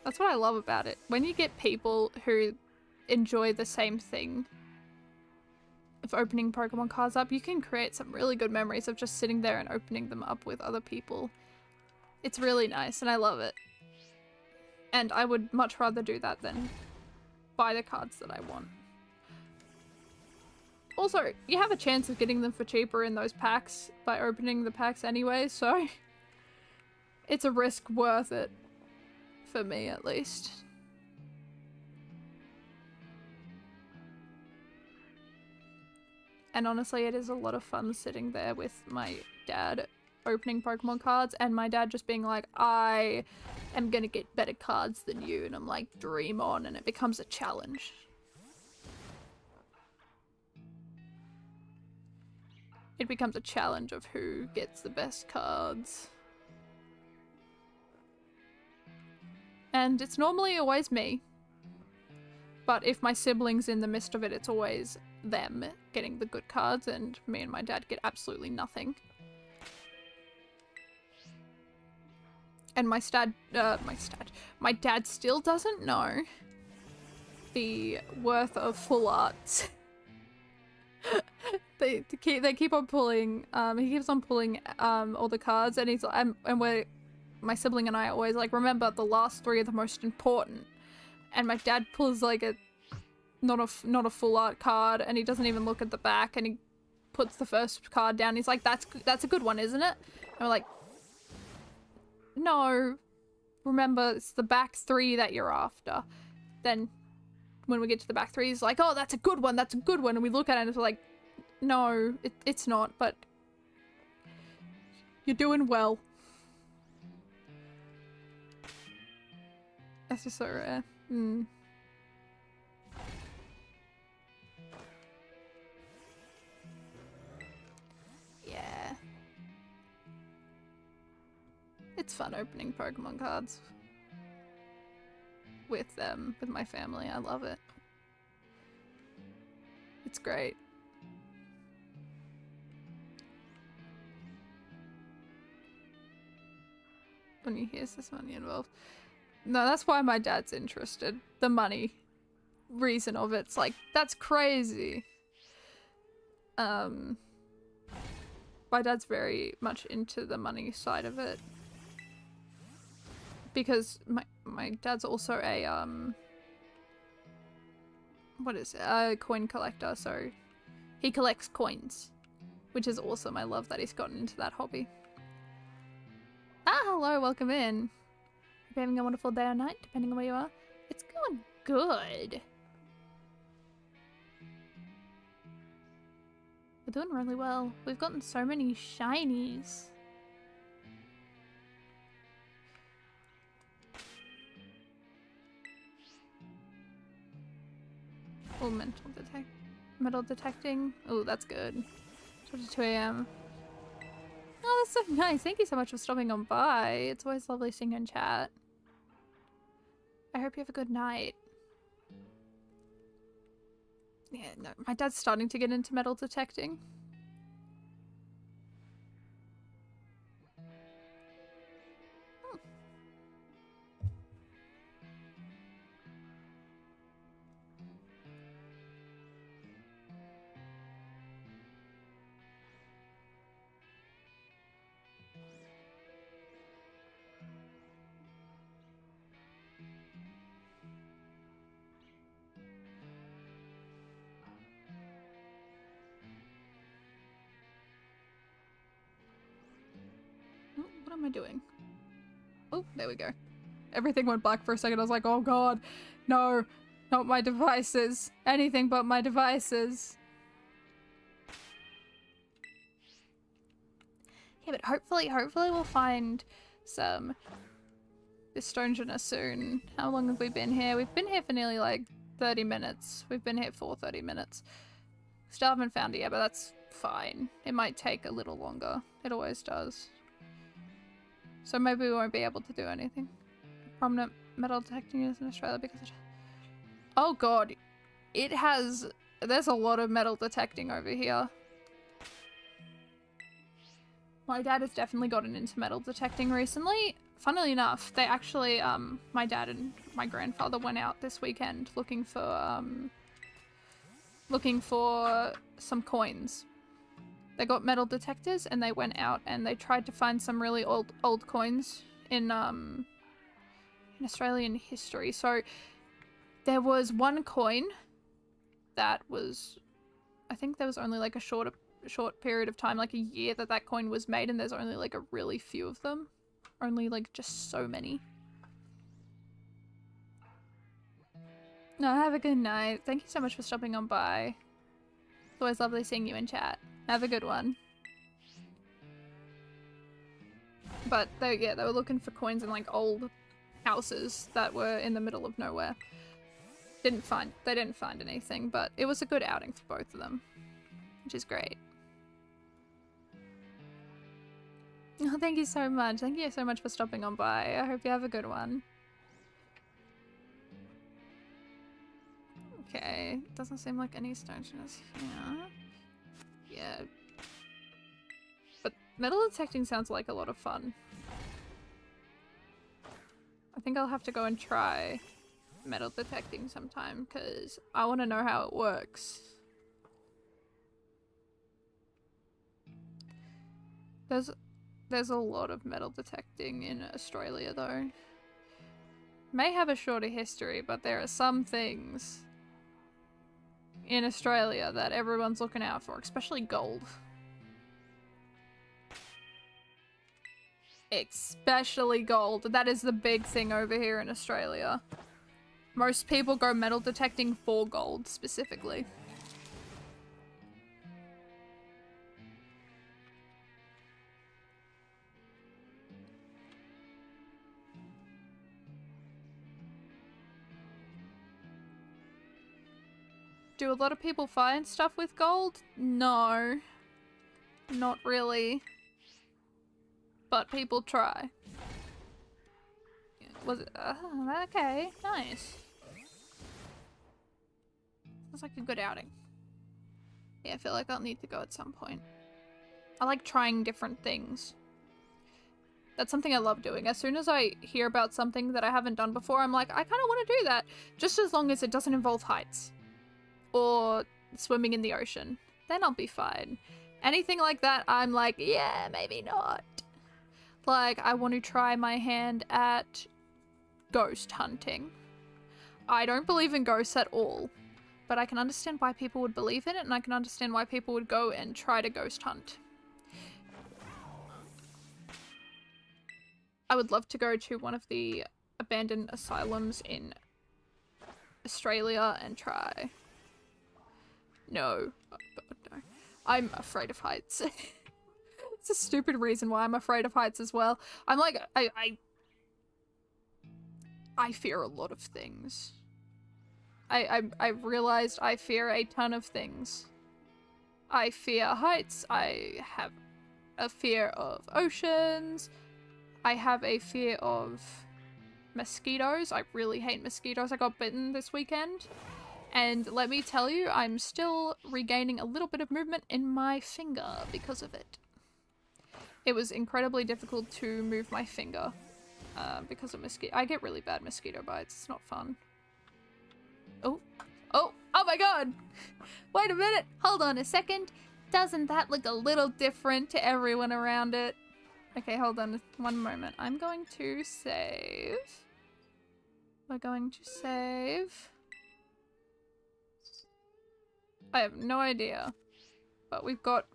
That's what I love about it. When you get people who enjoy the same thing of opening Pokemon cards up, you can create some really good memories of just sitting there and opening them up with other people. It's really nice, and I love it. And I would much rather do that than buy the cards that I want. Also, you have a chance of getting them for cheaper in those packs by opening the packs anyway, so it's a risk worth it. For me, at least. And honestly, it is a lot of fun sitting there with my dad opening Pokemon cards, and my dad just being like, I am gonna get better cards than you, and I'm like, dream on, and it becomes a challenge. It becomes a challenge of who gets the best cards. And it's normally always me. But if my sibling's in the midst of it, it's always them getting the good cards, and me and my dad get absolutely nothing. And my dad still doesn't know the worth of full arts. they keep on pulling, he keeps on pulling all the cards, and he's my sibling and I are always like, remember, the last 3 are the most important. And my dad pulls like not a full art card, and he doesn't even look at the back, and he puts the first card down. He's like, that's a good one, isn't it? And we're like, no, remember, it's the back 3 that you're after. Then when we get to the back 3, he's like, oh, that's a good one, that's a good one. And we look at it and it's like, no, it's not, but you're doing well. That's just so rare. Yeah. It's fun opening Pokemon cards with them, with my family. I love it. It's great. When you hear this money involved. No, that's why my dad's interested. The money reason of it's like, that's crazy. My dad's very much into the money side of it. Because my dad's also a, what is it? A coin collector, so he collects coins. Which is awesome. I love that he's gotten into that hobby. Ah, hello, welcome in. Hope you're having a wonderful day or night, depending on where you are. It's going good. We're doing really well. We've gotten so many shinies. Oh, metal detecting. Oh, that's good. 2 AM. Oh, that's so nice. Thank you so much for stopping on by. It's always lovely seeing you in chat. I hope you have a good night. Yeah, no, my dad's starting to get into metal detecting. am I doing? Oh, there we go. Everything went black for a second. I was like, oh god, no, not my devices. Anything but my devices. Yeah, but hopefully we'll find some Estonia soon. How long have we been here? We've been here for nearly like 30 minutes. We've been here for 30 minutes. Still haven't found it yet, but that's fine. It might take a little longer. It always does. So maybe we won't be able to do anything. Prominent metal detecting units in Australia because it... Oh god. It has... There's a lot of metal detecting over here. My dad has definitely gotten into metal detecting recently. Funnily enough, they actually, my dad and my grandfather went out this weekend looking for some coins. They got metal detectors and they went out and they tried to find some really old coins in Australian history. So there was one coin that was, I think there was only like a short period of time, like a year that coin was made, and there's only like a really few of them. Only like just so many. No, have a good night. Thank you so much for stopping on by. It's always lovely seeing you in chat. Have a good one. But they were looking for coins in like old houses that were in the middle of nowhere. They didn't find anything, but it was a good outing for both of them, which is great. Oh, thank you so much. Thank you so much for stopping on by. I hope you have a good one. Okay, doesn't seem like any stones here. Yeah. But metal detecting sounds like a lot of fun. I think I'll have to go and try metal detecting sometime because I want to know how it works. There's a lot of metal detecting in Australia though. May have a shorter history, but there are some things in Australia that everyone's looking out for, especially gold. Especially gold. That is the big thing over here in Australia. Most people go metal detecting for gold, specifically. Do a lot of people find stuff with gold? No. Not really. But people try. Was it? Okay, nice. Sounds like a good outing. Yeah, I feel like I'll need to go at some point. I like trying different things. That's something I love doing. As soon as I hear about something that I haven't done before, I'm like, I kind of want to do that. Just as long as it doesn't involve heights. Or swimming in the ocean. Then I'll be fine. Anything like that, I'm like, yeah, maybe not. Like, I want to try my hand at ghost hunting. I don't believe in ghosts at all. But I can understand why people would believe in it, and I can understand why people would go and try to ghost hunt. I would love to go to one of the abandoned asylums in Australia and try. No. Oh god, no. I'm afraid of heights. It's a stupid reason why I'm afraid of heights as well. I'm like, I fear a lot of things. I've realized I fear a ton of things. I fear heights. I have a fear of oceans. I have a fear of mosquitoes. I really hate mosquitoes. I got bitten this weekend. And let me tell you, I'm still regaining a little bit of movement in my finger because of it. It was incredibly difficult to move my finger because of mosquito. I get really bad mosquito bites. It's not fun. Oh, oh my god! Wait a minute! Hold on a second. Doesn't that look a little different to everyone around it? Okay, hold on one moment. I'm going to save. We're going to save. I have no idea. But we've got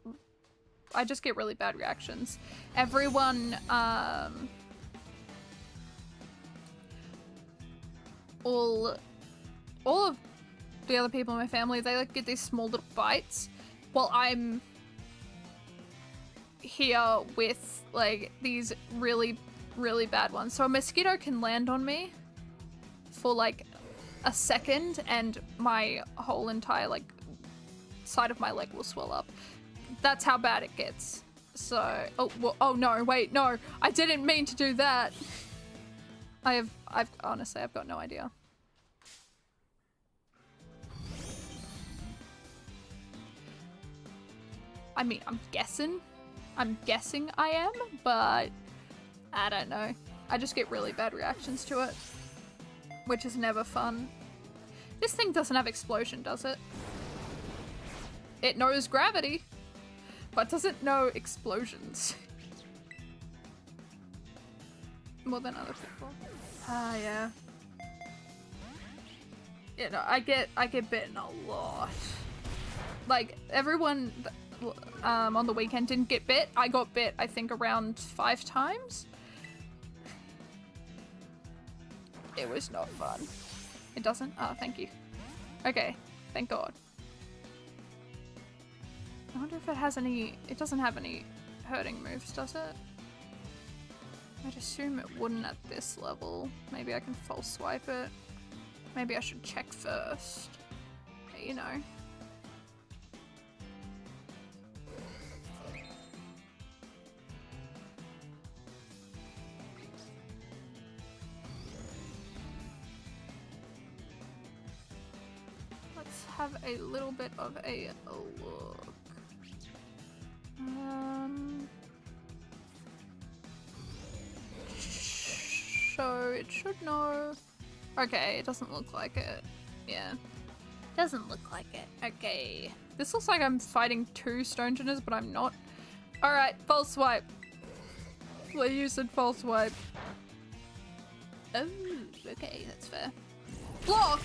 I just get really bad reactions. Everyone, all of the other people in my family, they like get these small little bites while I'm here with like these really, really bad ones. So a mosquito can land on me for like a second and my whole entire like side of my leg will swell up. That's how bad it gets. So, oh, well, oh no, wait, no, I didn't mean to do that. I've honestly, I've got no idea. I mean, I'm guessing I am, but I don't know. I just get really bad reactions to it, which is never fun. This thing doesn't have explosion, does it? It knows gravity, but doesn't know explosions. More than other people. Ah, yeah. You know, I get bitten a lot. Like, everyone on the weekend didn't get bit. I got bit, I think, around 5 times. It was not fun. It doesn't? Oh, thank you. Okay, thank God. I wonder if it has any... It doesn't have any hurting moves, does it? I'd assume it wouldn't at this level. Maybe I can false swipe it. Maybe I should check first. But, you know. Let's have a little bit of a look. So it should know. Okay, it doesn't look like it. Yeah. Doesn't look like it. Okay. This looks like I'm fighting 2 Stonegeners, but I'm not. Alright, false swipe. Please said false swipe. Oh, okay, that's fair. Block!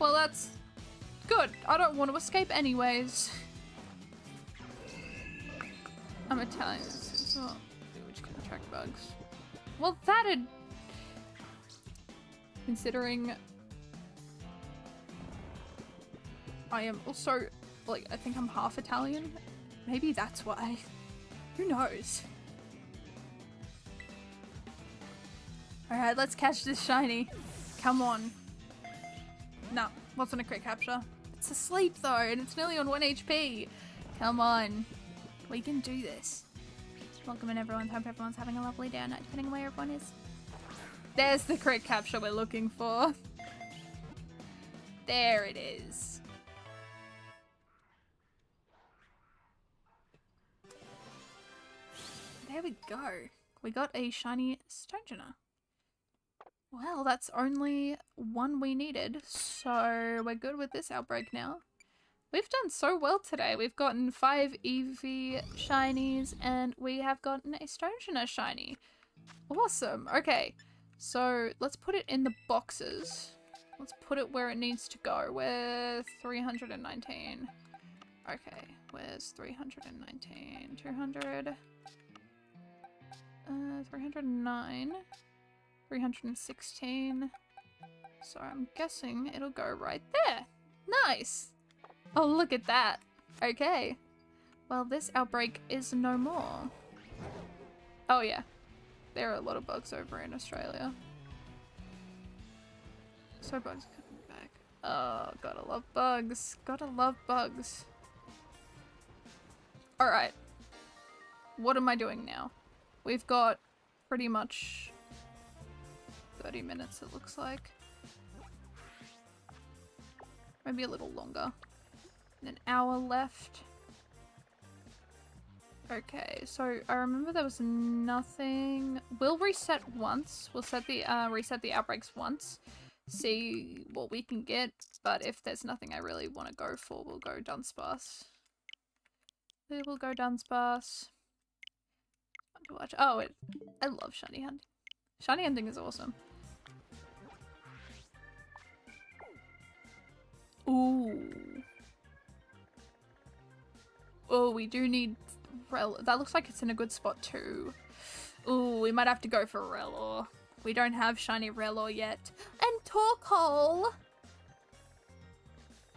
Well, that's good. I don't want to escape anyways. I'm Italian. Oh, which can attract bugs. Well, that'd... Considering... I am also, like, I think I'm half Italian. Maybe that's why. Who knows? Alright, let's catch this shiny. Come on. No, wasn't a crit capture. It's asleep though, and it's nearly on 1 HP. Come on. We can do this. Welcome in everyone. Hope everyone's having a lovely day or night, depending on where everyone is. There's the crit capture we're looking for. There it is. There we go. We got a shiny Stonegener. Well, that's only one we needed, so we're good with this outbreak now. We've done so well today. We've gotten 5 Eevee shinies and we have gotten a Stonegener shiny. Awesome. Okay, so let's put it in the boxes. Let's put it where it needs to go. With 319. Okay, where's 319? 200. 309. 316. So I'm guessing it'll go right there. Nice. Oh, look at that. Okay. Well, this outbreak is no more. Oh yeah. There are a lot of bugs over in Australia. So bugs coming back. Oh, gotta love bugs. Gotta love bugs. Alright. What am I doing now? We've got pretty much 30 minutes, it looks like. Maybe a little longer. And an hour left. Okay, so I remember there was nothing. We'll reset once. We'll set the reset the outbreaks once. See what we can get. But if there's nothing I really want to go for, we'll go Dunsparce. We will go Dunsparce. To watch. Oh, I love shiny hunting. Shiny hunting is awesome. Ooh. Oh, we do need Rel. That looks like it's in a good spot too. Ooh, we might have to go for Relor. We don't have shiny Relor yet. And Torkoal!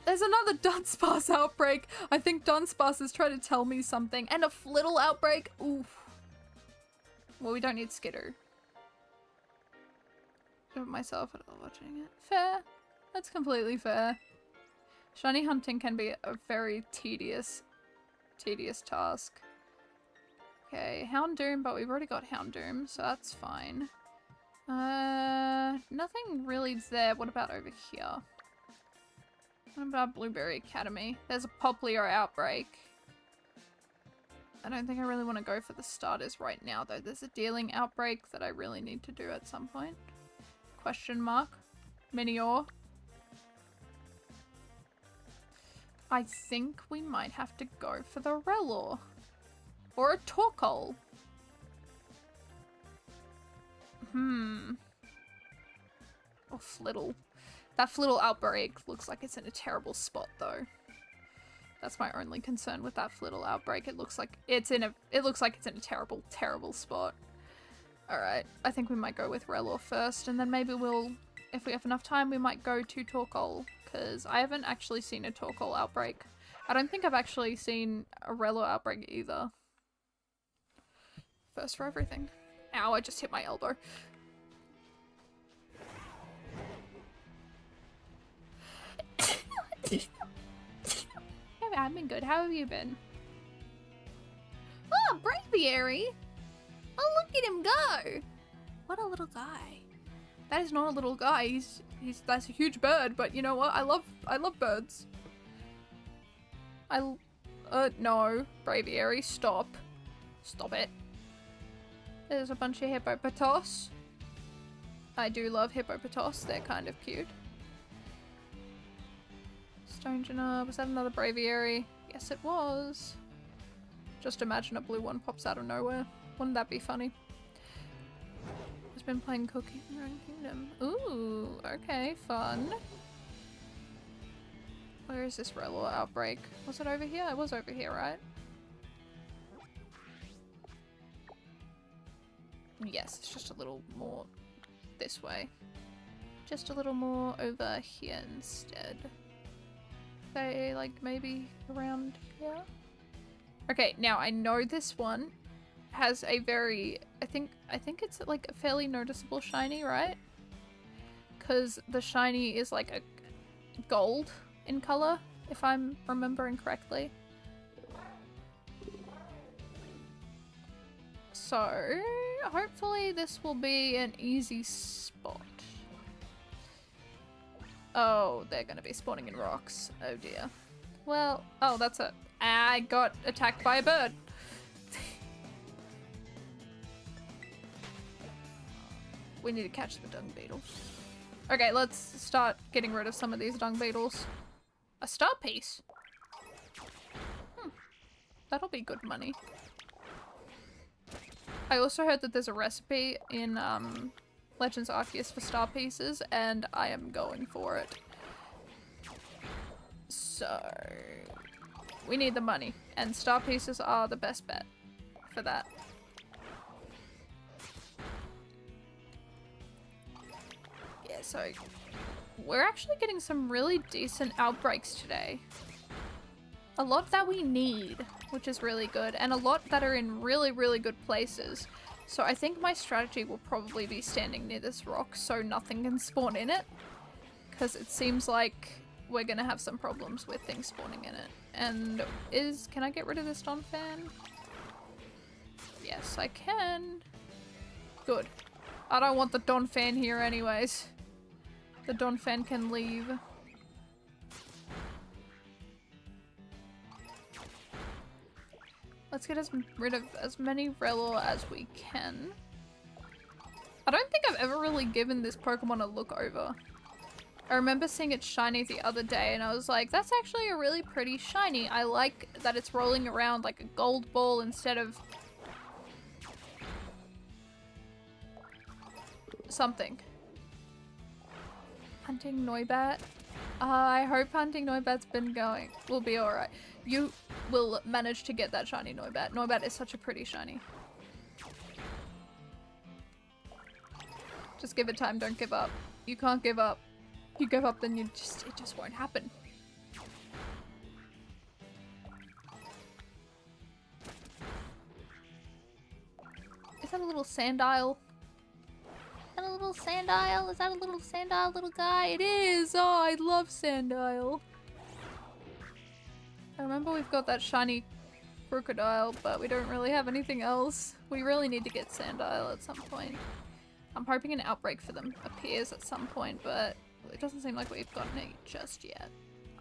There's another Dunsparce outbreak. I think Dunsparce is trying to tell me something. And a Flittle outbreak. Oof. Well, we don't need Skidoo. Give myself at all watching it. Fair. That's completely fair. Shiny hunting can be a very tedious task. Okay, Houndoom, but we've already got Houndoom, so that's fine. Nothing really there. What about over here? What about Blueberry Academy? There's a Poplio outbreak. I don't think I really want to go for the starters right now, though. There's a Dealing outbreak that I really need to do at some point. Question mark. Minior. I think we might have to go for the Relor. Or a Torkoal. Or Flittle. That Flittle outbreak looks like it's in a terrible spot though. That's my only concern with that Flittle outbreak. It looks like it's in a terrible, terrible spot. Alright, I think we might go with Relor first, and then maybe we'll, if we have enough time, we might go to Torkoal, because I haven't actually seen a Torkoal outbreak. I don't think I've actually seen a Relor outbreak either. First for everything. Ow, I just hit my elbow. I've been good. How have you been? Oh, Braviary! Oh, look at him go! What a little guy. That is not a little guy. That's a huge bird, but you know what? I love birds. No. Braviary, stop. Stop it. There's a bunch of Hippopotos. I do love Hippopotos. They're kind of cute. Stonegina, was that another Braviary? Yes, it was. Just imagine a blue one pops out of nowhere. Wouldn't that be funny? Has been playing Cookie in Run Kingdom. Ooh, okay, fun. Where is this Relor outbreak? Was it over here? It was over here, right? Yes, it's just a little more this way. Just a little more over here instead. Say, like, maybe around here? Okay, now I know this one has a very, I think it's like a fairly noticeable shiny, right? Because the shiny is like a gold in color, if I'm remembering correctly. So, hopefully this will be an easy spot. Oh, they're gonna be spawning in rocks. Oh dear. Well, oh, that's it. I got attacked by a bird. We need to catch the dung beetle. Okay, let's start getting rid of some of these dung beetles. A star piece? That'll be good money. I also heard that there's a recipe in Legends Arceus for star pieces, and I am going for it. So, we need the money, and star pieces are the best bet for that. Yeah, so we're actually getting some really decent outbreaks today. A lot that we need, which is really good, and a lot that are in really, really good places. So I think my strategy will probably be standing near this rock so nothing can spawn in it. Because it seems like we're gonna have some problems with things spawning in it. And can I get rid of this Donphan? Yes, I can. Good. I don't want the Donphan here anyways. The Donphan can leave. Let's get rid of as many Relor as we can. I don't think I've ever really given this Pokemon a look over. I remember seeing it shiny the other day and I was like, that's actually a really pretty shiny. I like that it's rolling around like a gold ball instead of something. Hunting Noibat. I hope Hunting Noibat's been going. Will be alright. You will manage to get that shiny Noibat. Noibat is such a pretty shiny. Just give it time, don't give up. You can't give up. If you give up, then it just won't happen. Is that a little Sandile? Is that a little Sandile? Is that a little Sandile little guy? It is! Oh, I love Sandile. I remember we've got that shiny Crocodile, but we don't really have anything else. We really need to get Sandile at some point. I'm hoping an outbreak for them appears at some point, but it doesn't seem like we've gotten it just yet.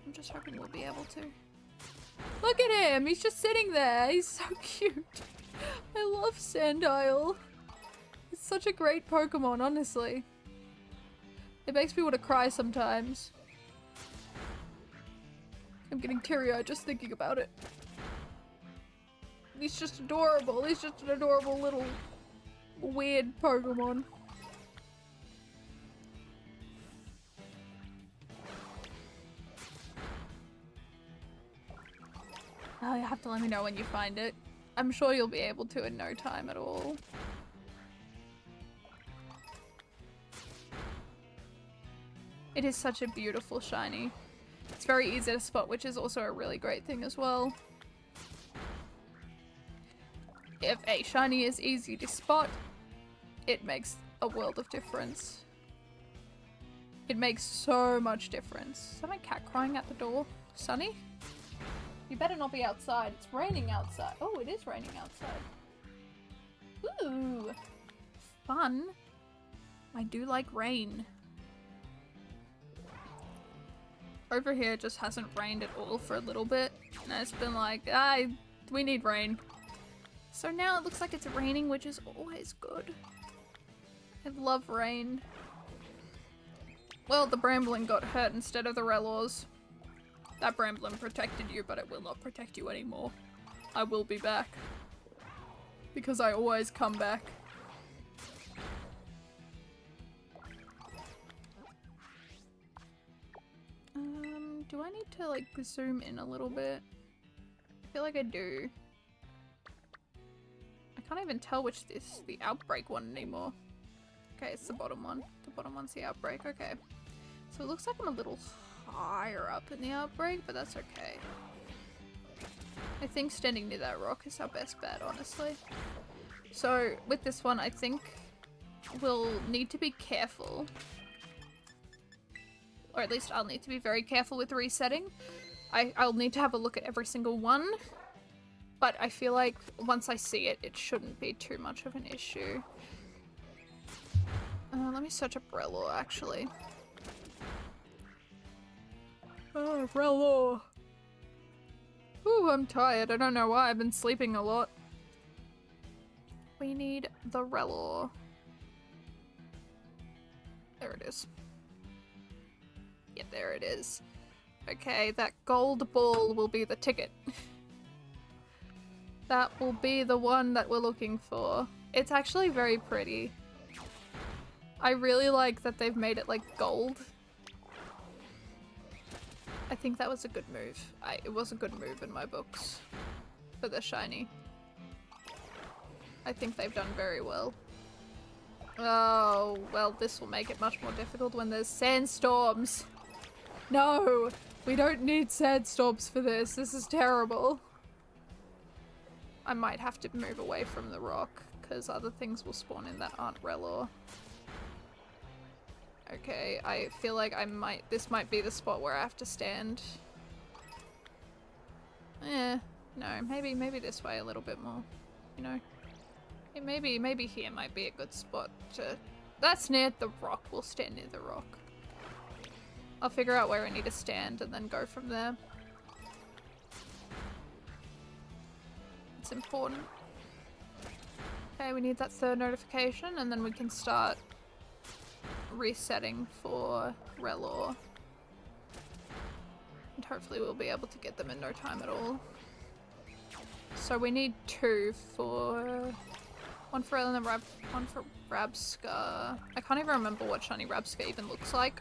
I'm just hoping we'll be able to. Look at him! He's just sitting there! He's so cute! I love Sandile. It's such a great Pokemon, honestly. It makes me want to cry sometimes. I'm getting teary-eyed just thinking about it. He's just adorable. He's just an adorable little weird Pokemon. Oh, you have to let me know when you find it. I'm sure you'll be able to in no time at all. It is such a beautiful shiny. It's very easy to spot, which is also a really great thing as well. If a shiny is easy to spot, it makes a world of difference. It makes so much difference. Is that my cat crying at the door? Sunny? You better not be outside. It's raining outside. Oh, it is raining outside. Ooh, fun. I do like rain. Over here it just hasn't rained at all for a little bit. And it's been like, we need rain. So now it looks like it's raining, which is always good. I love rain. Well, the Bramblin got hurt instead of the Relors. That Bramblin protected you, but it will not protect you anymore. I will be back. Because I always come back. Do I need to like zoom in a little bit? I feel like I do. I can't even tell which is the outbreak one anymore. Okay, it's the bottom one. The bottom one's the outbreak, okay. So it looks like I'm a little higher up in the outbreak, but that's okay. I think standing near that rock is our best bet, honestly. So with this one, I think we'll need to be careful. Or at least I'll need to be very careful with resetting. I'll need to have a look at every single one. But I feel like once I see it, it shouldn't be too much of an issue. Let me search up Relor, actually. Oh, Relor! Ooh, I'm tired. I don't know why. I've been sleeping a lot. We need the Relor. There it is. Yeah, there it is. Okay, that gold ball will be the ticket. That will be the one that we're looking for. It's actually very pretty. I really like that they've made it like gold. I think that was a good move. It was a good move in my books for the shiny. I think they've done very well. Oh, well, this will make it much more difficult when there's sandstorms. No, we don't need sandstorms for this. This is terrible. I might have to move away from the rock because other things will spawn in that aren't Relor. Okay, I feel like this might be the spot where I have to stand. No, maybe this way a little bit more, you know. Maybe here might be a good spot to... That's near the rock. We'll stand near the rock. I'll figure out where I need to stand and then go from there. It's important. Okay, we need that third notification and then we can start resetting for Relor. And hopefully we'll be able to get them in no time at all. So we need two for... One for Ellen and one for Rabsca. I can't even remember what shiny Rabsca even looks like.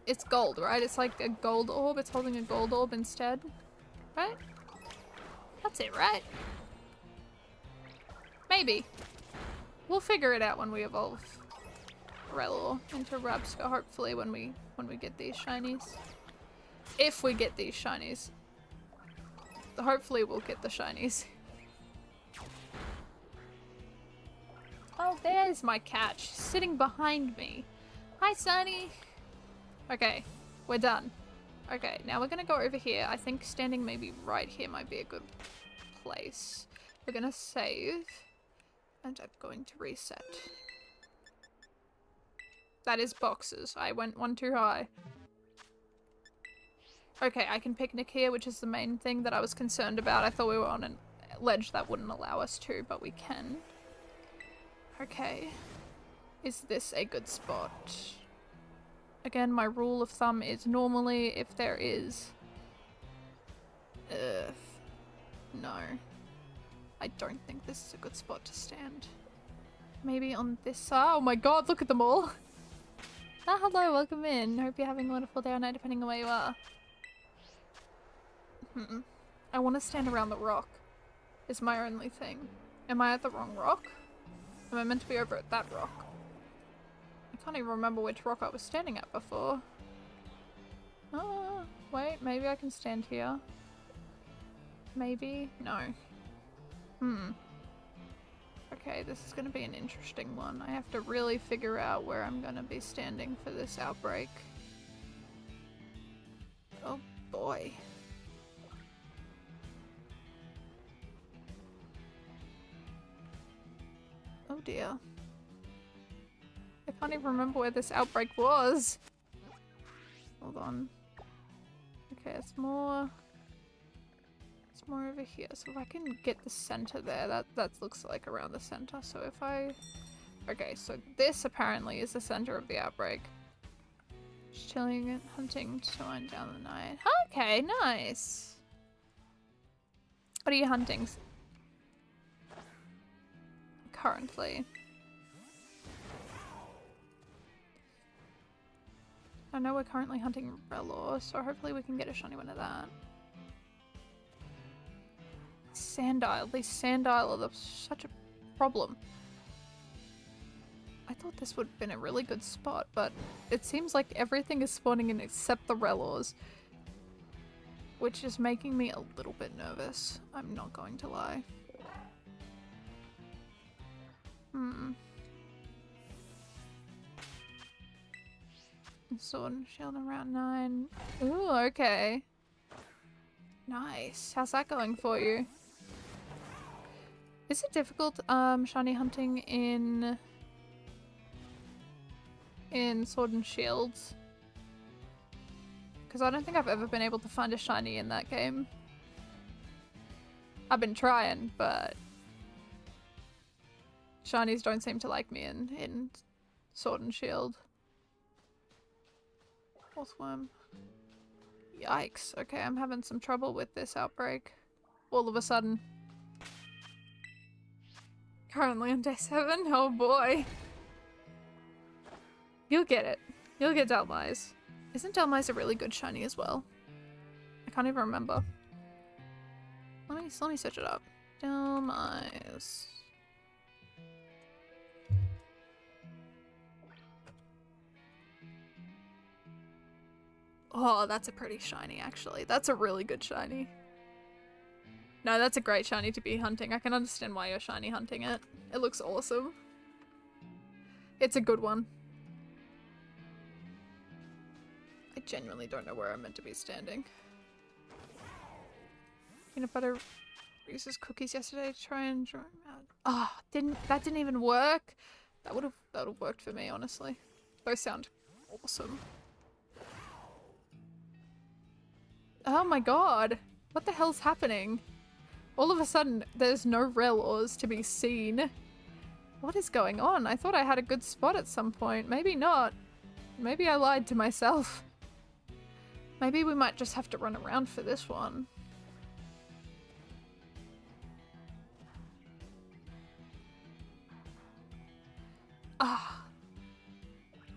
It's gold, right? It's like a gold orb. It's holding a gold orb instead. If Right? That's it, right? Maybe. We'll figure it out when we evolve Relor into Rabska, hopefully when we get these shinies. If we get these shinies. Hopefully we'll get the shinies. Oh, there's my cat. She's sitting behind me. Hi, Sunny. Okay, we're done. Okay, now we're gonna go over here. I think standing maybe right here might be a good place. We're gonna save. And I'm going to reset. That is boxes. I went one too high. Okay, I can picnic here, which is the main thing that I was concerned about. I thought we were on a ledge that wouldn't allow us to, but we can. Okay. Is this a good spot? Again, my rule of thumb is normally if there is... no. I don't think this is a good spot to stand. Maybe on this side? Oh my god, look at them all! Ah, hello, welcome in. Hope you're having a wonderful day or night depending on where you are. I want to stand around the rock. Is my only thing. Am I at the wrong rock? Am I meant to be over at that rock? I can't even remember which rock I was standing at before. Oh, wait, maybe I can stand here. Maybe? No. Okay, this is gonna be an interesting one. I have to really figure out where I'm gonna be standing for this outbreak. Oh boy. Oh dear. I can't even remember where this outbreak was. Hold on. Okay, it's more over here. So if I can get the center there, that looks like around the center. So if I... Okay, so this apparently is the center of the outbreak. Just chilling and hunting to wind down the night. Okay, nice. What are you hunting? Currently. I know we're currently hunting Relor, so hopefully we can get a shiny one of that. Sandile. These Sandile are such a problem. I thought this would have been a really good spot, but it seems like everything is spawning in except the Relors. Which is making me a little bit nervous. I'm not going to lie. Sword and Shield in Route 9. Ooh, okay. Nice. How's that going for you? Is it difficult, shiny hunting in Sword and Shields? Because I don't think I've ever been able to find a shiny in that game. I've been trying, but shinies don't seem to like me in Sword and Shield. Fourth worm. Yikes. Okay, I'm having some trouble with this outbreak. All of a sudden. Currently on day 7? Oh boy. You'll get it. You'll get Delmise. Isn't Delmise a really good shiny as well? I can't even remember. Let me search it up. Delmise. Oh, that's a pretty shiny, actually. That's a really good shiny. No, that's a great shiny to be hunting. I can understand why you're shiny hunting it. It looks awesome. It's a good one. I genuinely don't know where I'm meant to be standing. Peanut butter Reese's cookies yesterday to try and draw him out. Ah, that didn't even work. That would have worked for me, honestly. Those sound awesome. Oh my god. What the hell's happening? All of a sudden, there's no Relors to be seen. What is going on? I thought I had a good spot at some point. Maybe not. Maybe I lied to myself. Maybe we might just have to run around for this one. Ah.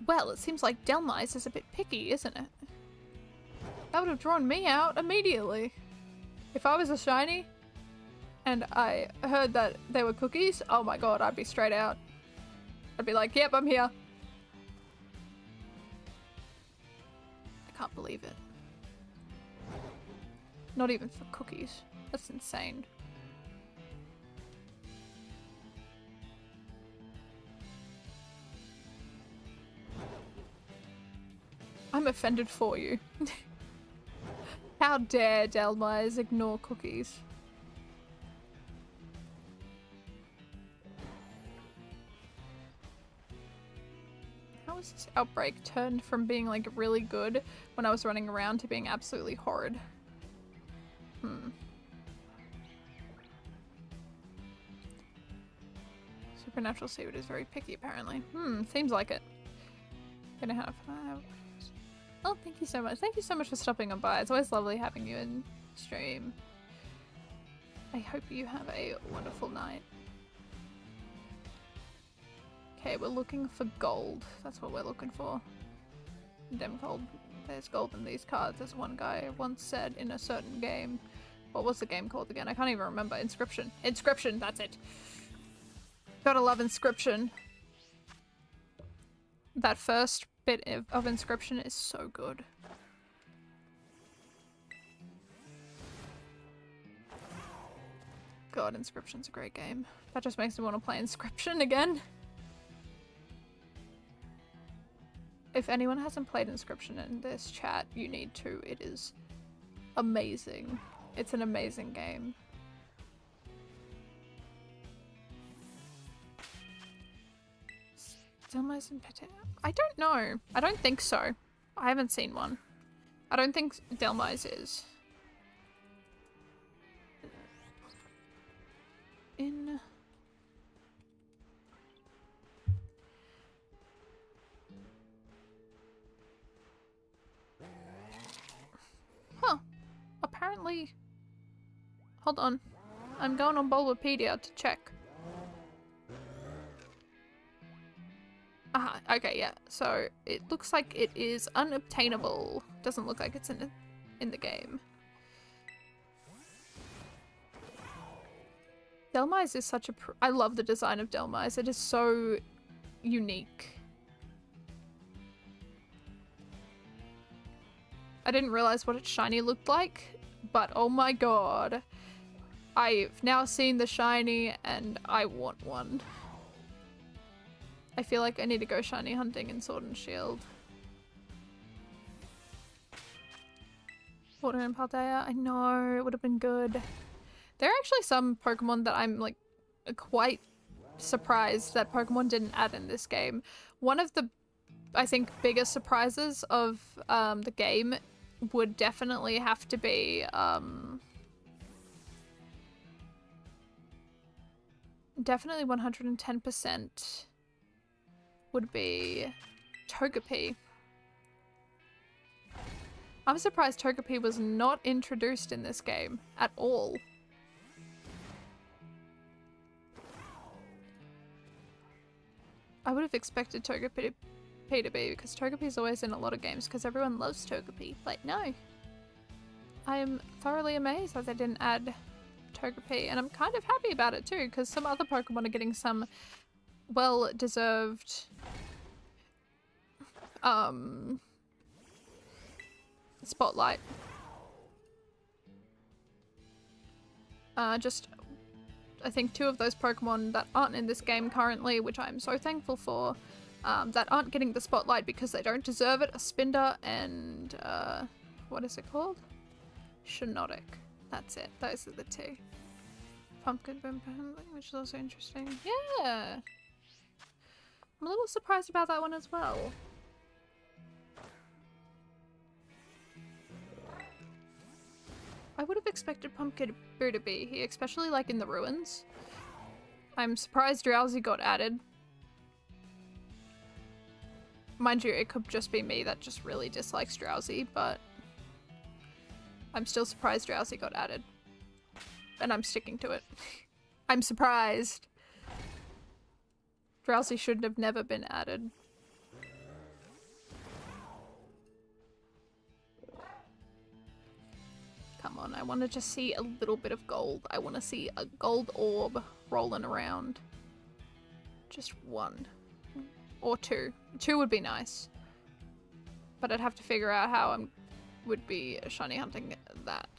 Well, it seems like Delmise is a bit picky, isn't it? That would have drawn me out immediately. If I was a shiny and I heard that they were cookies, oh my god, I'd be straight out. I'd be like, yep, I'm here. I can't believe it. Not even for cookies. That's insane. I'm offended for you. How dare Delmires ignore cookies? How was this outbreak turned from being like really good when I was running around to being absolutely horrid? Supernatural seaweed is very picky apparently. Seems like it. Gonna have oh, thank you so much. Thank you so much for stopping on by. It's always lovely having you in stream. I hope you have a wonderful night. Okay, we're looking for gold. That's what we're looking for. Damn gold. There's gold in these cards, as one guy once said in a certain game. What was the game called again? I can't even remember. Inscription. Inscription, that's it. Gotta love Inscription. That first bit of Inscription is so good. God, Inscription's a great game. That just makes me want to play Inscription again. If anyone hasn't played Inscription in this chat, you need to. It is amazing. It's an amazing game. Delmires and Pete. I don't know. I don't think so. I haven't seen one. I don't think Delmires is. In... Huh. Apparently... Hold on. I'm going on Bulbapedia to check. Okay, yeah. So it looks like it is unobtainable. Doesn't look like it's in the game. Delmires is such a I love the design of Delmires. It is so unique. I didn't realize what its shiny looked like, but oh my god. I've now seen the shiny and I want one. I feel like I need to go shiny hunting in Sword and Shield. Water and Paldean, I know, it would have been good. There are actually some Pokemon that I'm like quite surprised that Pokemon didn't add in this game. One of the, I think, biggest surprises of the game would definitely have to be definitely 110% would be Togepi. I'm surprised Togepi was not introduced in this game at all. I would have expected Togepi to be, because Togepi is always in a lot of games because everyone loves Togepi. But no. I am thoroughly amazed that they didn't add Togepi, and I'm kind of happy about it too, because some other Pokemon are getting some well-deserved spotlight. Just I think two of those Pokemon that aren't in this game currently, which I'm so thankful for, that aren't getting the spotlight because they don't deserve it, are Spinder and what is it called? Shinydex. That's it. Those are the two. Pumpkin Boom, which is also interesting. Yeah! I'm a little surprised about that one as well. I would have expected Pumpkin Boo to be here, especially like in the ruins. I'm surprised Drowsy got added. Mind you, it could just be me that just really dislikes Drowsy, but I'm still surprised Drowsy got added. And I'm sticking to it. I'm surprised. Drowsy should have never been added. Come on, I want to just see a little bit of gold. I want to see a gold orb rolling around. Just one. Or two. Two would be nice. But I'd have to figure out how I would be shiny hunting that.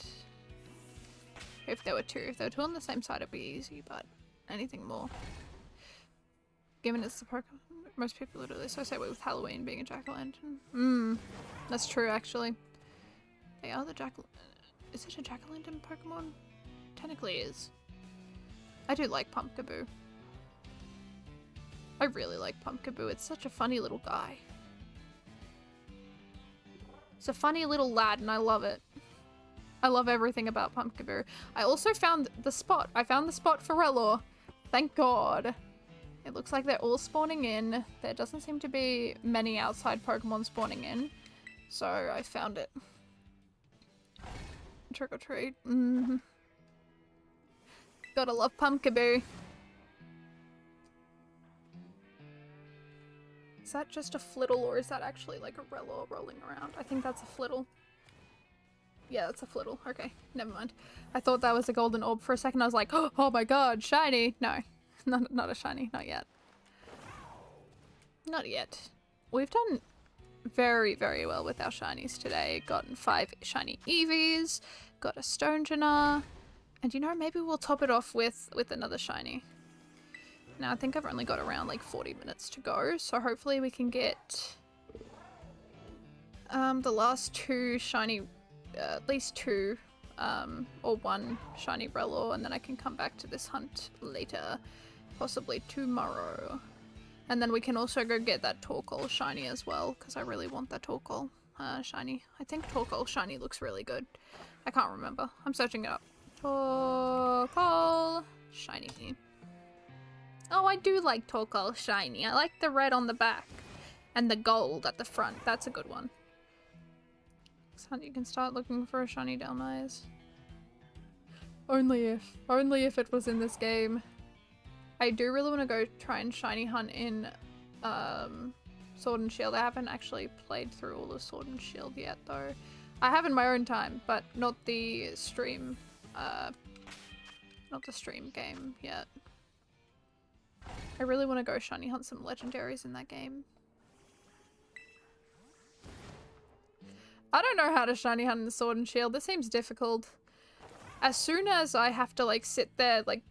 If there were two. If there were two on the same side, it'd be easy, but anything more. Given it's the Pokemon, most people literally associate it with Halloween being a jack-o'-lantern. That's true, actually. They are the is it a jack-o'-lantern Pokemon? Technically is. I do like Pumpkaboo. I really like Pumpkaboo. It's such a funny little guy. It's a funny little lad and I love it. I love everything about Pumpkaboo. I also found the spot. I found the spot for Relor. Thank God. It looks like they're all spawning in. There doesn't seem to be many outside Pokemon spawning in. So I found it. Trick or treat. Gotta love Pumpkaboo. Is that just a Flittle or is that actually like a Relor rolling around? I think that's a Flittle. Yeah, that's a Flittle. Okay, never mind. I thought that was a golden orb for a second. I was like, oh my god, shiny! No, not a shiny. Not yet. Not yet. We've done very, very well with our shinies today. Gotten 5 shiny Eevees, got a Stonjourner, and you know, maybe we'll top it off with another shiny. Now, I think I've only got around like 40 minutes to go, so hopefully we can get the last 2 shiny, at least 2, or 1 shiny Relor, and then I can come back to this hunt later, possibly tomorrow. And then we can also go get that Torkoal shiny as well, because I really want that Torkoal shiny. I think Torkoal shiny looks really good. I can't remember. I'm searching it up. Torkoal shiny. Oh, I do like Torkoal shiny. I like the red on the back and the gold at the front. That's a good one. So you can start looking for a shiny Delmise. Only if it was in this game. I do really want to go try and shiny hunt in Sword and Shield. I haven't actually played through all of Sword and Shield yet though. I have in my own time, but not the stream game yet. I really want to go shiny hunt some legendaries in that game. I don't know how to shiny hunt in the Sword and Shield. This seems difficult. As soon as I have to like sit there like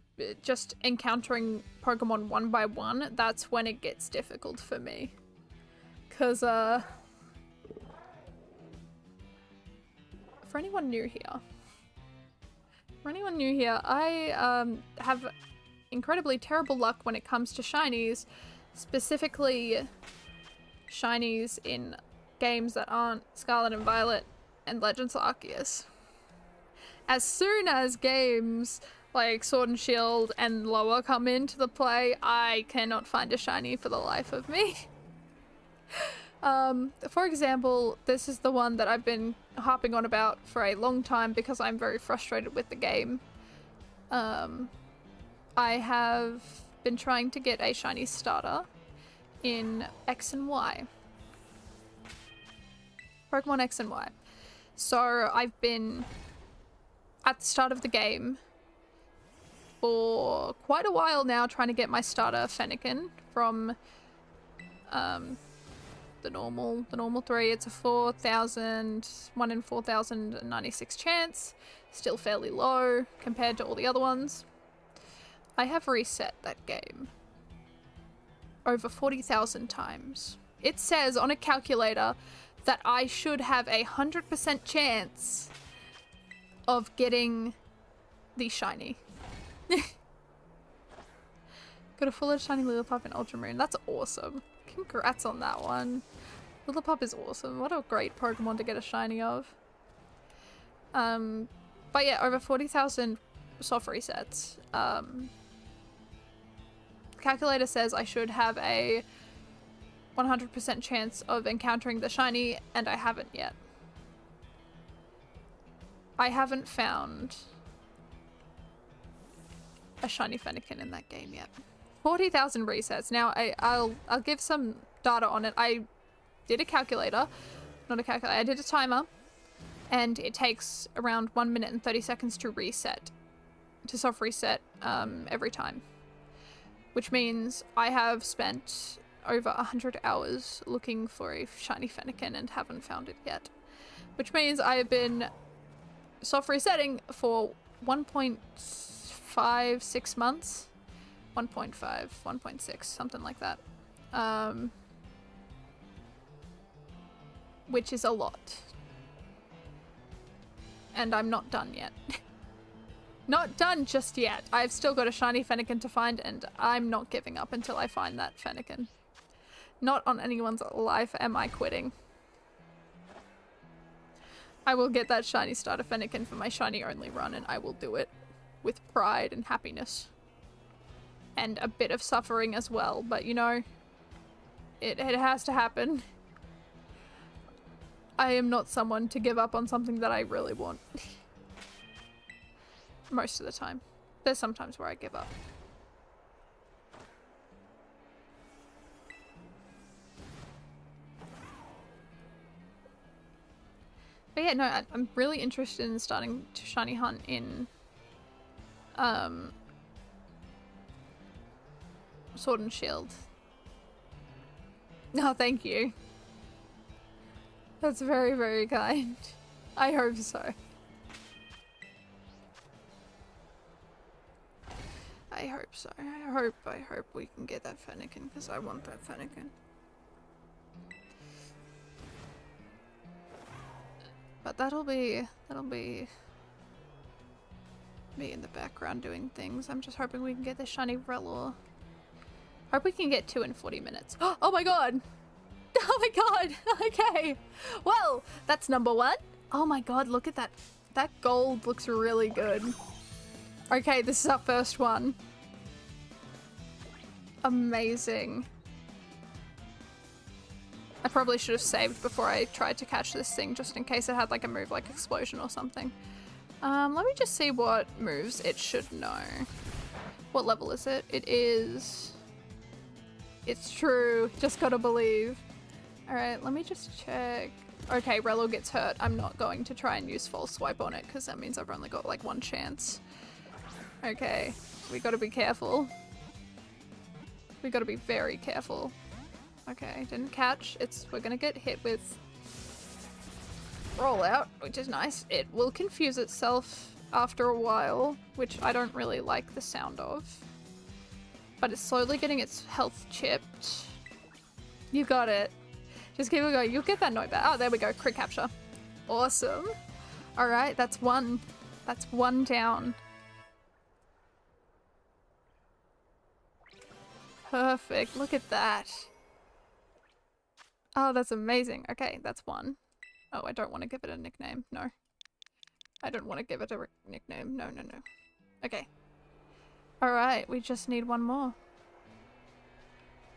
just encountering Pokemon one by one, that's when it gets difficult for me. Cause for anyone new here, I have incredibly terrible luck when it comes to shinies, specifically shinies in games that aren't Scarlet and Violet and Legends Arceus. As soon as games like Sword and Shield and lower come into the play, I cannot find a shiny for the life of me. For example, this is the one that I've been harping on about for a long time because I'm very frustrated with the game. I have been trying to get a shiny starter in X and Y. Pokemon X and Y. So I've been at the start of the game for quite a while now trying to get my starter Fennekin from the normal 3. It's a 1 in 4,096 chance. Still fairly low compared to all the other ones. I have reset that game over 40,000 times. It says on a calculator that I should have 100% chance of getting the shiny. Got a full shiny Lillipup in Ultramoon. That's awesome. Congrats on that one. Lillipup is awesome. What a great Pokemon to get a shiny of. But yeah, over 40,000 soft resets. Calculator says I should have a 100% chance of encountering the shiny, and I haven't yet. I haven't found a shiny Fennekin in that game yet. 40,000 resets. Now I'll give some data on it. I did a calculator, not a calculator. I did a timer, and it takes around 1 minute and 30 seconds to reset, to soft reset every time. Which means I have spent over 100 hours looking for a shiny Fennekin and haven't found it yet. Which means I have been soft resetting for 1.56 months. 1.5, 1.6, something like that. Which is a lot. And I'm not done yet. Not done just yet. I've still got a shiny Fennekin to find, and I'm not giving up until I find that Fennekin. Not on anyone's life am I quitting. I will get that shiny starter Fennekin for my shiny only run, and I will do it with pride and happiness. And a bit of suffering as well, but you know, it has to happen. I am not someone to give up on something that I really want. Most of the time. There's some times where I give up. But yeah, no, I'm really interested in starting to shiny hunt in Sword and Shield. No, thank you. That's very, very kind. I hope so. I hope so. I hope we can get that Fennekin, because I want that Fennekin. But that'll be me in the background doing things. I'm just hoping we can get the shiny Rellor. Hope we can get 2 in 40 minutes. Oh my god! Oh my god! Okay. Well, that's number 1. Oh my god, look at that. That gold looks really good. Okay, this is our first one. Amazing. I probably should have saved before I tried to catch this thing, just in case it had like a move like Explosion or something. Let me just see what moves it should know. What level is it? It is... It's true. Just gotta believe. Alright, let me just check. Okay, Rellor gets hurt. I'm not going to try and use False Swipe on it, because that means I've only got like 1 chance. Okay, we gotta be careful. We gotta be very careful. Okay, didn't catch. We're gonna get hit with Rollout, which is nice. It will confuse itself after a while, which I don't really like the sound of. But it's slowly getting its health chipped. You got it. Just keep it going. You'll get that note back. Oh, there we go. Crit capture. Awesome. Alright, that's 1. That's 1 down. Perfect. Look at that. Oh, that's amazing. Okay, that's 1. Oh, I don't want to give it a nickname. No. I don't want to give it a nickname. No, no, no. Okay. Alright, we just need 1 more.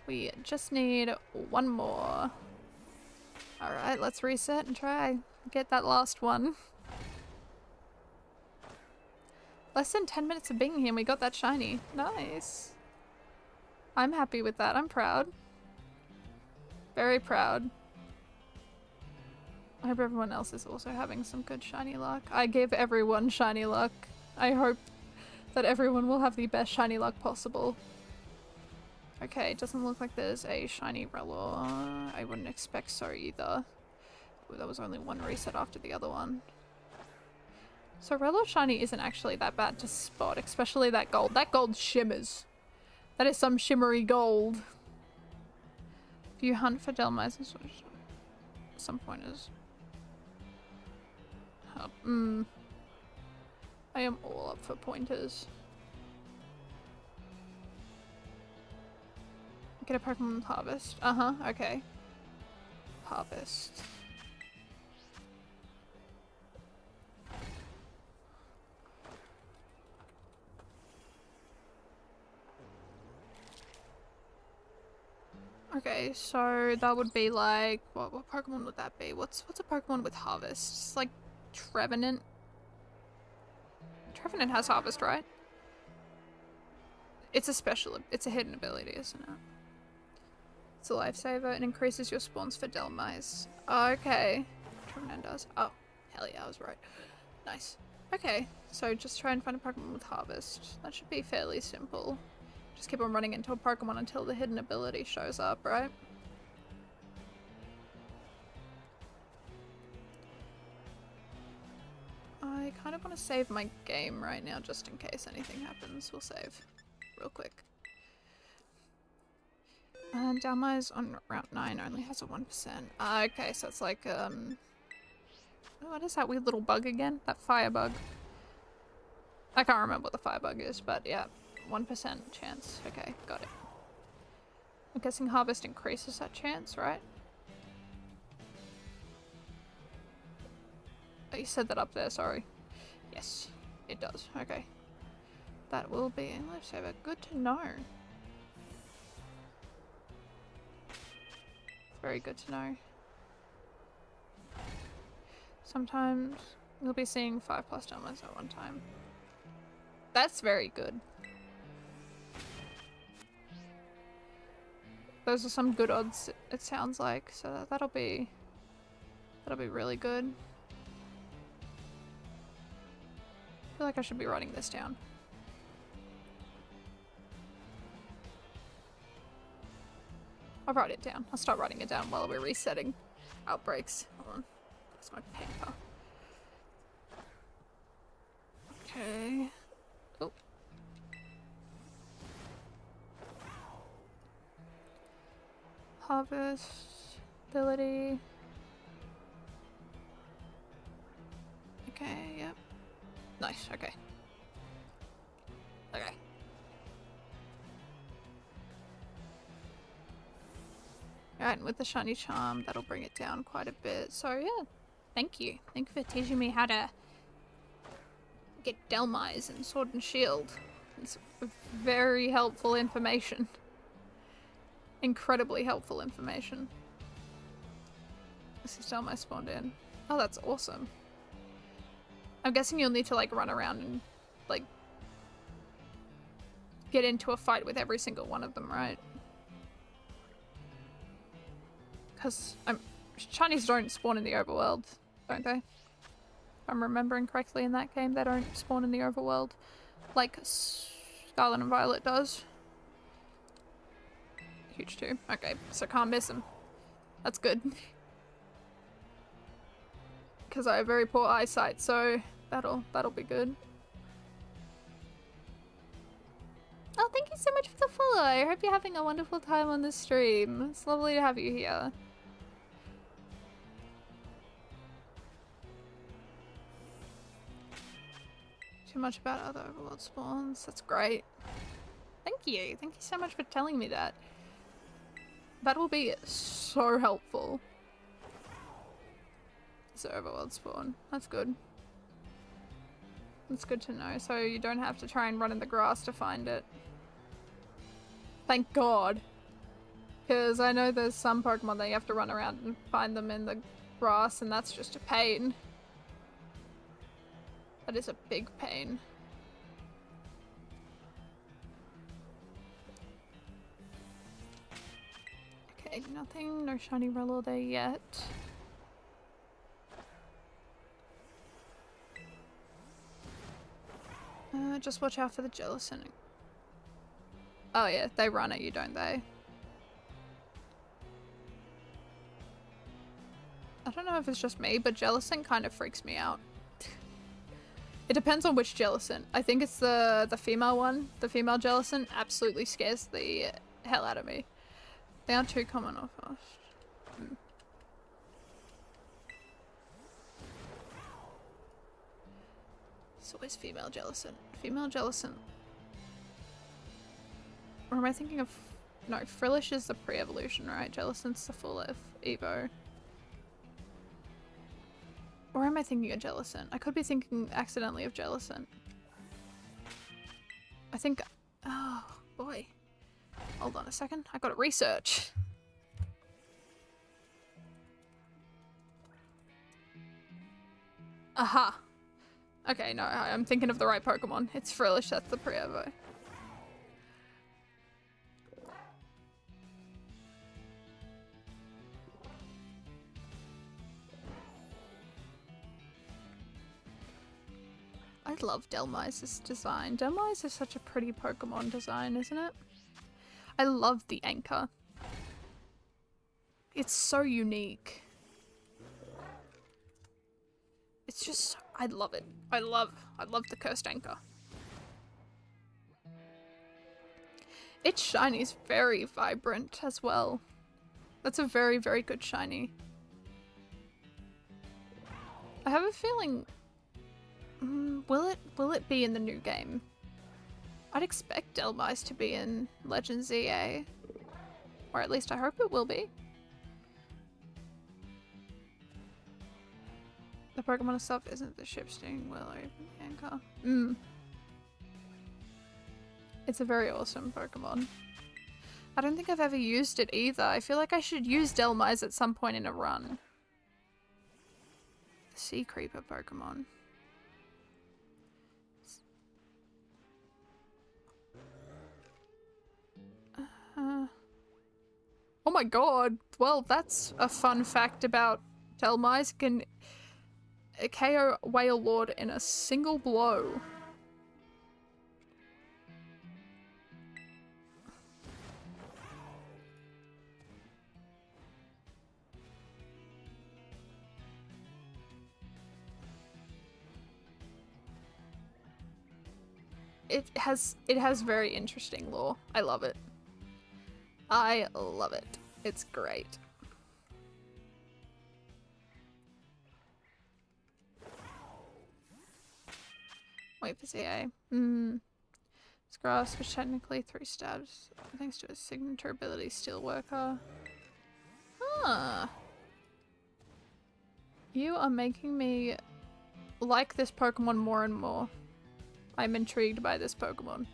We just need 1 more. Alright, let's reset and try. Get that last one. Less than 10 minutes of being here and we got that shiny. Nice. I'm happy with that. I'm proud. Very proud. I hope everyone else is also having some good shiny luck. I give everyone shiny luck. I hope that everyone will have the best shiny luck possible. Okay, it doesn't look like there's a shiny Rellor. I wouldn't expect so either. Ooh, that was only 1 reset after the other one. So Rellor shiny isn't actually that bad to spot, especially that gold. That gold shimmers. That is some shimmery gold. If you hunt for Delmice, some pointers. I am all up for pointers. Get a Pokemon Harvest. Okay. Harvest. Okay, so that would be like, what Pokemon would that be? What's a Pokemon with Harvest? It's like Trevenant. Trevenant has Harvest, right? It's a hidden ability, isn't it? It's a lifesaver and increases your spawns for Delmice. Okay. Trevenant does. Oh, Hell yeah, I was right. Nice. Okay, so just try and find a Pokemon with Harvest. That should be fairly simple. Just keep on running into a Pokemon until the hidden ability shows up, right? I kind of want to save my game right now just in case anything happens. We'll save real quick. Dalma's on Route 9 only has a 1%. Okay, so it's like, oh, what is that weird little bug again? That fire bug. I can't remember what the fire bug is, but yeah, 1% chance. Okay, got it. I'm guessing Harvest increases that chance, right? Oh, you said that up there, sorry. Yes, it does. Okay. That will be a lifesaver. Good to know. Very good to know. Sometimes you'll be seeing 5+ Dalmas at one time. That's very good. Those are some good odds, it sounds like, so that'll be really good. I feel like I should be writing this down. I'll write it down. I'll start writing it down while we're resetting outbreaks. Hold on. That's my paper. Okay. Oh. Harvest. Ability. Okay, yep. Nice, okay. Okay. Alright, and with the shiny charm, that'll bring it down quite a bit. So yeah, thank you. Thank you for teaching me how to get Delmise and Sword and Shield. It's very helpful information. Incredibly helpful information. This is Delmise spawned in. Oh, that's awesome. I'm guessing you'll need to like run around and like get into a fight with every single one of them, right? Because shinies don't spawn in the overworld, don't they? If I'm remembering correctly in that game, they don't spawn in the overworld like Scarlet and Violet does. Huge too. Okay, so can't miss them. That's good. Because I have very poor eyesight, so that'll be good. Oh, thank you so much for the follow. I hope you're having a wonderful time on the stream. It's lovely to have you here. Too much about other overworld spawns. That's great. Thank you. Thank you so much for telling me that. That will be so helpful. It's an overworld spawn. That's good. That's good to know. So you don't have to try and run in the grass to find it. Thank God. Because I know there's some Pokemon that you have to run around and find them in the grass, and that's just a pain. That is a big pain. Okay, nothing. No shiny Rellor there yet. Just watch out for the Jellicent. Oh yeah, they run at you, don't they? I don't know if it's just me, but Jellicent kind of freaks me out. It depends on which Jellicent. I think it's the female one. The female Jellicent absolutely scares the hell out of me. They aren't too common or fast. It's always female Jellicent. Female Jellicent. Or am I thinking of... No, Frillish is the pre-evolution, right? Jellicent's the full Evo. Or am I thinking of Jellicent? I could be thinking accidentally of Jellicent. I think... Oh, boy. Hold on a second. I gotta research. Aha. Okay, no, I'm thinking of the right Pokemon. It's Frillish, that's the pre-Evo. love Delmise's design. Delmise is such a pretty Pokemon design, isn't it? I love the anchor. It's so unique. It's just, I love it. I love the cursed anchor. Its shiny is very vibrant as well. That's a very, very good shiny. I have a feeling, will it be in the new game? I'd expect Delmise to be in Legends EA. Or at least I hope it will be. The Pokemon itself isn't the ship steering wheel or even the anchor. It's a very awesome Pokemon. I don't think I've ever used it either. I feel like I should use Delmise at some point in a run. The Sea Creeper Pokemon. Oh my god. Well, that's a fun fact about Delmise. Can KO Whale Lord in a single blow. It has very interesting lore. I love it. I love it. It's great. Wait for CA. This grass was technically 3 stabs thanks to his signature ability, Steelworker. Ah. You are making me like this Pokemon more and more. I'm intrigued by this Pokemon.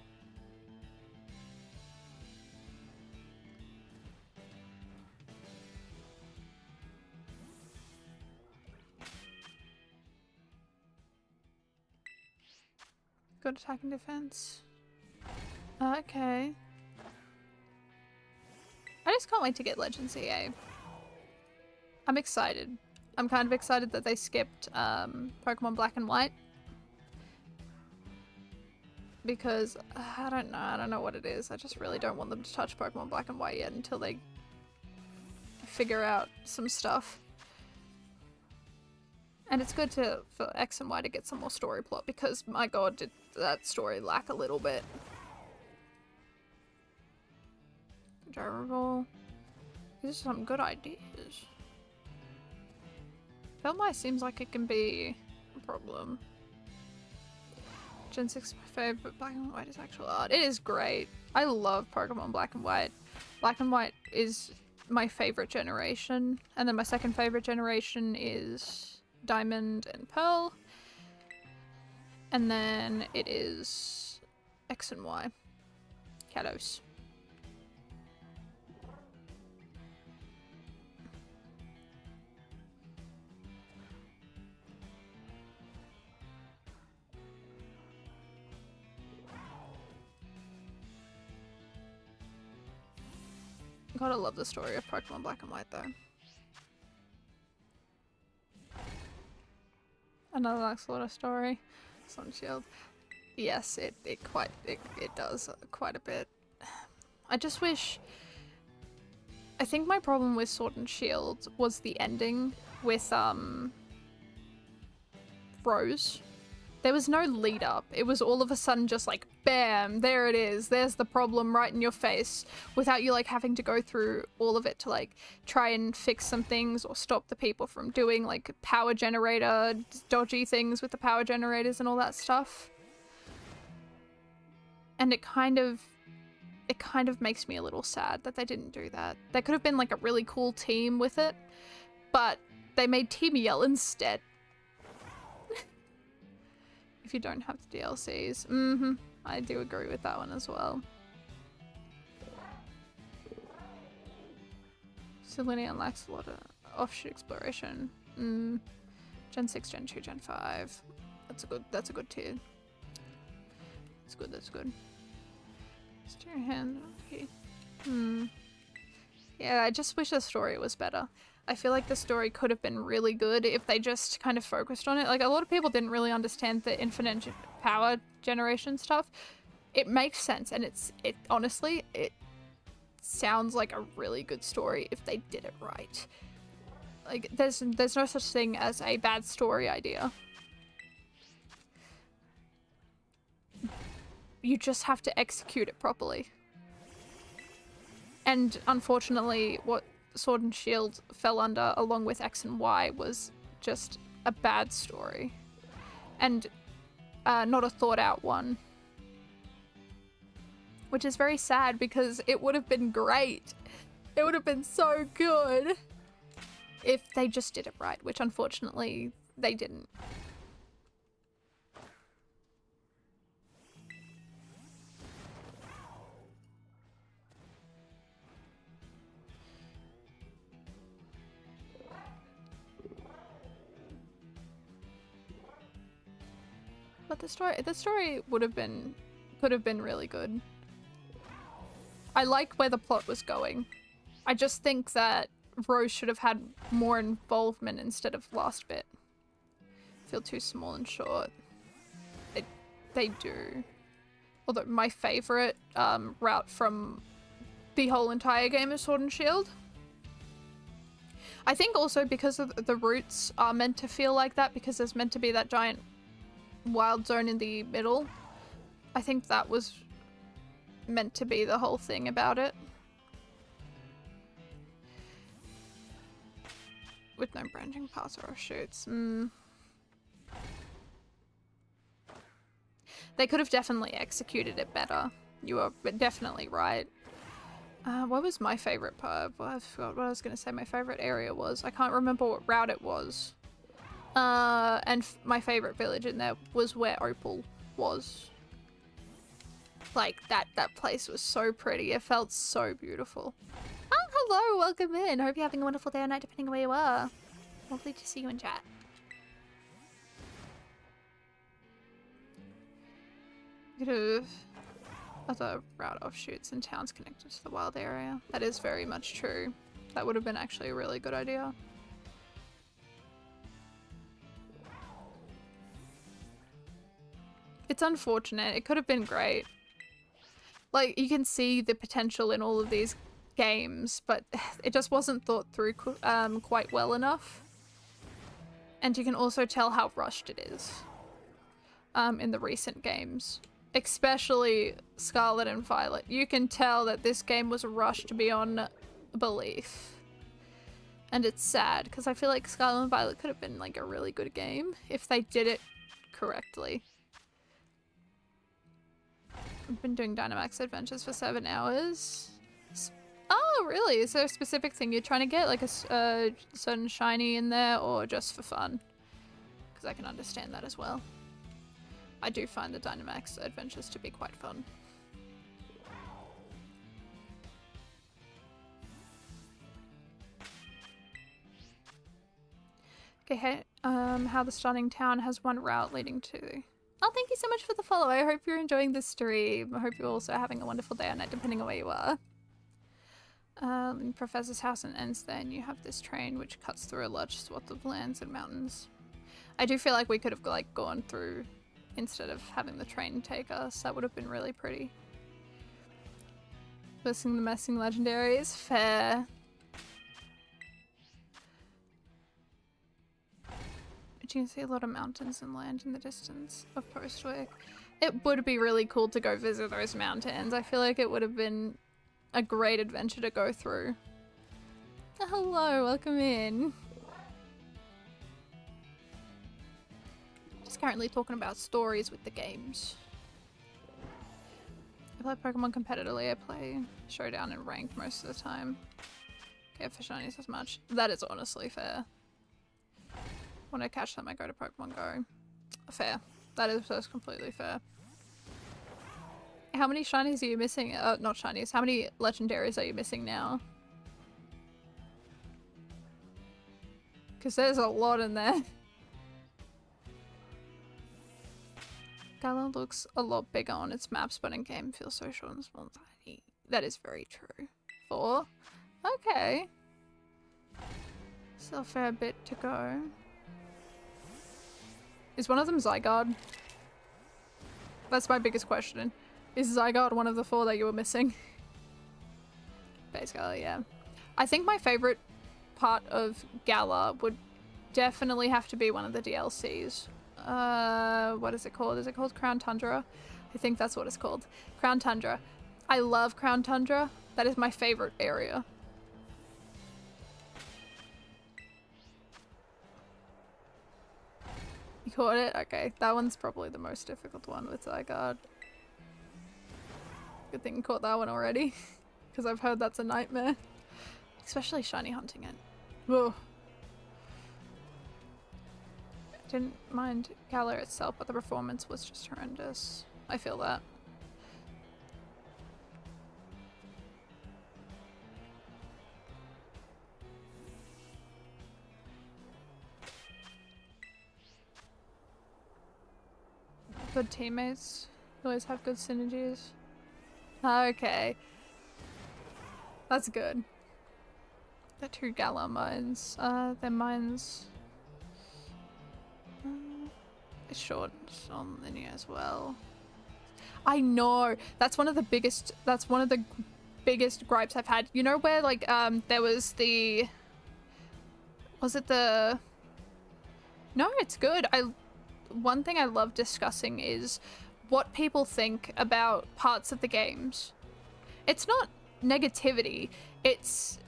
Good attack and defense. Okay. I just can't wait to get Legends EA. I'm excited. I'm kind of excited that they skipped Pokemon Black and White. Because, I don't know what it is. I just really don't want them to touch Pokemon Black and White yet until they figure out some stuff. And it's good for X and Y to get some more story plot because, my god, did that story lack a little bit. Durable. These are some good ideas. Velmai seems like it can be a problem. Gen 6 is my favorite, Black and White is actual art. It is great. I love Pokemon Black and White. Black and White is my favorite generation. And then my second favorite generation is Diamond and Pearl. And then it is X and Y. Kalos. Gotta love the story of Pokemon Black and White though. Another Axolotl story. Sun Shield. Yes, it does quite a bit. I just wish... I think my problem with Sword and Shield was the ending with Rose. There was no lead up. It was all of a sudden just like, bam, there it is. There's the problem right in your face without you like having to go through all of it to like try and fix some things or stop the people from doing like power generator, dodgy things with the power generators and all that stuff. And it kind of makes me a little sad that they didn't do that. There could have been like a really cool team with it, but they made Team Yell instead. If you don't have the DLCs. I do agree with that one as well. Selenium lacks a lot of offshoot exploration. Gen 6, Gen 2, Gen 5. That's a good tier. That's good. Steer your hand. Okay. Yeah, I just wish the story was better. I feel like the story could have been really good if they just kind of focused on it. Like, a lot of people didn't really understand the infinite power generation stuff. It makes sense, and it honestly, it sounds like a really good story if they did it right. Like, there's no such thing as a bad story idea. You just have to execute it properly. And unfortunately, what Sword and Shield fell under, along with X and Y, was just a bad story. And not a thought out one. Which is very sad because it would have been great. It would have been so good if they just did it right, which unfortunately they didn't. But the story could have been really good. I like where the plot was going. I just think that Rose should have had more involvement instead of last bit. Feel too small and short. They do. Although my favorite route from the whole entire game is Sword and Shield. I think also because of the routes are meant to feel like that, because there's meant to be that giant wild zone in the middle. I think that was meant to be the whole thing about it. With no branching paths or offshoots. They could have definitely executed it better. You are definitely right. What was my favorite part? Well, I forgot what I was going to say my favorite area was. I can't remember what route it was. And my favorite village in there was where Opal was. Like, that place was so pretty. It felt so beautiful. Oh, hello, welcome in. Hope you're having a wonderful day or night, depending on where you are. Lovely to see you in chat. Could have other route offshoots and towns connected to the wild area. That is very much true. That would have been actually a really good idea. It's unfortunate. It could have been great. Like, you can see the potential in all of these games, but it just wasn't thought through quite well enough. And you can also tell how rushed it is in the recent games. Especially Scarlet and Violet. You can tell that this game was rushed beyond belief. And it's sad, because I feel like Scarlet and Violet could have been like a really good game if they did it correctly. I've been doing Dynamax Adventures for 7 hours. Oh, really? Is there a specific thing you're trying to get? Like a certain shiny in there, or just for fun? Because I can understand that as well. I do find the Dynamax Adventures to be quite fun. Okay, how the starting town has one route leading to... Oh, thank you so much for the follow. I hope you're enjoying the stream. I hope you're also having a wonderful day or night, depending on where you are. Professor's house and ends there, and you have this train which cuts through a large swath of lands and mountains. I do feel like we could have like gone through instead of having the train take us. That would have been really pretty. Listing the messing legendary is fair. But you can see a lot of mountains and land in the distance of Postwick. It would be really cool to go visit those mountains. I feel like it would have been a great adventure to go through. Oh, hello, welcome in. Just currently talking about stories with the games. I play Pokemon competitively. I play Showdown and Ranked most of the time. Okay, for shinies as much. That is honestly fair. When I catch them, I go to Pokemon Go. Fair. That's completely fair. How many shinies are you missing? Not shinies. How many legendaries are you missing now? Because there's a lot in there. Galar looks a lot bigger on its maps, but in game feels so short and small and tiny. That is very true. 4? Okay. Still a fair bit to go. Is one of them Zygarde? That's my biggest question. Is Zygarde one of the 4 that you were missing? Basically, yeah. I think my favorite part of Galar would definitely have to be one of the DLCs. What is it called? Is it called Crown Tundra? I think that's what it's called. Crown Tundra. I love Crown Tundra. That is my favorite area. You caught it? Okay, that one's probably the most difficult one with Zygarde. Good thing you caught that one already, because I've heard that's a nightmare. Especially shiny hunting it. Whoa. I didn't mind Galar itself, but the performance was just horrendous. I feel that. Good teammates. Always have good synergies. Okay. That's good. The 2 Galar mines. Their mines... short on linear as well. I know! That's one of the biggest gripes I've had. You know where, like, there was the... Was it the... No, it's good. One thing I love discussing is what people think about parts of the games. It's not negativity, it's...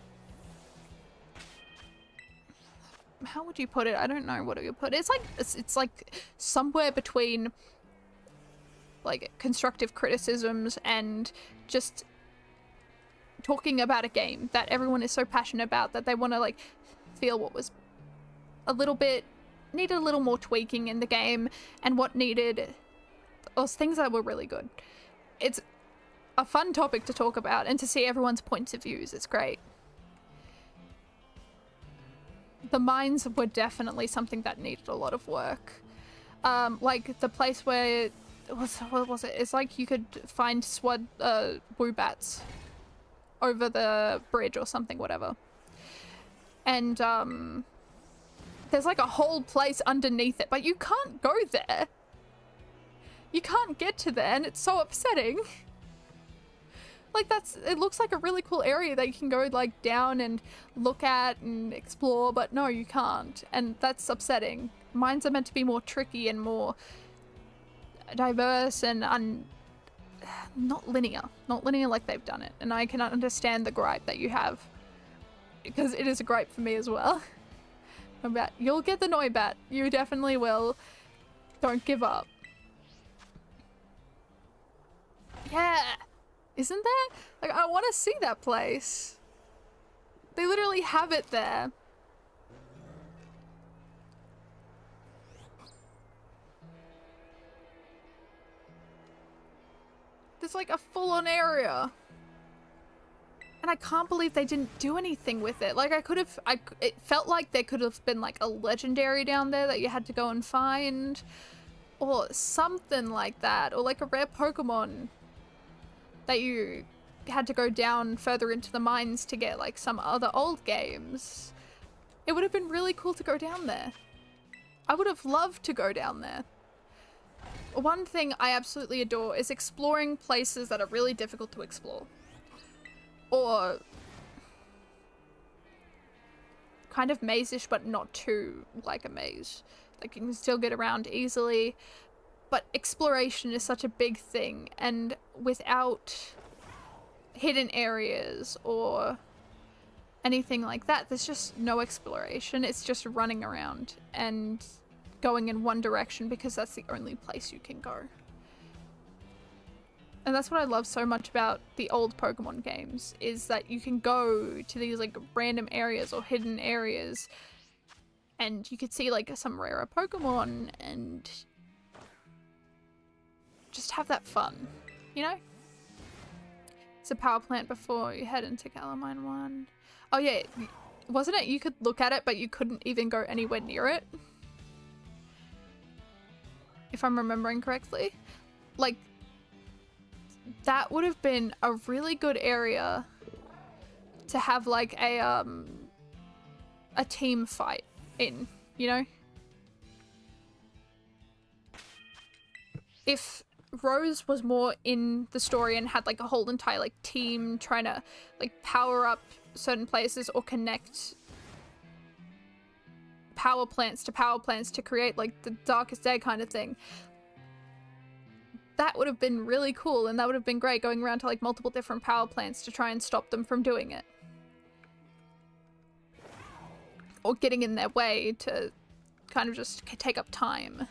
How would you put it? I don't know what you put. It's like somewhere between like constructive criticisms and just talking about a game that everyone is so passionate about that they want to like feel what was a little bit needed a little more tweaking in the game and what needed was things that were really good. It's a fun topic to talk about and to see everyone's points of views. It's great. The mines were definitely something that needed a lot of work. Like the place where what was it? It's like you could find woobats over the bridge or something, whatever. And there's like a whole place underneath it, but you can't go there. You can't get to there, and it's so upsetting. Like it looks like a really cool area that you can go like down and look at and explore, but no, you can't. And that's upsetting. Mines are meant to be more tricky and more diverse and not linear. Not linear like they've done it. And I can understand the gripe that you have, because it is a gripe for me as well. About you'll get the Noibat. You definitely will. Don't give up. Yeah. Isn't there? Like, I want to see that place. They literally have it there. There's like a full-on area. And I can't believe they didn't do anything with it. Like, it felt like there could have been like a legendary down there that you had to go and find. Or something like that. Or like a rare Pokemon that you had to go down further into the mines to get, like some other old games. It would have been really cool to go down there. I would have loved to go down there. One thing I absolutely adore is exploring places that are really difficult to explore. Or kind of maze-ish, but not too like a maze. Like you can still get around easily. But exploration is such a big thing, and without hidden areas or anything like that, there's just no exploration. It's just running around and going in one direction because that's the only place you can go. And that's what I love so much about the old Pokemon games, is that you can go to these like random areas or hidden areas and you could see like some rarer Pokemon and just have that fun, you know? It's a power plant before you head into Galamine 1. Oh yeah, wasn't it you could look at it but you couldn't even go anywhere near it? If I'm remembering correctly. Like, that would have been a really good area to have like a a team fight in, you know? If Rose was more in the story and had like a whole entire like team trying to like power up certain places or connect power plants to create like the Darkest Day kind of thing, that would have been really cool, and that would have been great, going around to like multiple different power plants to try and stop them from doing it. Or getting in their way to kind of just take up time.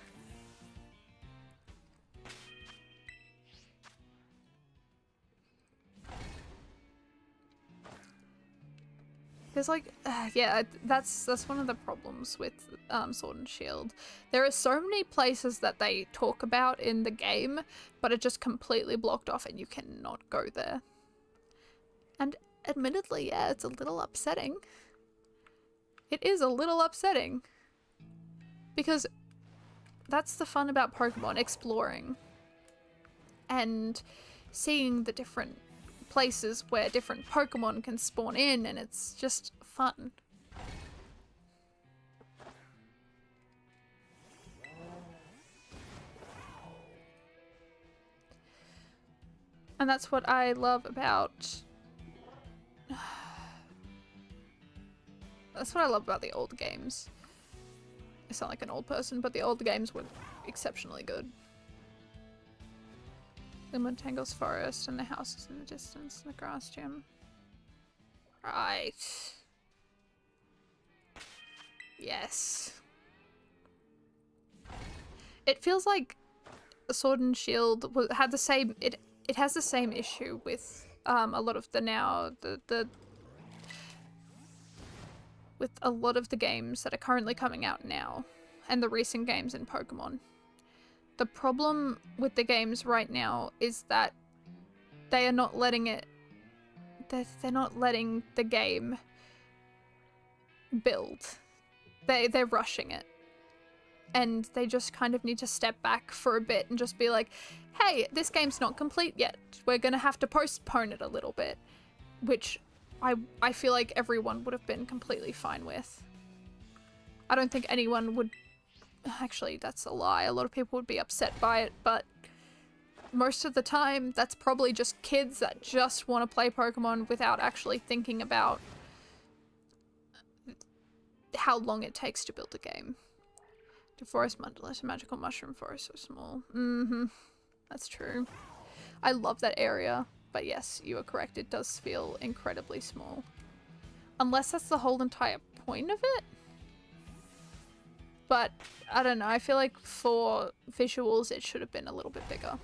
Because, like, yeah, that's one of the problems with Sword and Shield. There are so many places that they talk about in the game, but are just completely blocked off and you cannot go there. And admittedly, yeah, it's a little upsetting. It is a little upsetting. Because that's the fun about Pokemon, exploring. And seeing the different places where different Pokemon can spawn in, and it's just fun. And that's what I love about... That's what I love about the old games. I sound like an old person, but the old games were exceptionally good. Limit Tangle's forest and the houses in the distance and the grass gym. Right. Yes. It feels like Sword and Shield had the same... It has the same issue with a lot of with a lot of the games that are currently coming out now, and the recent games in Pokemon. The problem with the games right now is that they are not letting it... They're not letting the game build. They're rushing it. And they just kind of need to step back for a bit and just be like, hey, this game's not complete yet. We're gonna have to postpone it a little bit. Which I feel like everyone would have been completely fine with. I don't think anyone would... Actually, that's a lie. A lot of people would be upset by it, but most of the time, that's probably just kids that just want to play Pokemon without actually thinking about how long it takes to build a game. The forest mandala, a magical mushroom forest so small. That's true. I love that area, but yes, you are correct. It does feel incredibly small. Unless that's the whole entire point of it. But, I don't know, I feel like for visuals it should have been a little bit bigger.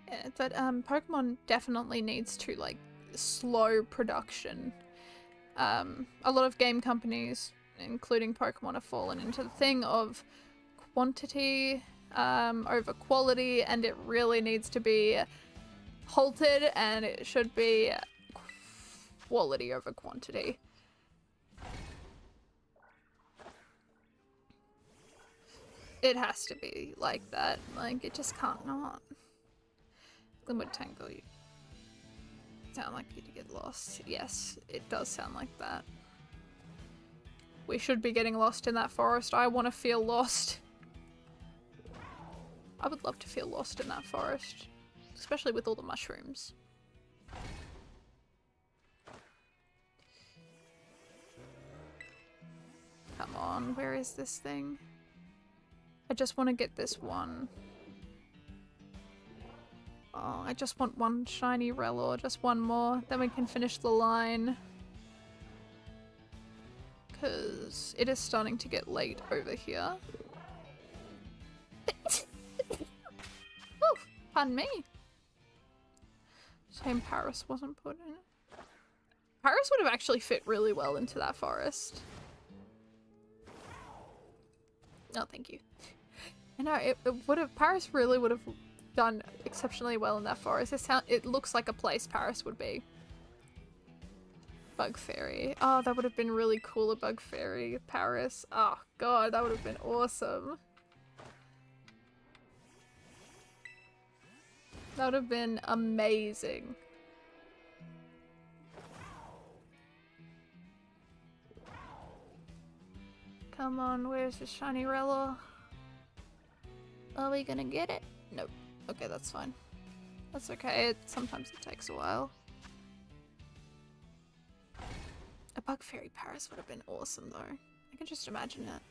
Yeah, but Pokemon definitely needs to, like, slow production. A lot of game companies, including Pokemon, have fallen into the thing of quantity over quality, and it really needs to be halted, and it should be quality over quantity. It has to be like that. Like, it just can't not. Glimwood Tangle, you sound like you to get lost. Yes, it does sound like that. We should be getting lost in that forest. I want to feel lost. I would love to feel lost in that forest. Especially with all the mushrooms. Come on, where is this thing? I just want to get this one. Oh, I just want one shiny Rellor, just one more. Then we can finish the line. Because it is starting to get late over here. Oh, pardon me. Shame Paris wasn't put in. Paris would have actually fit really well into that forest. No, thank you. I know, it would have... Paris really would have done exceptionally well in that forest. It looks like a place Paris would be. Bug Fairy. Oh, that would have been really cool, a Bug Fairy, Paris. Oh god, that would have been awesome. That would have been amazing. Come on, where's the shiny Rella? Are we gonna get it? Nope. Okay, that's fine. That's okay, sometimes it takes a while. A Bug Fairy Paris would have been awesome though. I can just imagine it.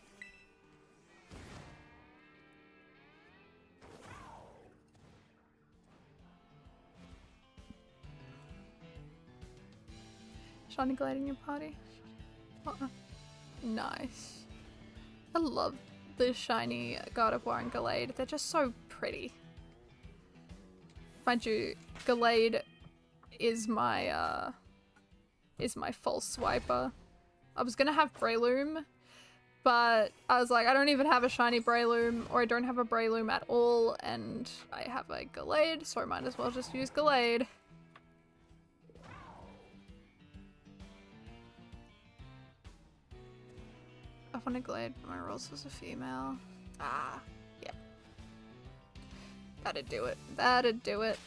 Shiny Glade in your party? Nice. I love the shiny God of War and Gallade. They're just so pretty. Mind you, Gallade is my false swiper. I was gonna have Breloom, but I was like, I don't even have a shiny Breloom, or I don't have a Breloom at all, and I have a Gallade, so I might as well just use Gallade. I want a Glade, but my rules was a female. Ah, yep. That'd do it. That'd do it.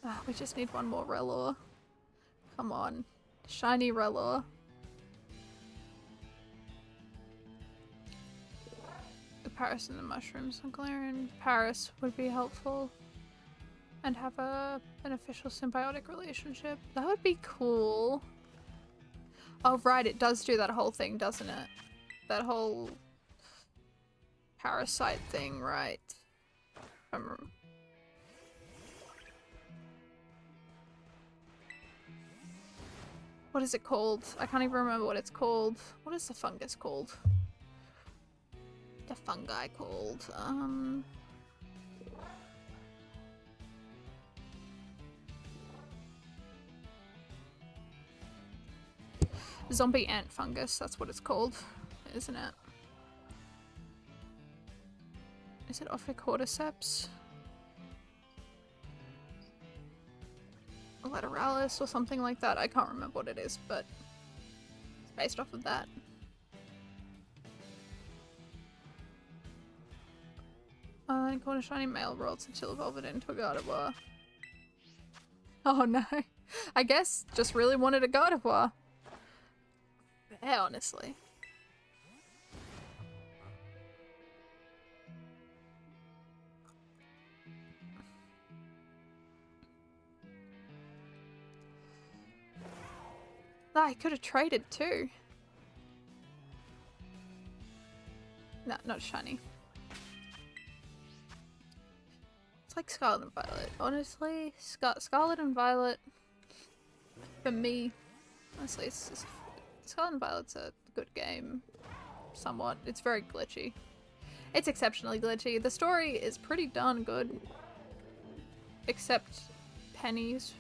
Ah, we just need one more Rellor. Come on. Shiny Rellor. The Paris and the mushrooms. Galarian Paris would be helpful. And have an official symbiotic relationship. That would be cool. Oh right, it does do that whole thing, doesn't it? That whole parasite thing, right? What is it called? I can't even remember what it's called. What is the fungus called? The fungi called? Zombie ant fungus, that's what it's called, isn't it? Is it Ophicordyceps? Lateralis or something like that. I can't remember what it is, but it's based off of that. I caught a shiny male rolls until evolved into a Gardevoir. Oh no. I guess just really wanted a Gardevoir. Yeah, honestly. I could have traded too. No, not shiny. It's like Scarlet and Violet. Honestly, Scarlet and Violet, for me, honestly, it's Scarlet and Violet's a good game, somewhat. It's very glitchy. It's exceptionally glitchy. The story is pretty darn good, except Penny's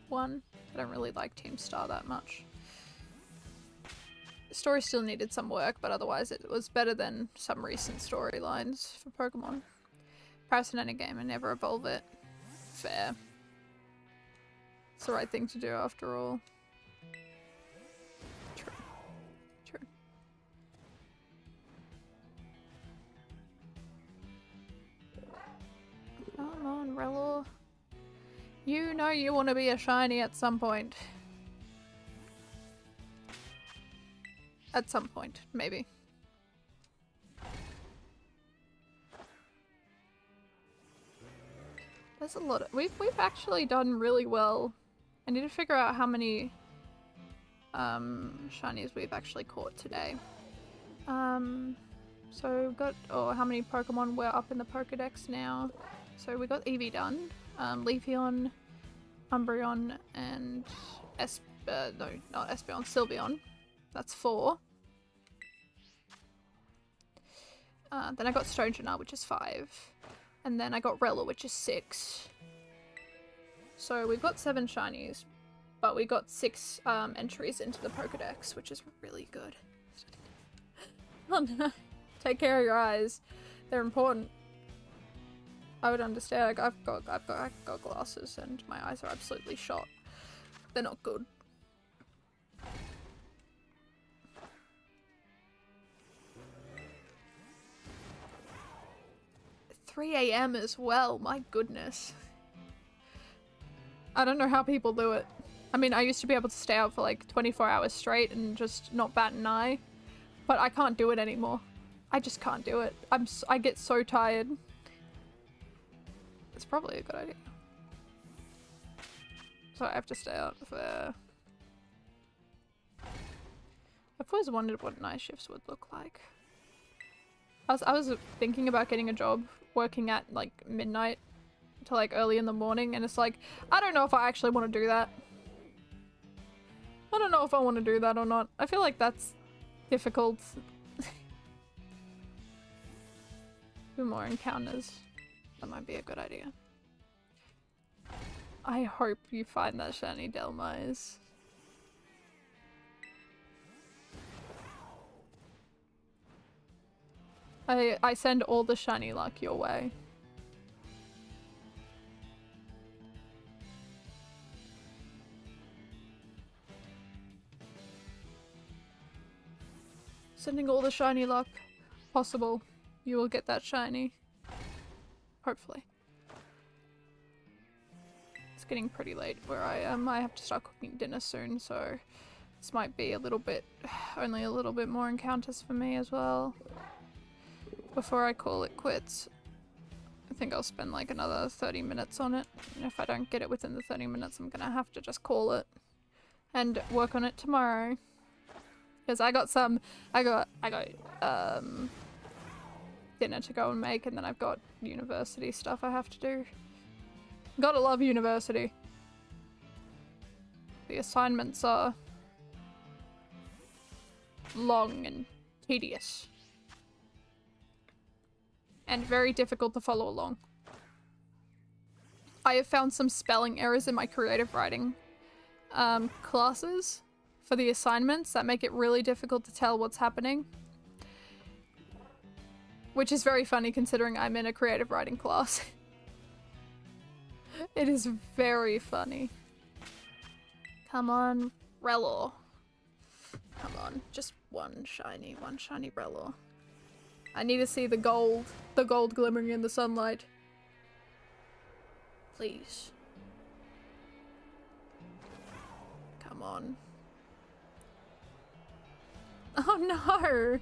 one. I don't really like Team Star that much. The story still needed some work, but otherwise it was better than some recent storylines for Pokemon. Paris in game and never evolve it. Fair. It's the right thing to do after all. True. True. Come on, Rellor. You know you want to be a shiny at some point. At some point, maybe. There's a lot of— we've actually done really well. I need to figure out how many shinies we've actually caught today. So we've got— or how many Pokemon we're up in the Pokedex now. So we got Eevee done. Leafeon, Umbreon, and no, not Espeon, Sylveon. That's 4. Then I got Stonjourner, which is 5. And then I got Rellor, which is 6. So we've got 7 shinies, but we got 6 entries into the Pokedex, which is really good. Oh no. Take care of your eyes. They're important. I would understand. I've got glasses and my eyes are absolutely shot. They're not good. 3 a.m. as well, my goodness. I don't know how people do it. I mean, I used to be able to stay out for like 24 hours straight and just not bat an eye, but I can't do it anymore. I just can't do it. I get so tired. It's probably a good idea. So I have to stay out there. I've always wondered what night shifts would look like. I was thinking about getting a job working at like midnight to like early in the morning, and it's like, I don't know if I actually want to do that. I don't know if I want to do that or not. I feel like that's difficult. Do more encounters. That might be a good idea. I hope you find that shiny Delmise. I send all the shiny luck your way. Sending all the shiny luck possible. You will get that shiny. Hopefully. It's getting pretty late where I am. I have to start cooking dinner soon, so this might be a little bit, only a little bit more encounters for me as well. Before I call it quits. I think I'll spend like another 30 minutes on it. And if I don't get it within the 30 minutes, I'm gonna have to just call it and work on it tomorrow. Because I got dinner to go and make, and then I've got university stuff I have to do. Gotta love university. The assignments are long and tedious. And very difficult to follow along. I have found some spelling errors in my creative writing classes for the assignments that make it really difficult to tell what's happening. Which is very funny considering I'm in a creative writing class. It is very funny. Come on, Relor. Come on, just one shiny Relor. I need to see the gold glimmering in the sunlight. Please. Come on. Oh no!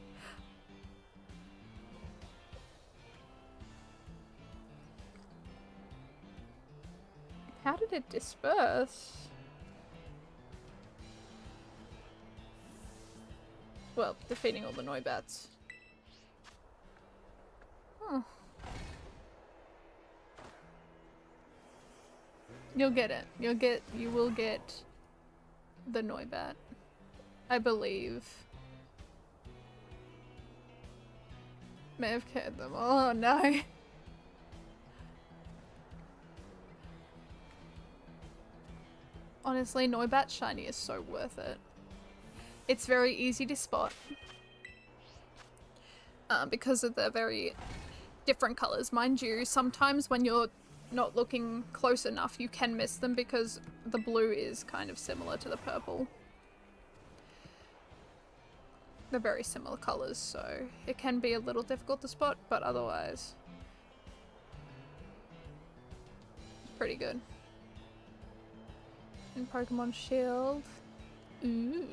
How did it disperse? Well, defeating all the Noibats. Oh. You'll get it. You will get the Noibat. I believe. May have killed them. Oh no. Honestly, Noibat shiny is so worth it. It's very easy to spot. Because of the very different colors. Mind you, sometimes when you're not looking close enough, you can miss them because the blue is kind of similar to the purple. They're very similar colors, so it can be a little difficult to spot, but otherwise, it's pretty good. In Pokemon Shield. Ooh.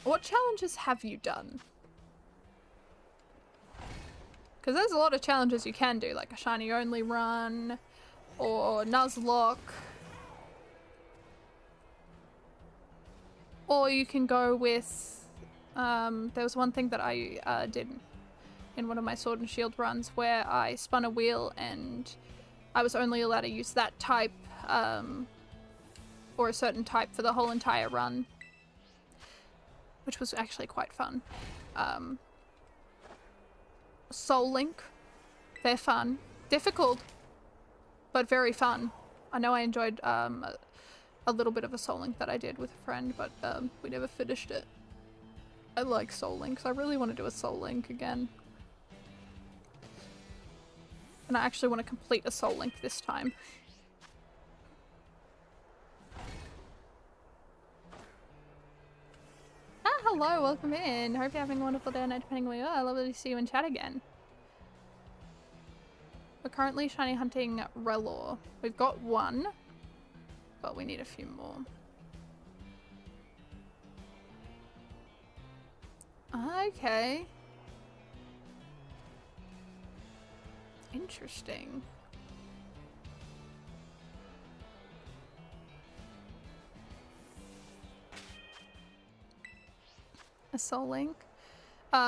What challenges have you done? Because there's a lot of challenges you can do, like a shiny only run, or Nuzlocke. Or you can go with, there was one thing that I did in one of my Sword and Shield runs where I spun a wheel and I was only allowed to use that type, or a certain type for the whole entire run. Which was actually quite fun. Soul Link. They're fun. Difficult, but very fun. I know I enjoyed a little bit of a Soul Link that I did with a friend, but we never finished it. I like Soul Links. I really want to do a Soul Link again. And I actually want to complete a Soul Link this time. Ah, Hello, welcome in. Hope you're having a wonderful day or night depending where you are. Lovely to see you in chat again. We're currently shiny hunting Relor. We've got one, but we need a few more. Okay. Interesting. A soul link.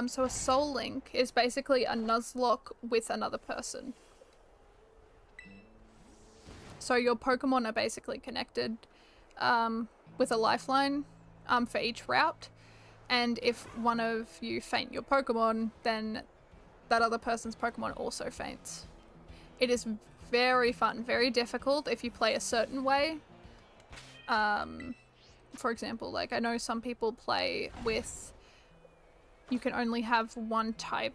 So a soul link is basically a Nuzlocke with another person. So your Pokemon are basically connected with a lifeline for each route. And if one of you faint your Pokemon, then that other person's Pokemon also faints. It is very fun, very difficult if you play a certain way. For example, like I know some people play with, you can only have one type.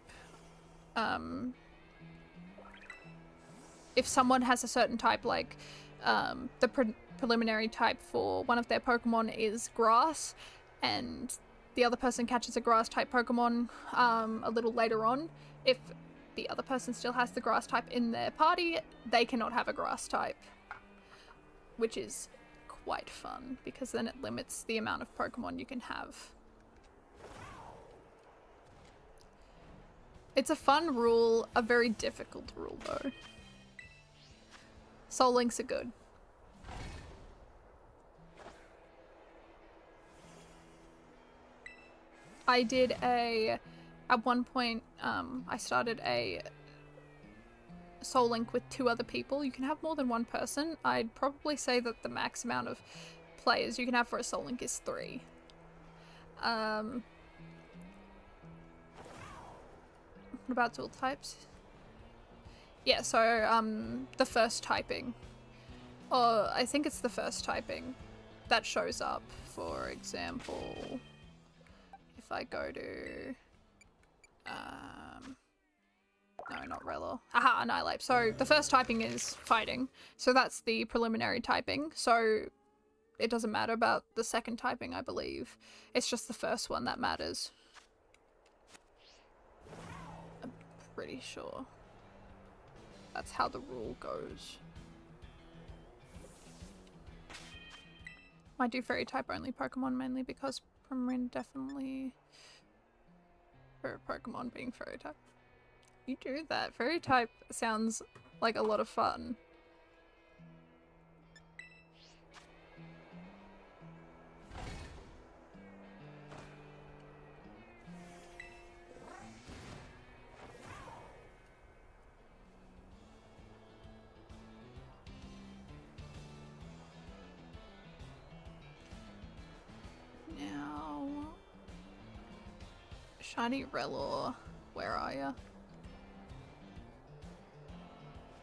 If someone has a certain type, like the preliminary type for one of their Pokemon is grass, and the other person catches a grass type Pokemon a little later on, if the other person still has the grass type in their party, they cannot have a grass type, which is quite fun because then it limits the amount of Pokemon you can have. It's a fun rule, a very difficult rule though. Soul links are good. I did at one point, I started a soul link with 2 other people. You can have more than 1 person. I'd probably say that the max amount of players you can have for a soul link is 3. What about dual types? Yeah, so the first typing. Or I think it's the first typing that shows up. For example, if I go to no, not Relor. Aha, Annihilate. So the first typing is fighting. So that's the preliminary typing. So it doesn't matter about the second typing, I believe. It's just the first one that matters. I'm pretty sure. That's how the rule goes. I do fairy type only Pokemon mainly because Primarina definitely for Pokemon being fairy type. You do that. Fairy type sounds like a lot of fun. Now, Shiny Relor, where are ya?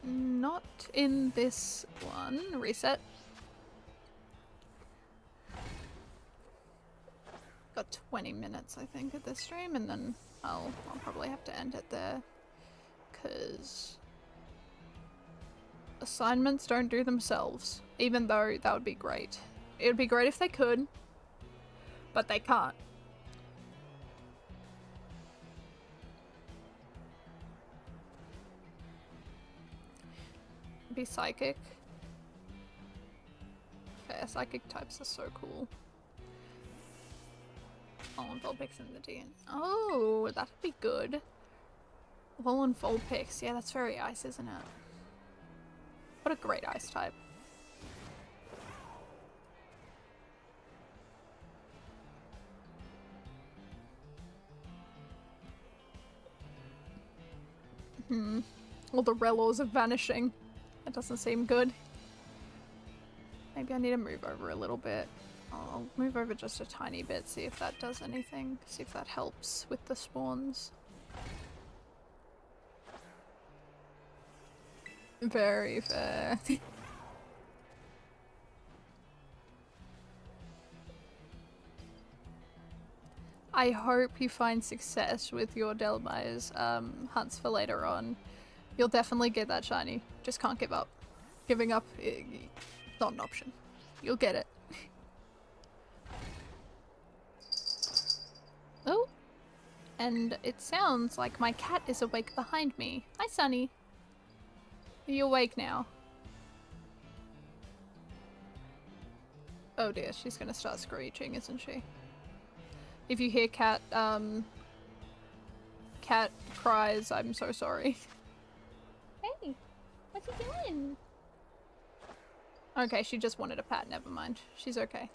Not in this one. Reset. Got 20 minutes, I think, of this stream, and then I'll probably have to end it there, because assignments don't do themselves, even though that would be great. It would be great if they could, but they can't. Be psychic. Yeah, psychic types are so cool. Oh, and Vulpix in the DN. Oh, that'd be good. Vol and Vulpix. Yeah, that's very ice, isn't it? What a great ice type. All the Relors are vanishing. That doesn't seem good. Maybe I need to move over a little bit. I'll move over just a tiny bit, see if that does anything. See if that helps with the spawns. Very fair. I hope you find success with your Delmire's hunts for later on. You'll definitely get that shiny. Just can't give up. Giving up, not an option. You'll get it. and it sounds like my cat is awake behind me. Hi, Sunny. Are you awake now? Oh dear, she's gonna start screeching, isn't she? If you hear cat cries, I'm so sorry. Hey, what you doing? Okay, she just wanted a pat, never mind. She's okay.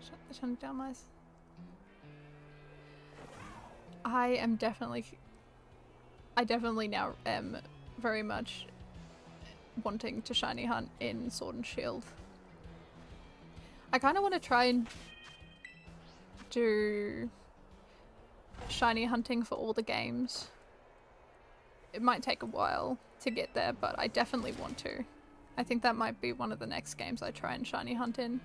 Shut down, mice. I definitely now am very much wanting to shiny hunt in Sword and Shield. I kind of want to try and do shiny hunting for all the games. It might take a while to get there, but I definitely want to. I think that might be one of the next games I try and shiny hunt in.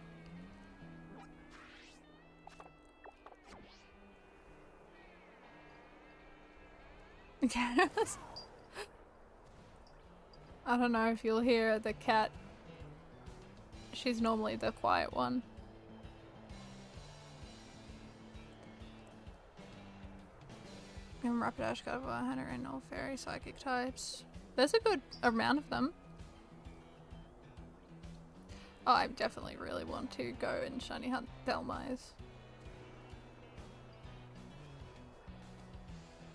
Yes. I don't know if you'll hear the cat. She's normally the quiet one. And Rapidash, Gardevoir, Hunter, and all fairy psychic types. There's a good amount of them. Oh, I definitely really want to go and shiny hunt Dhelmise.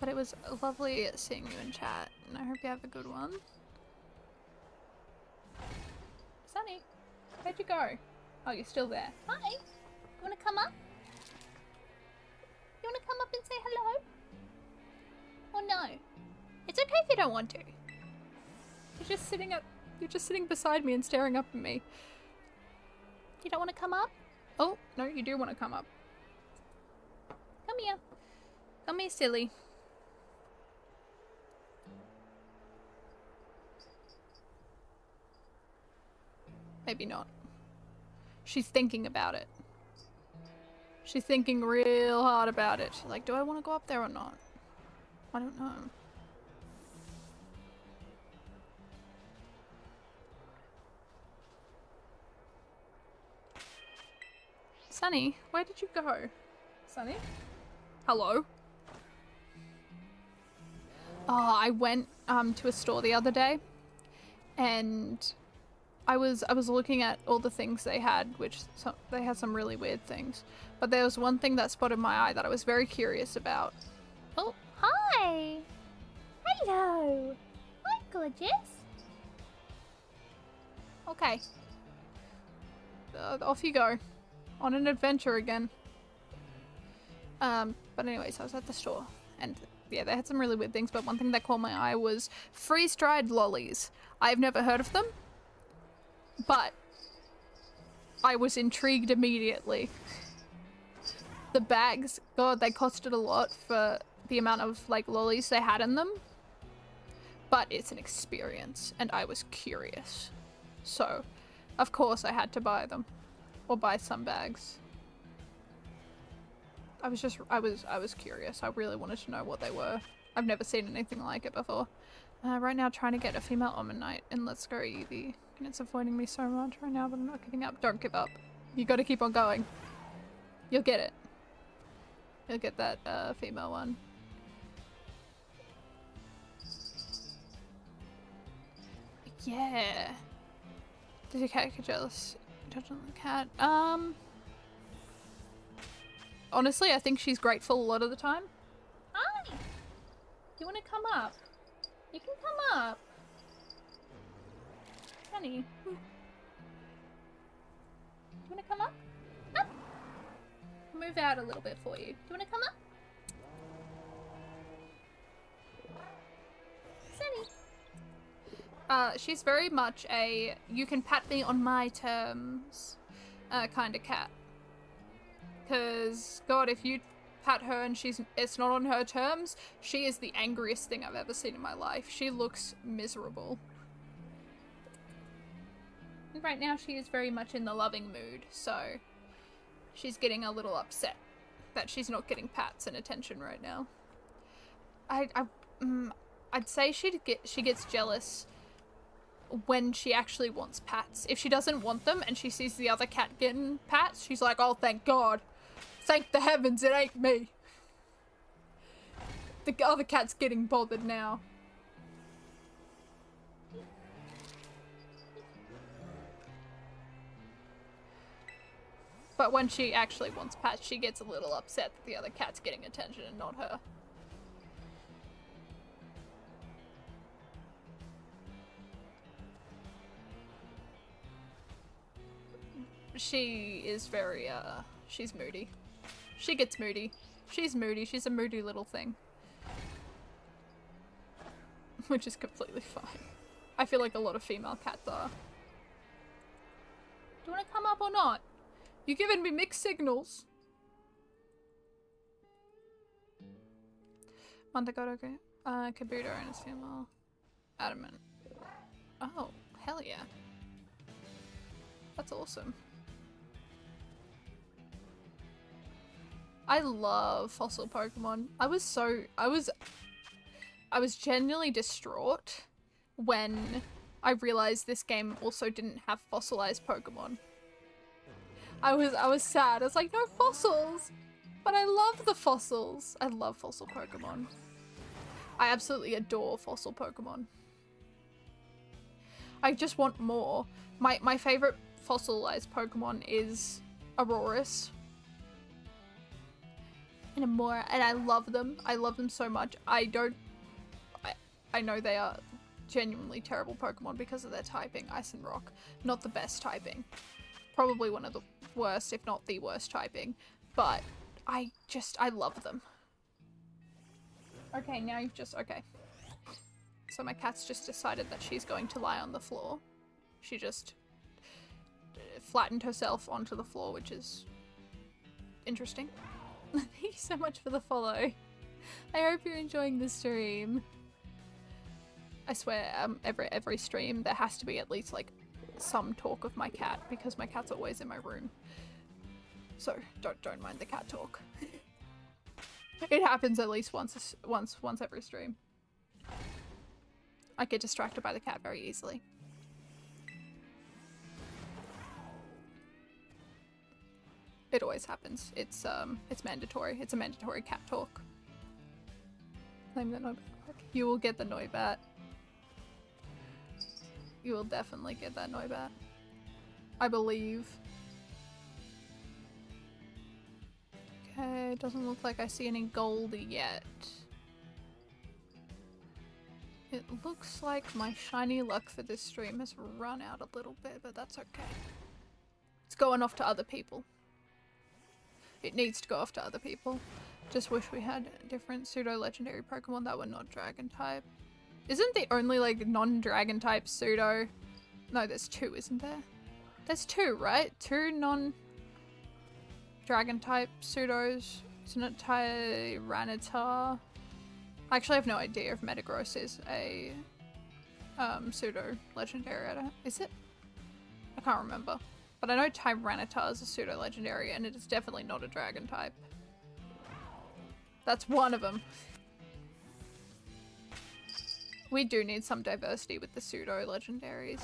But it was lovely seeing you in chat, and I hope you have a good one. Sunny, where'd you go? Oh, you're still there. Hi! You wanna come up? You wanna come up and say hello? Or no? It's okay if you don't want to. You're just sitting beside me and staring up at me. You don't want to come up? Oh, no, you do want to come up. Come here. Come here, silly. Maybe not. She's thinking about it. She's thinking real hard about it. She's like, do I want to go up there or not? I don't know. Sunny, where did you go? Sunny? Hello? Oh, I went to a store the other day and I was looking at all the things they had, which they had some really weird things. But there was one thing that spotted my eye that I was very curious about. Oh, hi! Hello! Hi, gorgeous! Okay. Off you go. On an adventure again. But anyways, I was at the store and yeah, they had some really weird things, but one thing that caught my eye was freeze-dried lollies. I've never heard of them, but I was intrigued immediately. The bags, God, they costed a lot for the amount of like lollies they had in them, but it's an experience and I was curious. So, of course I had to buy them. Or buy some bags. I was curious. I really wanted to know what they were. I've never seen anything like it before. Right now trying to get a female Omanyte in Let's Go Eevee. And it's avoiding me so much right now, but I'm not giving up. Don't give up. You gotta keep on going. You'll get it. You'll get that female one. Yeah. Did your cat get jealous? Touch on the cat. Honestly, I think she's grateful a lot of the time. Hi! Do you want to come up? You can come up. Honey. Do you want to come up? Up! Move out a little bit for you. Do you want to come up? Sunny. She's very much a you can pat me on my terms kind of cat. Because, God, if you pat her and it's not on her terms, she is the angriest thing I've ever seen in my life. She looks miserable. And right now she is very much in the loving mood, so she's getting a little upset that she's not getting pats and attention right now. I'd say she gets jealous when she actually wants pats. If she doesn't want them and she sees the other cat getting pats, she's like, oh, thank God. Thank the heavens it ain't me. The other cat's getting bothered now. But when she actually wants pats, she gets a little upset that the other cat's getting attention and not her. She is very, she's moody. She gets moody. She's moody. She's a moody little thing. Which is completely fine. I feel like a lot of female cats are. Do you want to come up or not? You're giving me mixed signals. Montagoto, Kabuto and his female. Adamant. Oh, hell yeah. That's awesome. I love fossil Pokemon. I was genuinely distraught when I realized this game also didn't have fossilized Pokemon. I was sad. I was like, no fossils! But I love the fossils. I love fossil Pokemon. I absolutely adore fossil Pokemon. I just want more. My favorite fossilized Pokemon is Aurorus. And I love them. I love them so much. I know they are genuinely terrible Pokemon because of their typing. Ice and Rock. Not the best typing. Probably one of the worst, if not the worst typing. But I love them. Okay, now you've just, okay. So my cat's just decided that she's going to lie on the floor. She just flattened herself onto the floor, which is interesting. Thank you so much for the follow. I hope you're enjoying the stream. I swear, every stream there has to be at least like some talk of my cat because my cat's always in my room. So don't mind the cat talk. It happens at least once every stream. I get distracted by the cat very easily. It always happens. It's mandatory. It's a mandatory cat talk. Claim the Noibat. You will get the Noibat. You will definitely get that Noibat. I believe. Okay, doesn't look like I see any Goldie yet. It looks like my shiny luck for this stream has run out a little bit, but that's okay. It's going off to other people. It needs to go off to other people. Just wish we had different pseudo-legendary Pokemon that were not dragon type. Isn't the only like non-dragon type pseudo? No, there's two, isn't there? There's two, right? Two non-dragon type pseudos. Isn't it Tyranitar? I actually have no idea if Metagross is a pseudo-legendary. Is it? I can't remember. But I know Tyranitar is a pseudo-legendary and it is definitely not a dragon type. That's one of them. We do need some diversity with the pseudo-legendaries.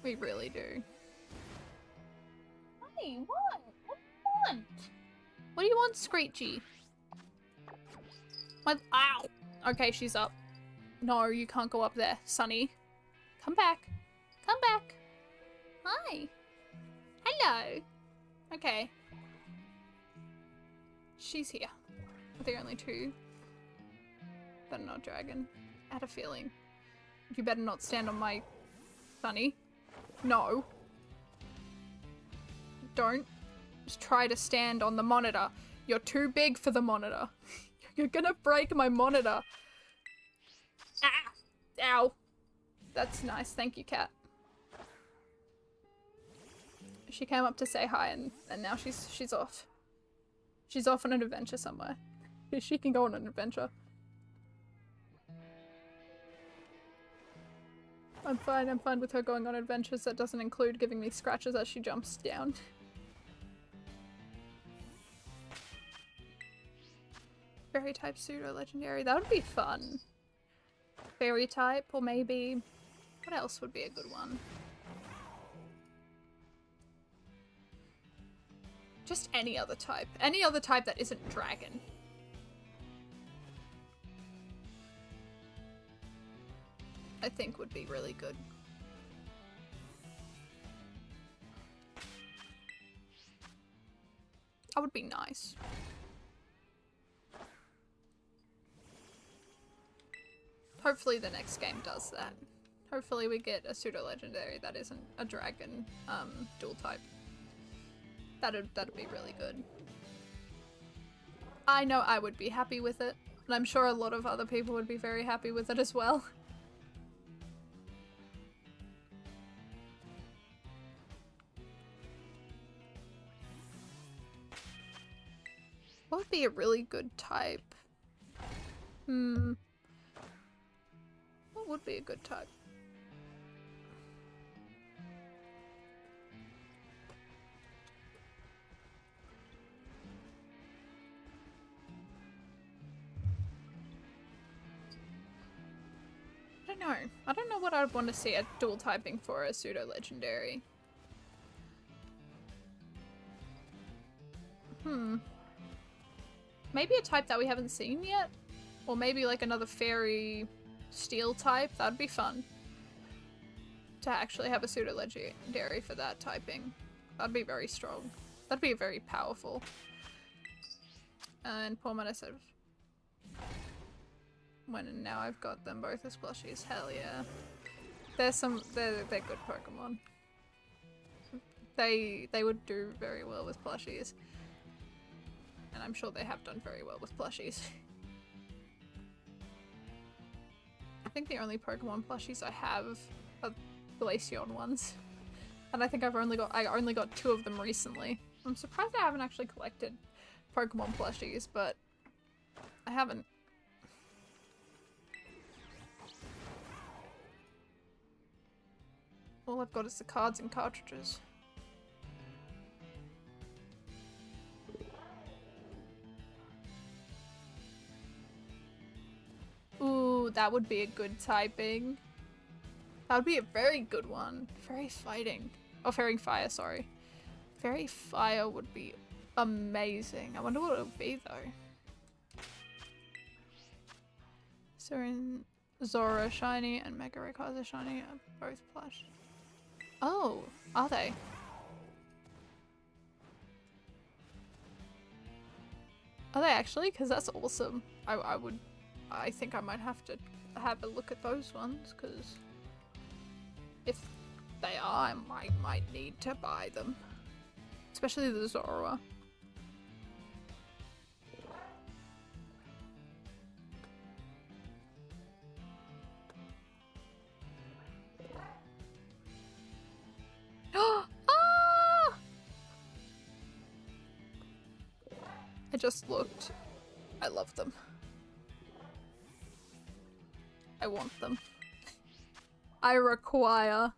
We really do. Hey, what? What do you want? What do you want, Screechy? Ow! Okay, she's up. No, you can't go up there. Sunny. Come back. Come back. Hi. Hello. Okay. She's here. There are only two. But not dragon. I had a feeling. You better not stand on my Sunny. No. Don't. Just try to stand on the monitor. You're too big for the monitor. You're gonna break my monitor. Ah! Ow. That's nice. Thank you, cat. She came up to say hi and now she's off. She's off on an adventure somewhere. She can go on an adventure. I'm fine with her going on adventures that doesn't include giving me scratches as she jumps down. Fairy type pseudo legendary, that would be fun. Fairy type, or maybe what else would be a good one? Just any other type. Any other type that isn't dragon. I think would be really good. That would be nice. Hopefully the next game does that. Hopefully we get a pseudo-legendary that isn't a dragon dual type. That'd be really good. I know I would be happy with it, and I'm sure a lot of other people would be very happy with it as well. What would be a really good type? What would be a good type? I don't know what I'd want to see a dual typing for a pseudo-legendary. Maybe a type that we haven't seen yet? Or maybe like another fairy steel type? That'd be fun. To actually have a pseudo-legendary for that typing. That'd be very strong. That'd be very powerful. And poor Meta said... When now I've got them both as plushies. Hell yeah. They're good Pokemon. They would do very well with plushies. And I'm sure they have done very well with plushies. I think the only Pokemon plushies I have are Glaceon ones. And I think I only got 2 of them recently. I'm surprised I haven't actually collected Pokemon plushies, but I haven't. All I've got is the cards and cartridges. Ooh, that would be a good typing. That would be a very good one. Fairy fighting. Oh, fairy fire, sorry. Fairy fire would be amazing. I wonder what it would be though. So in Zora shiny and Mega Rayquaza shiny are both plush. Oh, are they? Are they actually? Because that's awesome. I think I might have to have a look at those ones, because if they are, I might need to buy them. Especially the Zora. I just looked. I love them. I want them. I require.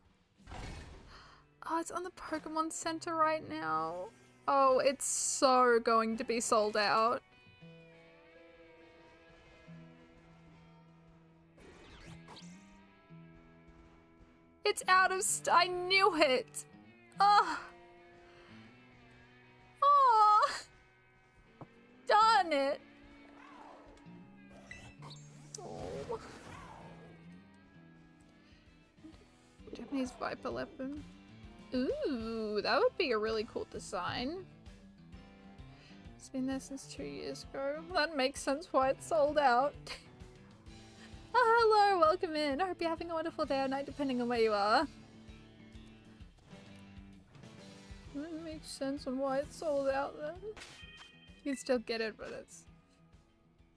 Oh, it's on the Pokemon Center right now. Oh, it's so going to be sold out. It's out of I knew it. Oh. Oh. Darn it. Oh. Japanese Viper Leopard. Ooh, that would be a really cool design. It's been there since 2 years ago. That makes sense why it's sold out. Oh, hello, welcome in. I hope you're having a wonderful day or night depending on where you are. That makes sense on why it's sold out then. You can still get it, but it's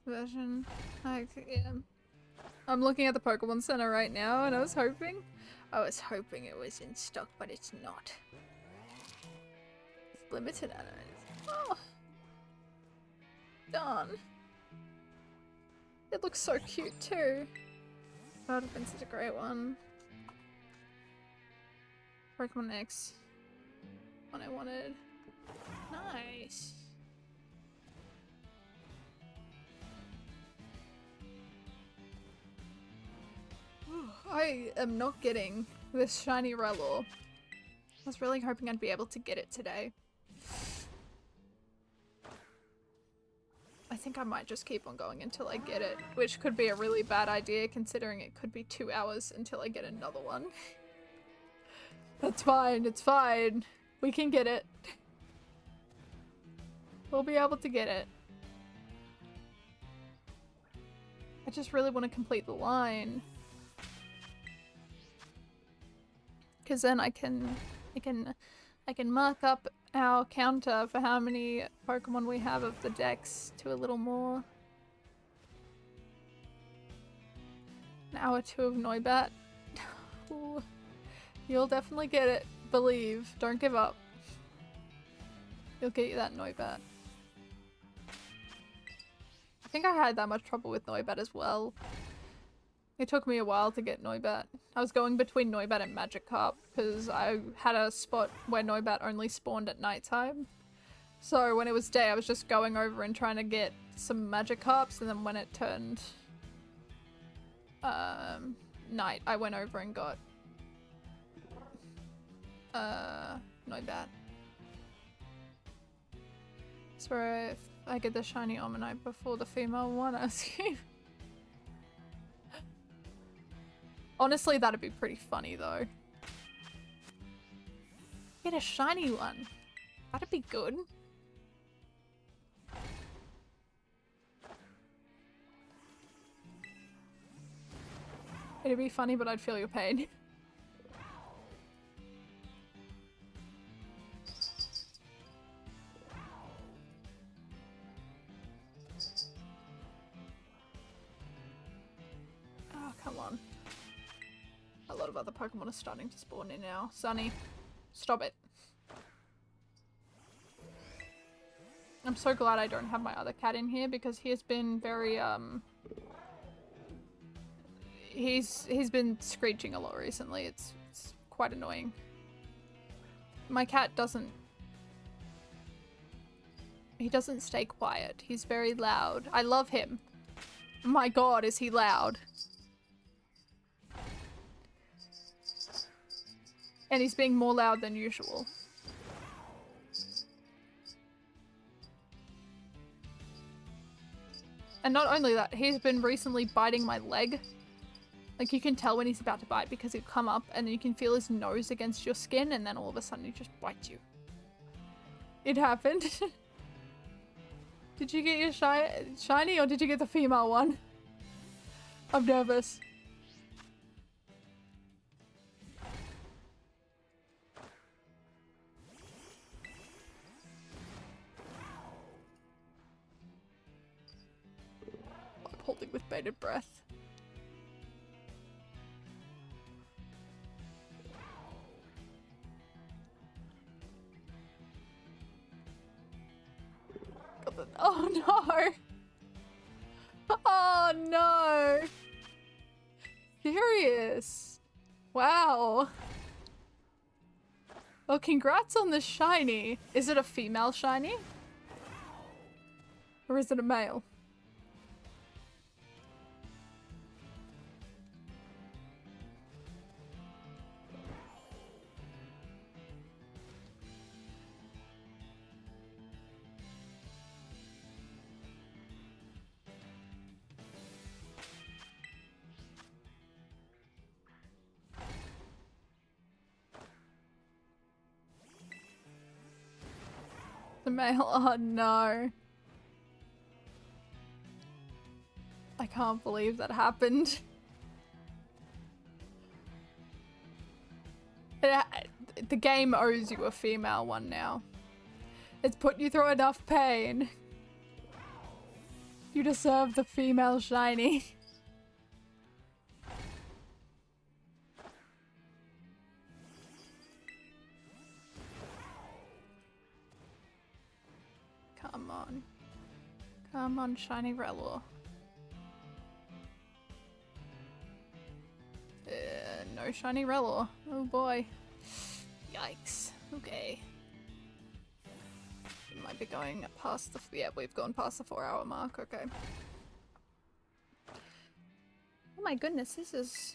version. Yeah. I'm looking at the Pokemon Center right now and I was hoping it was in stock, but it's not. It's limited edition. Oh. Darn. It looks so cute too. That would have been such a great one. Pokemon X. One I wanted. Nice. I am not getting this shiny Rellor. I was really hoping I'd be able to get it today. I think I might just keep on going until I get it, which could be a really bad idea considering it could be 2 hours until I get another one. That's fine, it's fine. We can get it. We'll be able to get it. I just really want to complete the line. Cause then I can mark up our counter for how many Pokemon we have of the Dex to a little more. An hour 2 of Noibat. Ooh. You'll definitely get it. Believe. Don't give up. You'll get you that Noibat. I think I had that much trouble with Noibat as well. It took me a while to get Noibat. I was going between Noibat and Magikarp because I had a spot where Noibat only spawned at nighttime. So when it was day, I was just going over and trying to get some Magikarps, and then when it turned night, I went over and got Noibat. So if I get the shiny Omanyte before the female one, I assume. Honestly, that'd be pretty funny though. Get a shiny one. That'd be good. It'd be funny, but I'd feel your pain. Oh, come on. A lot of other Pokemon are starting to spawn in now. Sunny, stop it. I'm so glad I don't have my other cat in here because he has been very, he's been screeching a lot recently. It's quite annoying. My cat he doesn't stay quiet. He's very loud. I love him. My god, is he loud. And he's being more loud than usual. And not only that, he's been recently biting my leg. Like, you can tell when he's about to bite because he'll come up and then you can feel his nose against your skin and then all of a sudden he just bites you. It happened. Did you get your shiny or did you get the female one? I'm nervous. Holding with bated breath. Oh no! Oh no! Serious? Wow. Well, congrats on the shiny. Is it a female shiny? Or is it a male? The male? Oh no. I can't believe that happened. The game owes you a female one now. It's put you through enough pain. You deserve the female shiny. Come on. Come on, shiny Relor. No shiny Relor. Oh boy. Yikes. Okay. We might be going past the... Yeah, we've gone past the 4-hour mark. Okay. Oh my goodness, this is...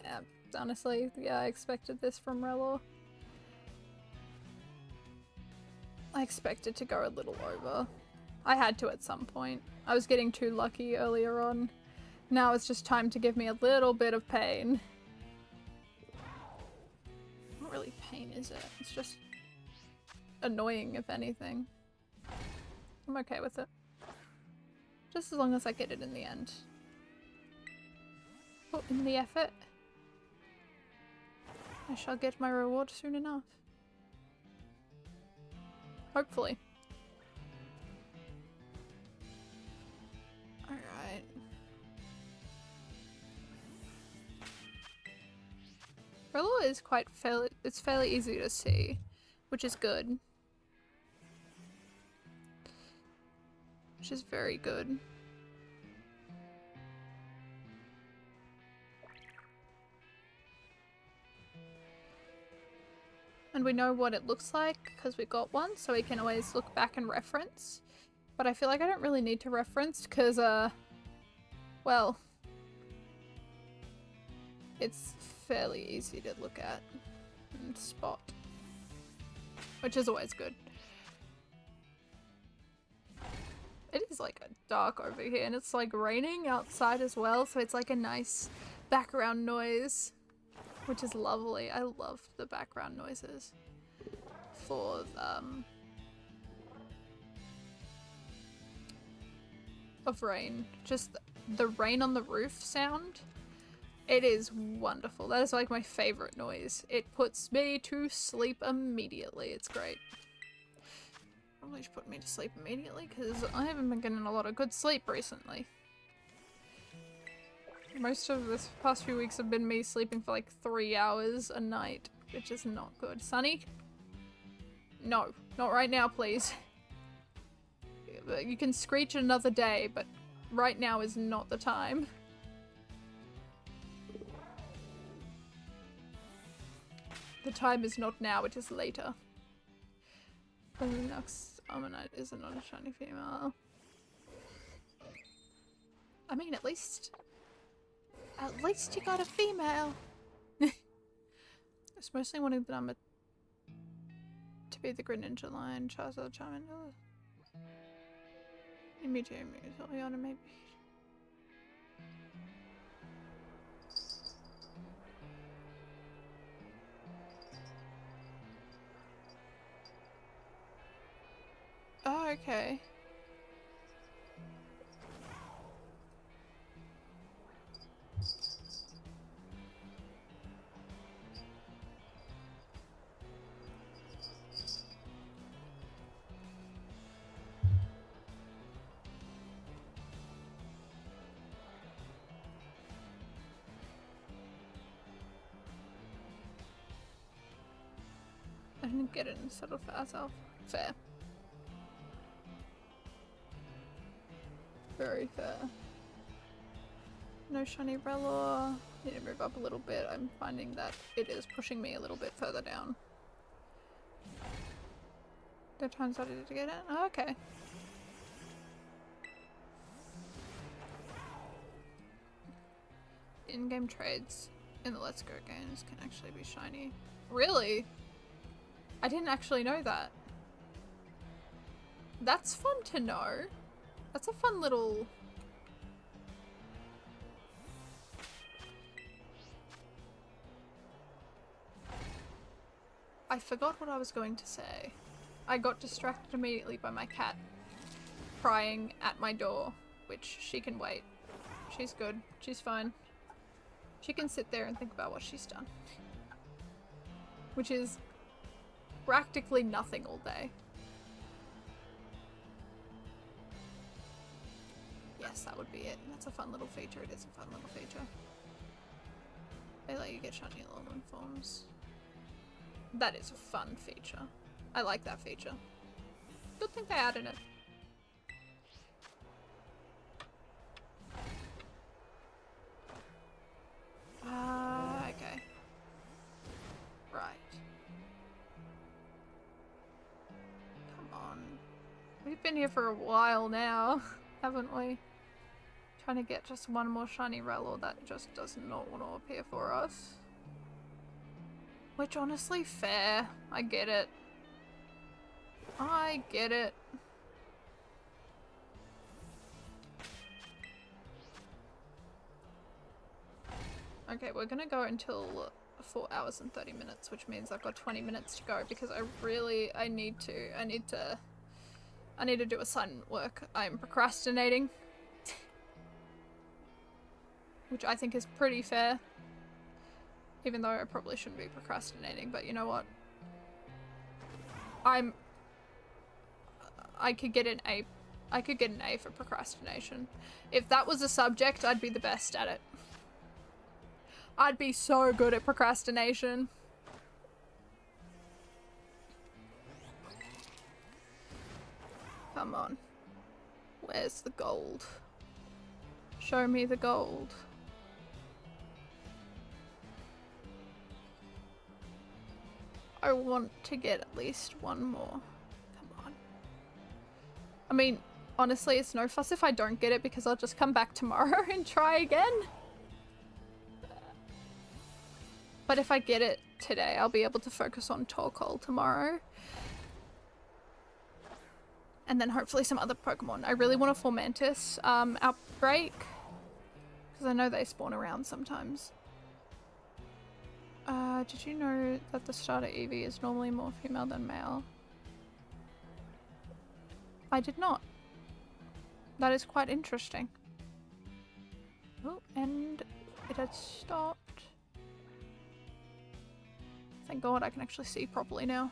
Yeah, honestly, yeah, I expected this from Relor. I expected to go a little over. I had to at some point. I was getting too lucky earlier on. Now it's just time to give me a little bit of pain. Not really pain, is it? It's just annoying, if anything. I'm okay with it. Just as long as I get it in the end. Put in the effort. I shall get my reward soon enough. Hopefully. Alright. Rilla is it's fairly easy to see, which is good. Which is very good. And we know what it looks like because we got one, so we can always look back and reference. But I feel like I don't really need to reference because, well, it's fairly easy to look at and spot, which is always good. It is like dark over here and it's like raining outside as well, so it's like a nice background noise, which is lovely. I love the background noises for of rain. Just the rain on the roof sound. It is wonderful. That is like my favorite noise. It puts me to sleep immediately. It's great. Probably should put me to sleep immediately because I haven't been getting a lot of good sleep recently. Most of this past few weeks have been me sleeping for like 3 hours a night, which is not good. Sunny? No, not right now, please. You can screech another day, but right now is not the time. The time is not now, it is later. The next Ammonite is not a shiny female. I mean, at least you got a female. It's mostly wanting the number to be the Greninja line, Charizard, Charmander. Mewtwo, Leona, maybe. Oh, okay. I didn't get it and settle for ourselves. Fair. Very fair. No shiny Rellor. Need to move up a little bit. I'm finding that it is pushing me a little bit further down. There are times I did to get it? Oh, okay. In-game trades in the Let's Go games can actually be shiny. Really? I didn't actually know that. That's fun to know. That's a fun little... I forgot what I was going to say. I got distracted immediately by my cat crying at my door, which she can wait. She's good. She's fine. She can sit there and think about what she's done. Which is practically nothing all day. Yes, that would be it. That's a fun little feature. It is a fun little feature. They let you get shiny Alolan forms. That is a fun feature. I like that feature. Good thing they added it. Okay. Right. Come on. We've been here for a while now, haven't we? Trying to get just one more shiny Rellor that just does not want to appear for us. Which, honestly, fair. I get it. I get it. Okay, we're gonna go until 4 hours and 30 minutes, which means I've got 20 minutes to go because I need to do assignment work. I'm procrastinating. Which I think is pretty fair. Even though I probably shouldn't be procrastinating, but you know what? I could get an A. I could get an A for procrastination. If that was a subject, I'd be the best at it. I'd be so good at procrastination. Come on. Where's the gold? Show me the gold. I want to get at least one more. Come on. I mean, honestly, it's no fuss if I don't get it because I'll just come back tomorrow and try again. But if I get it today, I'll be able to focus on Torkoal tomorrow. And then hopefully some other Pokemon. I really want a Formantis outbreak. Because I know they spawn around sometimes. Did you know that the starter Eevee is normally more female than male? I did not. That is quite interesting. Oh, and it had stopped. Thank God I can actually see properly now.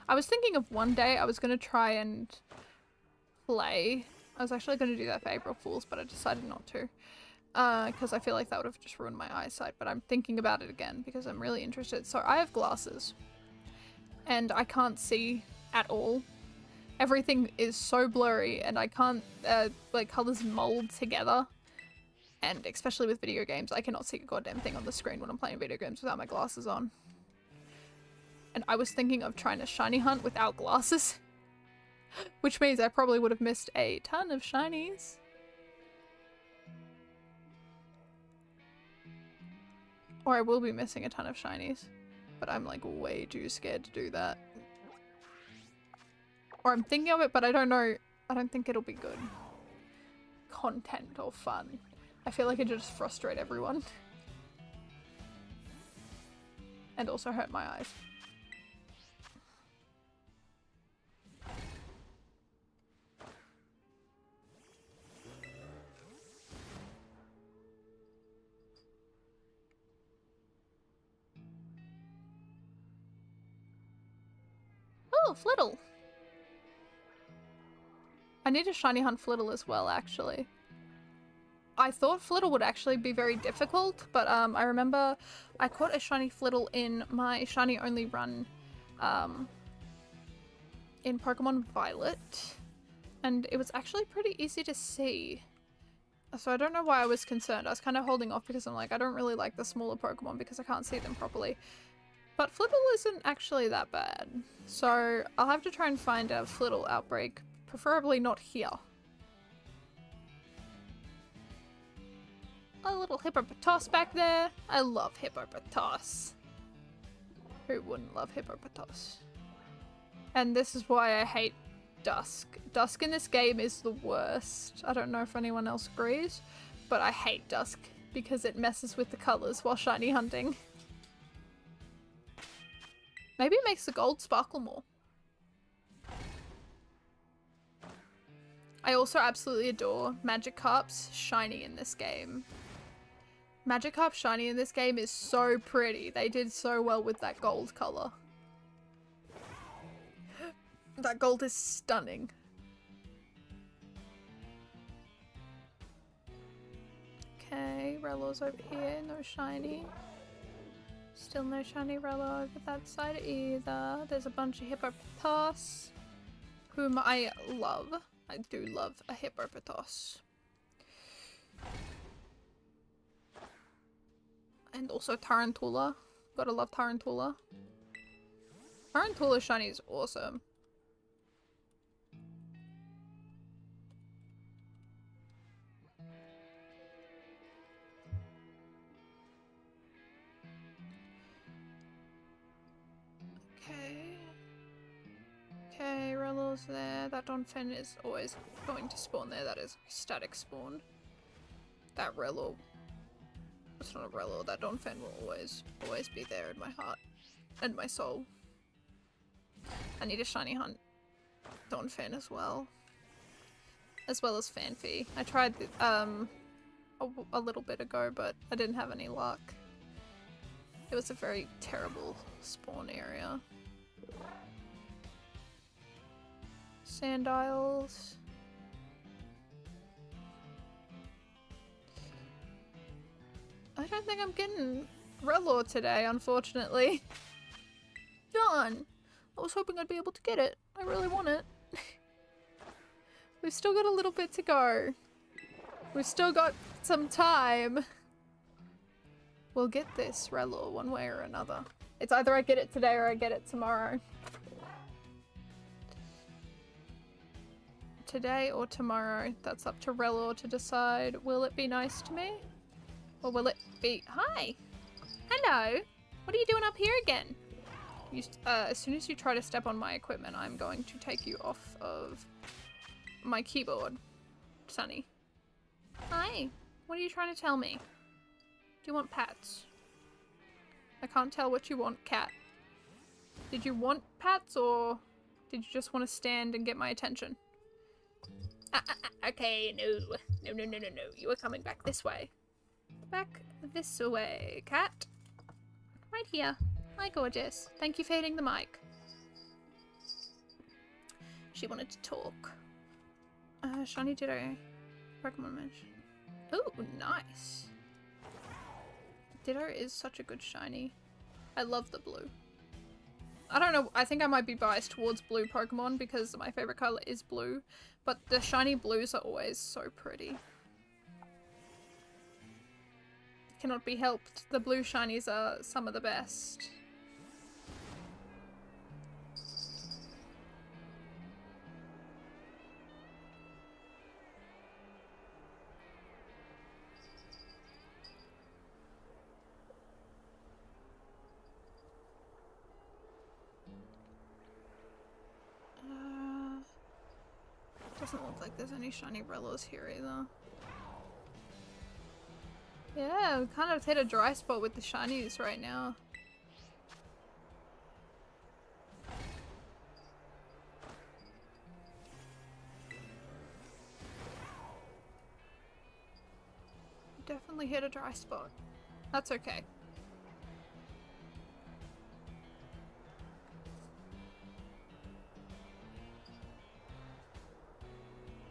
I was thinking of one day I was going to try and play. I was actually going to do that for April Fools, but I decided not to. Because I feel like that would have just ruined my eyesight, but I'm thinking about it again because I'm really interested. So I have glasses and I can't see at all. Everything is so blurry and I can't, like, colors mold together. And especially with video games, I cannot see a goddamn thing on the screen when I'm playing video games without my glasses on. And I was thinking of trying to shiny hunt without glasses. Which means I probably would have missed a ton of shinies. Or I will be missing a ton of shinies. But I'm like way too scared to do that. Or I'm thinking of it, but I don't know. I don't think it'll be good content or fun. I feel like it'll just frustrate everyone. And also hurt my eyes. Oh, Flittle! I need to shiny hunt Flittle as well, actually. I thought Flittle would actually be very difficult, but I remember I caught a shiny Flittle in my shiny only run in Pokemon Violet, and it was actually pretty easy to see. So I don't know why I was concerned. I was kind of holding off because I'm like, I don't really like the smaller Pokemon because I can't see them properly. But Flittle isn't actually that bad. So I'll have to try and find a Flittle outbreak, preferably not here. A little Hippopotas back there. I love Hippopotas. Who wouldn't love Hippopotas? And this is why I hate Dusk. Dusk in this game is the worst. I don't know if anyone else agrees, but I hate Dusk because it messes with the colors while shiny hunting. Maybe it makes the gold sparkle more. I also absolutely adore Magikarp's shiny in this game. Magikarp shiny in this game is so pretty. They did so well with that gold color. That gold is stunning. Okay, Rello's over here, no shiny. Still no shiny Rello over that side either. There's a bunch of Hippopotas, whom I love. I do love a Hippopotas. And also Tarantula. Gotta love Tarantula. Tarantula shiny is awesome. Okay, Relor's there. That Donphin is always going to spawn there. That is static spawn. That Relor... It's not a Relor. That Donphin will always be there in my heart. And my soul. I need a shiny hunt Donphin as well. As well as Fanfi. I tried a little bit ago, but I didn't have any luck. It was a very terrible spawn area. Sand Isles. I don't think I'm getting Relor today, unfortunately. Darn! I was hoping I'd be able to get it. I really want it. We've still got a little bit to go. We've still got some time. We'll get this Relor one way or another. It's either I get it today or I get it tomorrow. Today or tomorrow. That's up to Relor to decide. Will it be nice to me? Or will it be... Hi! Hello! What are you doing up here again? You, as soon as you try to step on my equipment, I'm going to take you off of my keyboard. Sunny. Hi! What are you trying to tell me? Do you want pats? I can't tell what you want, cat. Did you want pats or did you just want to stand and get my attention? Okay, no. No. You are coming back this way. Back this way, cat. Right here. Hi, gorgeous. Thank you for hitting the mic. She wanted to talk. Shiny Ditto. Pokemon mention. Oh, nice. Ditto is such a good shiny. I love the blue. I don't know, I think I might be biased towards blue Pokemon because my favorite color is blue, but the shiny blues are always so pretty. Cannot be helped. The blue shinies are some of the best. Doesn't look like there's any shiny Relors here either. Yeah, we kind of hit a dry spot with the shinies right now. Definitely hit a dry spot. That's okay.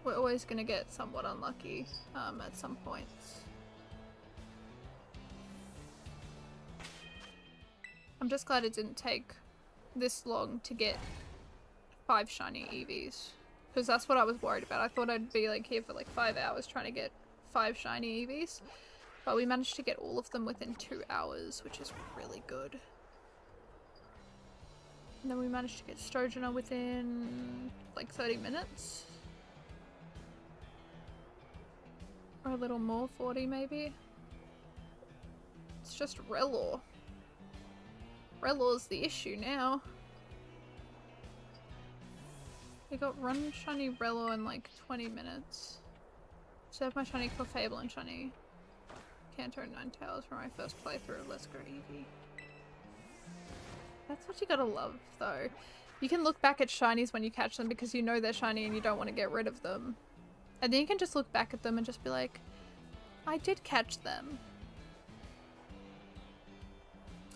We're always gonna get somewhat unlucky at some points. I'm just glad it didn't take this long to get 5 shiny EVs. Because that's what I was worried about. I thought I'd be like here for like 5 hours trying to get 5 shiny EVs. But we managed to get all of them within 2 hours, which is really good. And then we managed to get Strogena within like 30 minutes. Or a little more, 40 maybe. It's just Relor. Relor's the issue now. We got run shiny Relor in like 20 minutes. So I have my shiny Clefable and shiny Kanto Ninetales for my first playthrough. Let's go Eevee. That's what you gotta love though. You can look back at shinies when you catch them because you know they're shiny and you don't want to get rid of them. And then you can just look back at them and just be like, I did catch them.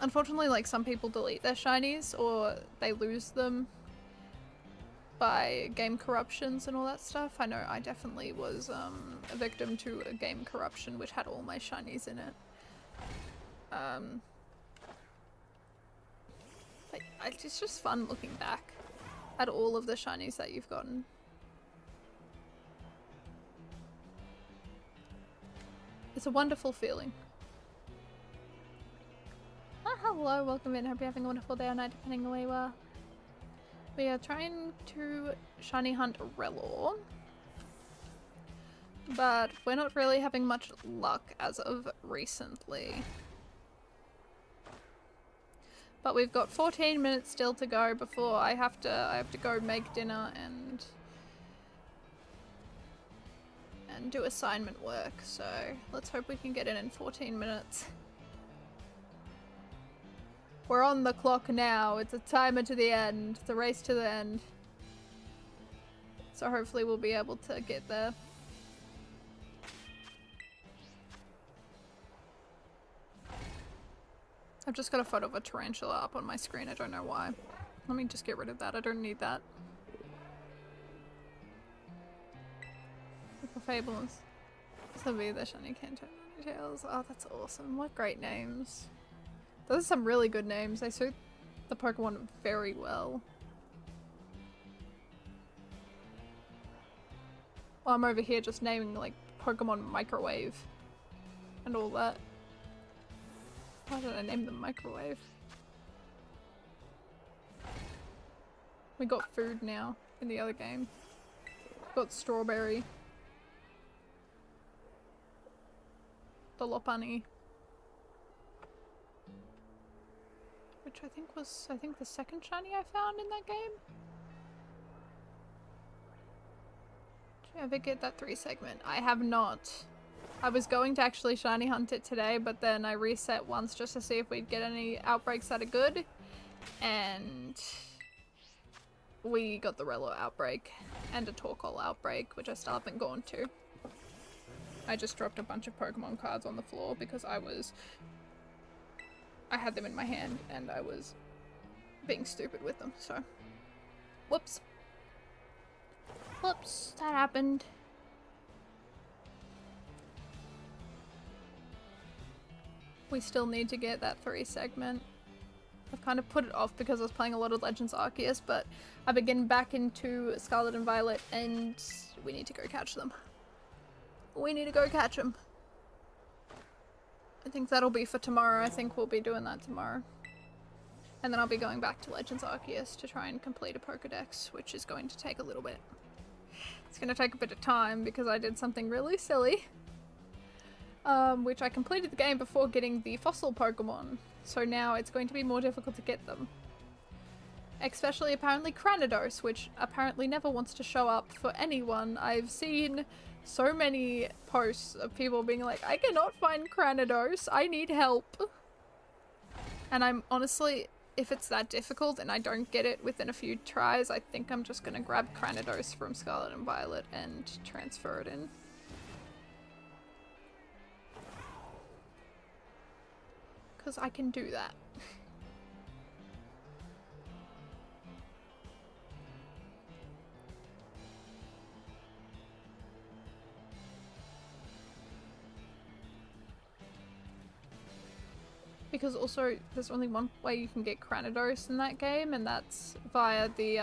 Unfortunately, like, some people delete their shinies or they lose them by game corruptions and all that stuff. I know I definitely was a victim to a game corruption which had all my shinies in it. But it's just fun looking back at all of the shinies that you've gotten. It's a wonderful feeling. Oh, hello, welcome in. Hope you're having a wonderful day or night, depending on where you are. We are trying to shiny hunt Relor, but we're not really having much luck as of recently. But we've got 14 minutes still to go before I have to go make dinner and do assignment work. So let's hope we can get in 14 minutes. We're on the clock now. It's a timer to the end. It's a race to the end. So hopefully we'll be able to get there. I've just got a photo of a tarantula up on my screen. I don't know why. Let me just get rid of that. I don't need that. Fables. This will be the shiny Kanto Tails. Oh, that's awesome. What great names. Those are some really good names. They suit the Pokemon very well. Well, I'm over here just naming like Pokemon Microwave and all that. Why did I name them Microwave? We got food now in the other game. Got Strawberry. The Lopunny. Which I think was, the second shiny I found in that game. Did you ever get that 3 segment? I have not. I was going to actually shiny hunt it today, but then I reset once just to see if we'd get any outbreaks that are good. And we got the Relo outbreak and a Torkoal outbreak, which I still haven't gone to. I just dropped a bunch of Pokemon cards on the floor because I had them in my hand and I was being stupid with them, so. Whoops. Whoops, that happened. We still need to get that 3 segment. I've kind of put it off because I was playing a lot of Legends Arceus, but I've been getting back into Scarlet and Violet and we need to go catch them. We need to go catch them. I think that'll be for tomorrow. I think we'll be doing that tomorrow. And then I'll be going back to Legends Arceus to try and complete a Pokedex, which is going to take a little bit. It's going to take a bit of time because I did something really silly. Which I completed the game before getting the fossil Pokemon. So now it's going to be more difficult to get them. Especially apparently Cranidos, which apparently never wants to show up for anyone. I've seen so many posts of people being like, I cannot find Cranidos, I need help. And I'm honestly, if it's that difficult and I don't get it within a few tries, I think I'm just gonna grab Cranidos from Scarlet and Violet and transfer it in. Because I can do that. Because also, there's only one way you can get Cranidos in that game, and that's via the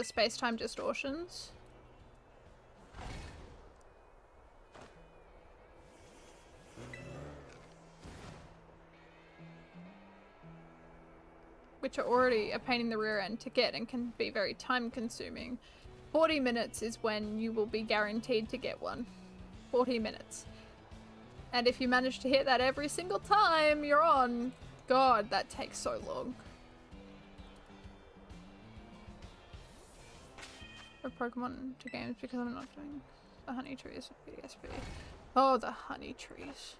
space-time distortions. Which are already a pain in the rear end to get and can be very time-consuming. 40 minutes is when you will be guaranteed to get one. 40 minutes. And if you manage to hit that every single time you're on, God, that takes so long. For Pokemon to games because I'm not doing the honey trees with BSB. Oh, the honey trees.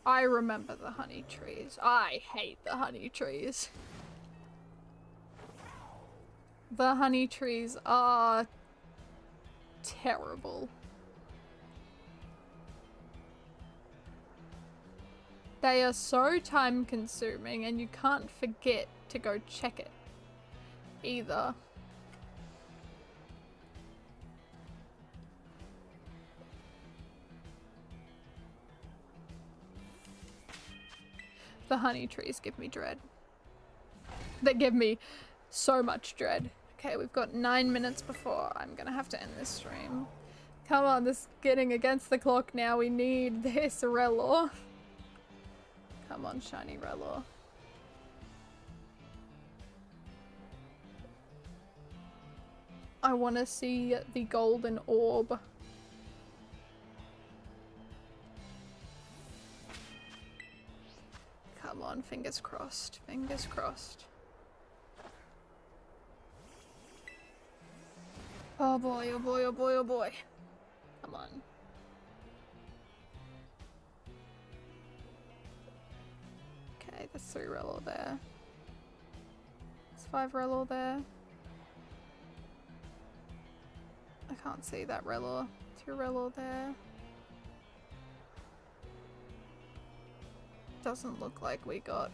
I remember the honey trees. I hate the honey trees. The honey trees are terrible. They are so time consuming and you can't forget to go check it either. The honey trees give me dread. They give me so much dread. Okay, we've got 9 minutes before I'm gonna have to end this stream. Come on, this is getting against the clock now. We need this Relo. Come on, shiny Relo. I want to see the golden orb. fingers crossed. Fingers crossed. Oh boy, oh boy, oh boy, oh boy. Come on. Okay, there's 3 Relo there. There's 5 Relo there. I can't see that Relo. 2 Relo there. Doesn't look like we got...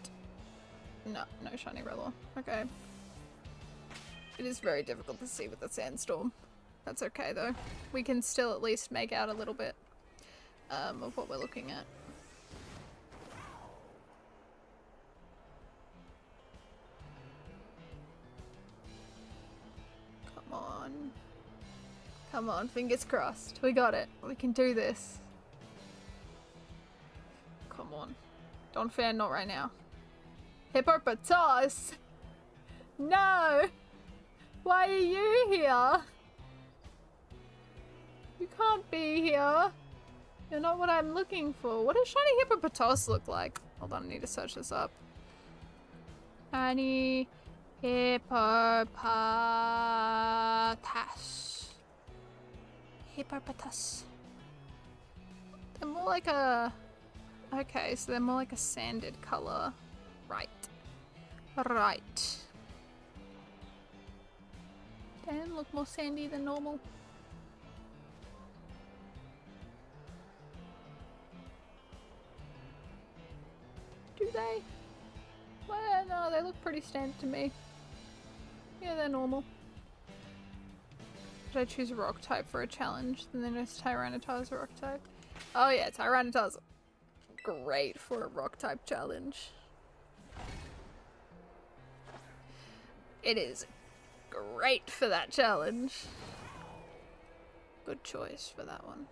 No shiny Relo. Okay. It is very difficult to see with the sandstorm. That's okay though. We can still at least make out a little bit of what we're looking at. Come on. Come on, fingers crossed. We got it. We can do this. Come on. Don't fan, not right now. Hippopotamus! No! Why are you here? You can't be here. You're not what I'm looking for. What does shiny hippopotamus look like? Hold on, I need to search this up. Shiny hippopotamus. Hippopotamus. They're more like a... Okay, so they're more like a sanded color. Right. Right. Damn, look more sandy than normal. Do they? Well, no, they look pretty standard to me. Yeah, they're normal. Should I choose a rock type for a challenge? And then just Tyranitar's a rock type. Oh yeah, Tyranitar's great for a rock type challenge. It is great for that challenge. Good choice for that one.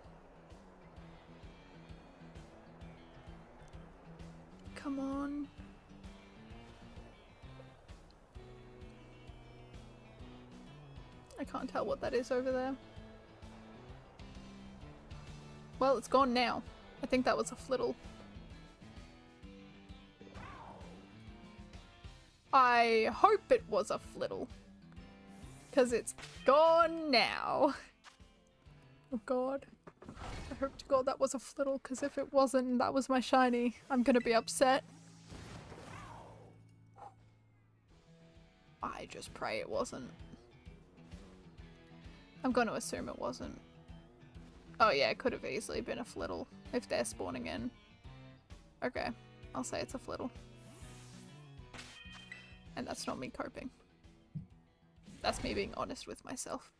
Come on. I can't tell what that is over there. Well, it's gone now. I think that was a flittle. I hope it was a flittle. Because it's gone now. Oh god. I hope to god that was a flittle, because if it wasn't and that was my shiny, I'm gonna be upset. I just pray it wasn't. I'm gonna assume it wasn't. Oh yeah, it could have easily been a flittle if they're spawning in. Okay, I'll say it's a flittle. And that's not me coping. That's me being honest with myself.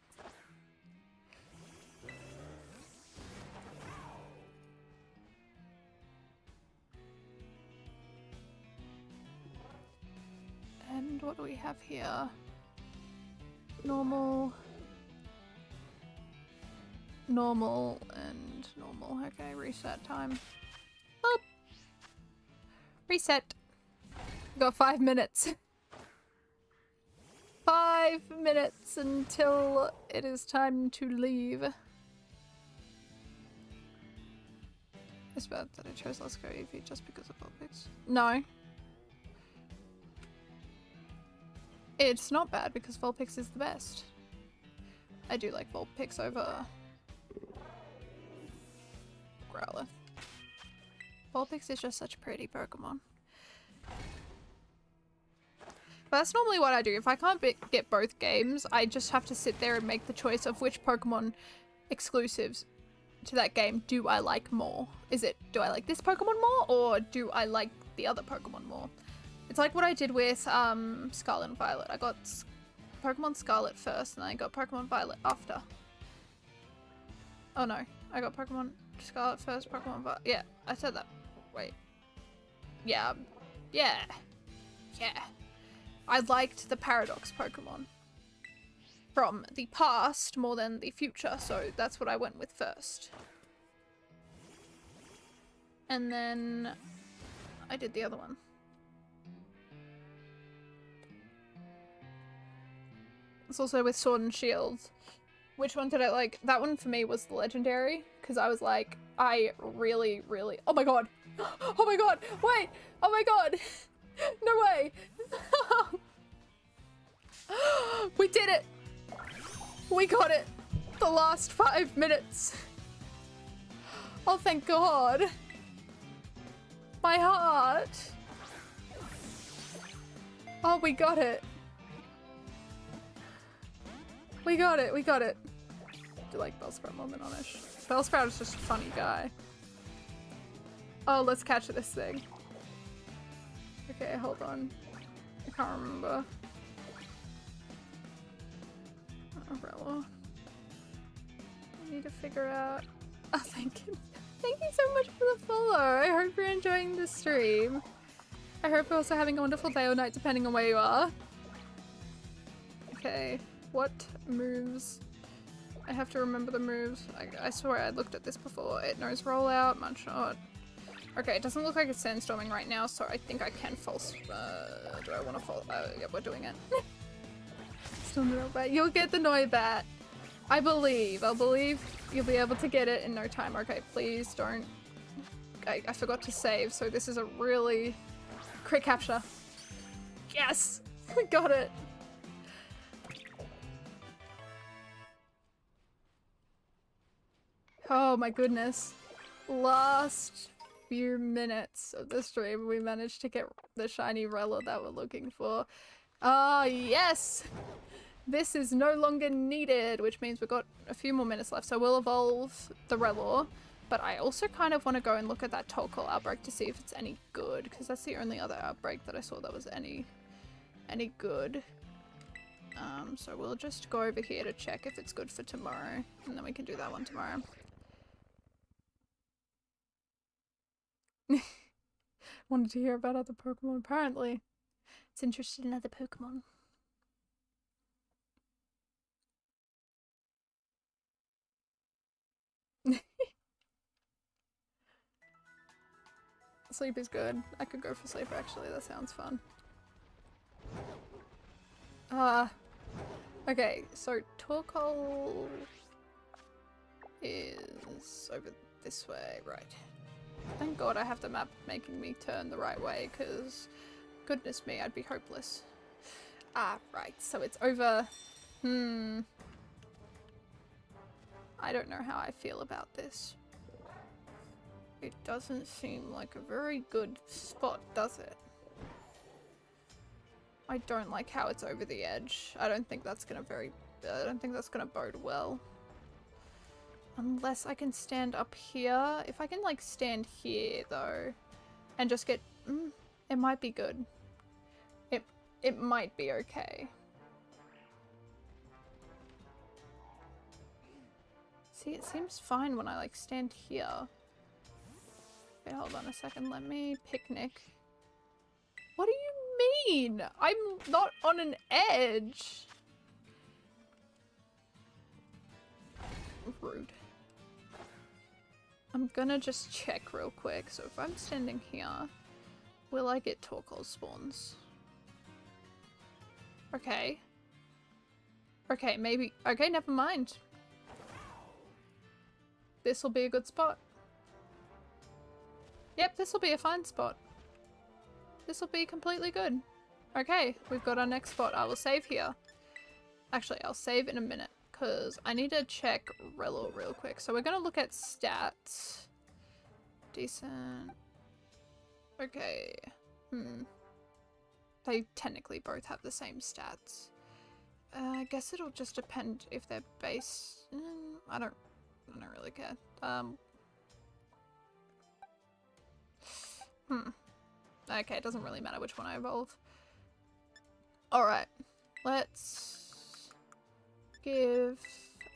And what do we have here? Normal. Normal and normal. Okay, reset time. Boop. Reset. Got 5 minutes. 5 minutes until it is time to leave. It's bad that I chose Let's Go Eevee just because of Vulpix. No. It's not bad because Vulpix is the best. I do like Vulpix over Growler. Vulpix is just such a pretty Pokemon. But that's normally what I do. If I can't get both games, I just have to sit there and make the choice of which Pokemon exclusives to that game do I like more. Is it, do I like this Pokemon more, or do I like the other Pokemon more? It's like what I did with Scarlet and Violet. I got Pokemon Scarlet first, and then I got Pokemon Violet after. Oh no, I got Pokemon Scarlet first, Pokemon Violet. Yeah, I said that. Wait. Yeah. Yeah. Yeah. I liked the Paradox Pokemon from the past more than the future, so that's what I went with first. And then I did the other one. It's also with Sword and Shield. Which one did I like? That one for me was the Legendary, because I was like, I really... Oh my god! Oh my god! Wait! Oh my god! No way! We did it! We got it! The last 5 minutes! Oh, thank God! My heart! Oh, we got it! We got it, we got it! Do you like Bellsprout more than Onish? Bellsprout is just a funny guy. Oh, let's catch this thing. Okay, hold on. I can't remember. Umbrella. I need to figure out. Oh, thank you. Thank you so much for the follow. I hope you're enjoying the stream. I hope you're also having a wonderful day or night depending on where you are. Okay, what moves? I have to remember the moves. I swear I looked at this before. It knows rollout, mudshot. Okay, it doesn't look like it's sandstorming right now, so I think I can false. Do I want to false? Yeah, we're doing it. Still no bat. You'll get the Noibat. I believe. I'll believe you'll be able to get it in no time. Okay, please don't. I forgot to save, so this is a really crit capture. Yes! We got it! Oh my goodness. Last few minutes of the stream, we managed to get the shiny Rella that we're looking for. Ah, yes! This is no longer needed, which means we've got a few more minutes left, so we'll evolve the Rellor. But I also kind of want to go and look at that Tolkol outbreak to see if it's any good, because that's the only other outbreak that I saw that was any good. So we'll just go over here to check if it's good for tomorrow, and then we can do that one tomorrow. Wanted to hear about other Pokemon, apparently. It's interested in other Pokemon. Sleep is good. I could go for sleep actually, that sounds fun. Okay, so Torkoal is over this way, right. Thank God I have the map making me turn the right way, because goodness me, I'd be hopeless. Ah, right, so it's over... I don't know how I feel about this. It doesn't seem like a very good spot, does it? I don't like how it's over the edge. I don't think that's gonna bode well. Unless I can stand up here. If I can like stand here though and just get it might be good. It might be okay. See, it seems fine when I like stand here. Okay, hold on a second, let me picnic. What do you mean? I'm not on an edge. Rude. I'm gonna just check real quick. So if I'm standing here, will I get Torkoal spawns? Okay. Okay, maybe. Okay, never mind. This will be a good spot. Yep, this will be a fine spot. This will be completely good. Okay, we've got our next spot. I will save here. Actually, I'll save in a minute because I need to check Rellor real quick. So we're going to look at stats. Decent. Okay. They technically both have the same stats. I guess it'll just depend if they're base. I don't really care. Okay, it doesn't really matter which one I evolve. Alright, let's give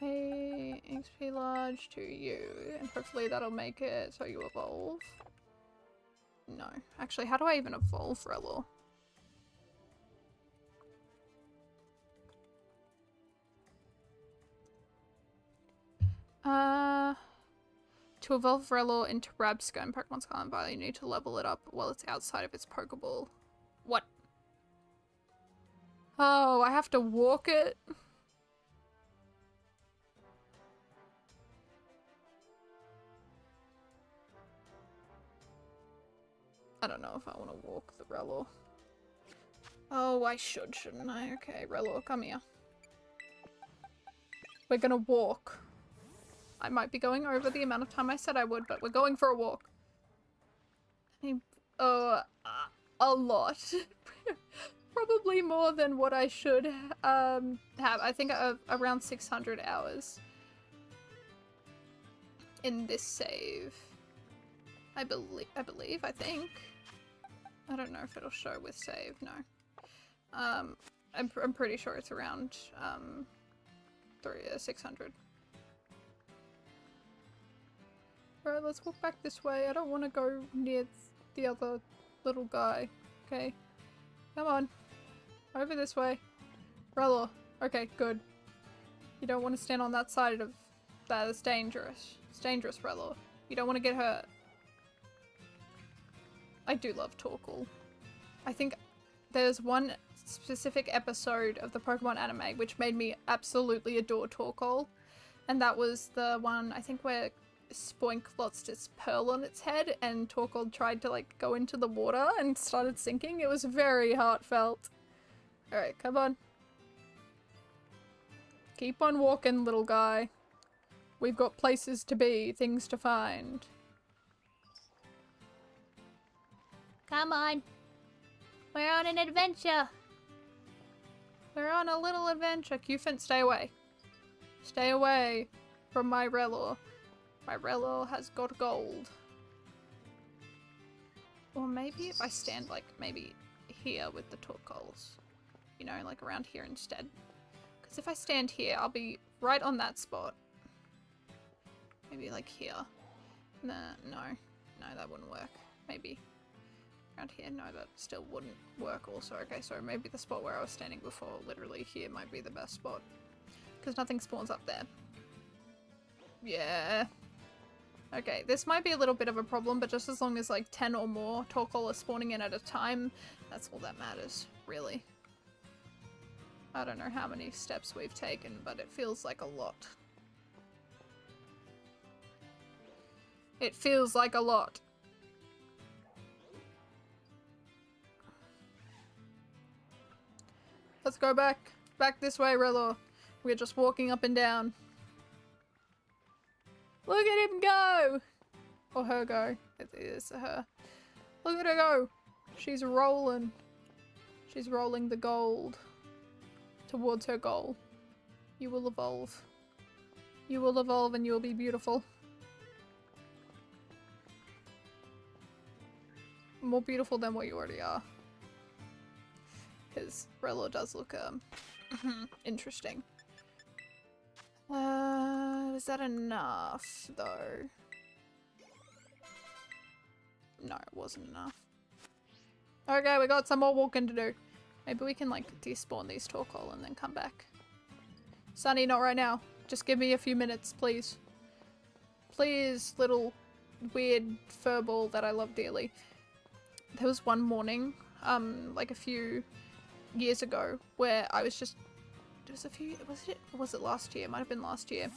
a XP large to you, and hopefully that'll make it so you evolve. No. Actually, how do I even evolve Rellor? To evolve Rellor into Rabsca in Pokemon Scarlet and Violet, you need to level it up while it's outside of its Pokeball. What? Oh, I have to walk it? I don't know if I want to walk the Rellor. Oh, I shouldn't I? Okay, Relor, come here. We're gonna walk. I might be going over the amount of time I said I would, but we're going for a walk. A lot. Probably more than what I should have. I think around 600 hours in this save. I think. I don't know if it'll show with save, no. I'm pretty sure it's around 600. Alright, let's walk back this way. I don't want to go near the other little guy. Okay. Come on. Over this way. Relor. Okay, good. You don't want to stand on that side of that. It's dangerous. It's dangerous, Relor. You don't want to get hurt. I do love Torkoal. I think there's one specific episode of the Pokemon anime which made me absolutely adore Torkoal. And that was the one, I think, where Spoink lost its pearl on its head and Torkoal tried to like go into the water and started sinking. It was very heartfelt. Alright, come on. Keep on walking, little guy. We've got places to be, things to find. Come on. We're on an adventure. We're on a little adventure. Cufant, stay away. Stay away from my Relor. My Relor has got gold. Or maybe if I stand like maybe here with the Torkoals. You know, like around here instead. Because if I stand here, I'll be right on that spot. Maybe like here. Nah, no. No, that wouldn't work. Maybe around here. No, that still wouldn't work also. Okay, so maybe the spot where I was standing before, literally here, might be the best spot. Because nothing spawns up there. Yeah. Okay, this might be a little bit of a problem, but just as long as like 10 or more Torkoal are spawning in at a time, that's all that matters, really. I don't know how many steps we've taken, but it feels like a lot. It feels like a lot. Let's go back. Back this way, Relor. We're just walking up and down. Look at him go! Or her go. It is her. Look at her go! She's rolling. She's rolling the gold towards her goal. You will evolve. You will evolve and you'll be beautiful. More beautiful than what you already are. Because Relor does look interesting. Is that enough though? No, it wasn't enough. Okay, we got some more walking to do. Maybe we can like despawn these Torkoal and then come back. Sunny, not right now. Just give me a few minutes, please. Please, little weird furball that I love dearly. There was one morning, like a few years ago, where I was just, was it last year? It might have been last year.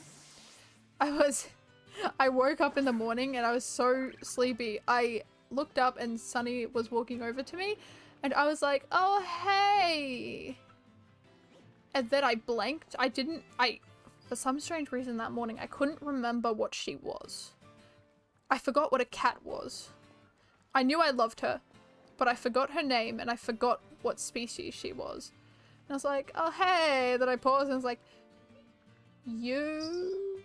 I woke up in the morning and I was so sleepy. I looked up and Sunny was walking over to me and I was like, oh, hey. And then I blanked. For some strange reason that morning, I couldn't remember what she was. I forgot what a cat was. I knew I loved her, but I forgot her name and I forgot what species she was. And I was like, oh, hey. Then I paused and I was like, you?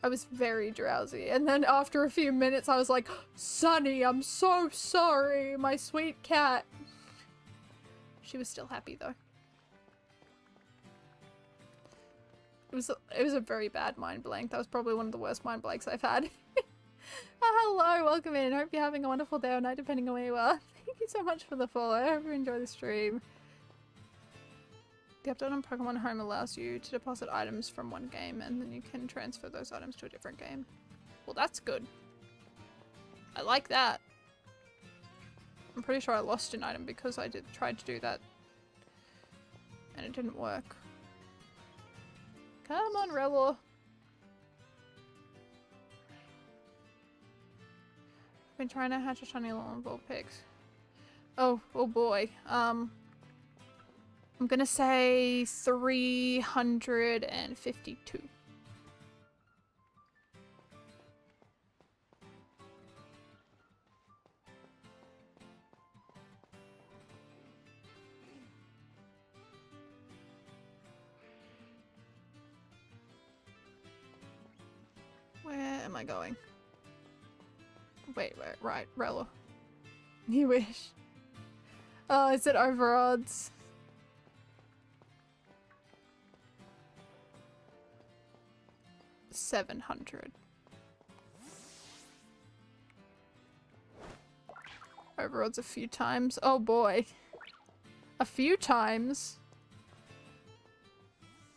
I was very drowsy. And then after a few minutes, I was like, Sunny, I'm so sorry, my sweet cat. She was still happy though. It was a very bad mind blank. That was probably one of the worst mind blanks I've had. Oh, hello, welcome in. Hope you're having a wonderful day or night, depending on where you are. Thank you so much for the follow. I hope you enjoy the stream. The update on Pokemon Home allows you to deposit items from one game and then you can transfer those items to a different game. Well, that's good. I like that. I'm pretty sure I lost an item because I tried to do that and it didn't work. Come on, Relor. I've been trying to hatch a shiny Vulpix. Oh boy. I'm gonna say 352. Where am I going? Wait, right, Rella. You wish. Oh, is it over odds? $700. Over odds a few times. Oh boy. A few times?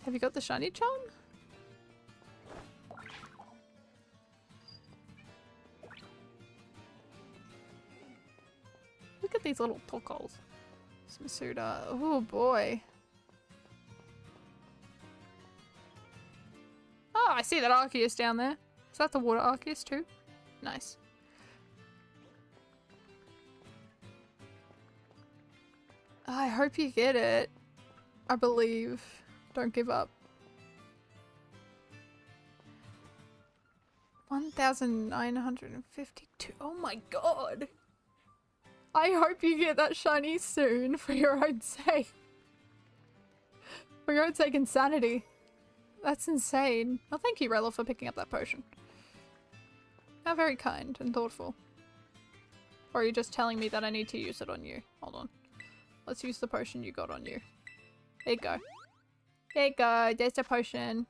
Have you got the shiny charm? Look at these little tokos. Some Suda. Oh boy. Oh, I see that Arceus down there. Is that the water Arceus too? Nice. I hope you get it. I believe. Don't give up. 1,952. Oh my god. I hope you get that shiny soon for your own sake. For your own sake and sanity. That's insane. Oh, thank you, Rella, for picking up that potion. How very kind and thoughtful. Or are you just telling me that I need to use it on you? Hold on. Let's use the potion you got on you. There you go. There you go. There's the potion.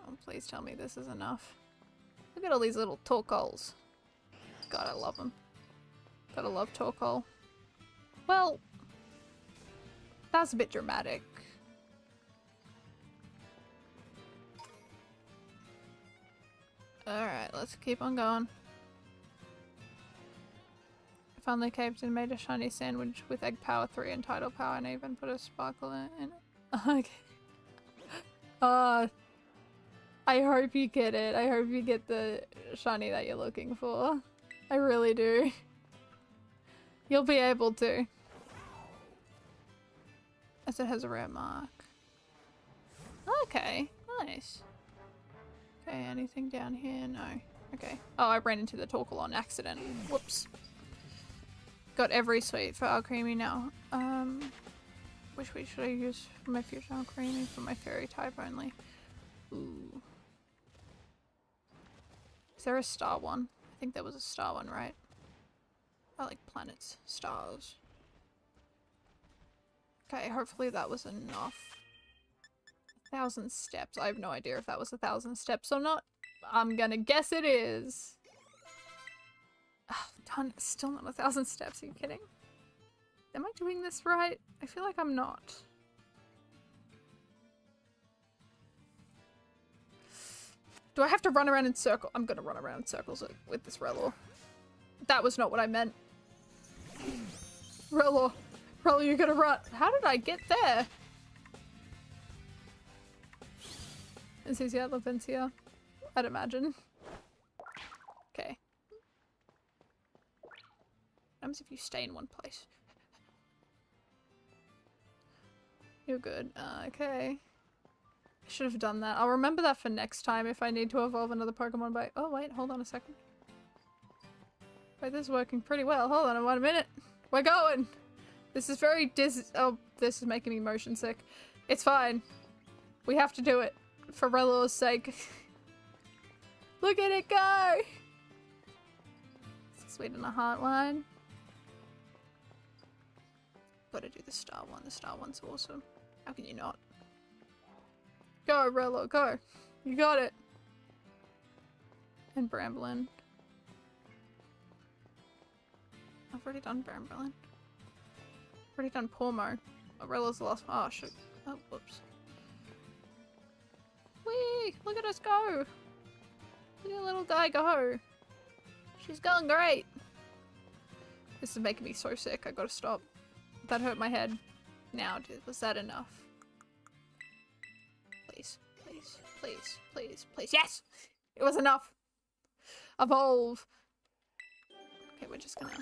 Oh, please tell me this is enough. Look at all these little torkoals. God, I love them. Gotta love torkoal. Well, that's a bit dramatic. Alright, let's keep on going. I finally caved and made a shiny sandwich with egg power 3 and tidal power and even put a sparkle in it. Okay. I hope you get it. I hope you get the shiny that you're looking for. I really do. You'll be able to. As it has a rare mark. Okay, nice. Okay, anything down here? No. Okay. Oh, I ran into the Torkoal on accident. Whoops. Got every sweet for Alcremie now. Which way should I use for my future Alcremie? For my fairy type only. Ooh. Is there a star one? I think there was a star one, right? I like planets. Stars. Okay, hopefully that was enough. 1,000 steps. I have no idea if that was 1,000 steps or not. I'm gonna guess it is. Oh, done. Still not 1,000 steps. Are you kidding? Am I doing this right? I feel like I'm not. Do I have to run around in circles? I'm gonna run around in circles with this Rellor. That was not what I meant. Rellor. Rellor, you're gonna run. How did I get there? Is easier at Levencia? I'd imagine. Okay. What happens if you stay in one place? You're good. Okay. I should have done that. I'll remember that for next time if I need to evolve another Pokemon by- Oh wait, hold on a second. Wait, this is working pretty well. Hold on 1 minute. We're going! This is very oh, this is making me motion sick. It's fine. We have to do it. For Rellor's sake. Look at it go! It's a sweet and a heart one. Gotta do the star one. The star one's awesome. How can you not? Go, Rellor, go. You got it. And Bramblin. I've already done Bramblin. Already done Pormo. Oh, Rellor's the last one. Oh, shit. Oh, whoops. Whee! Look at us go! Look at little guy go! She's going great! This is making me so sick. I gotta stop. That hurt my head. Now, was that enough? Please, please, please, please, please. Yes! It was enough! Evolve. Okay, we're just gonna...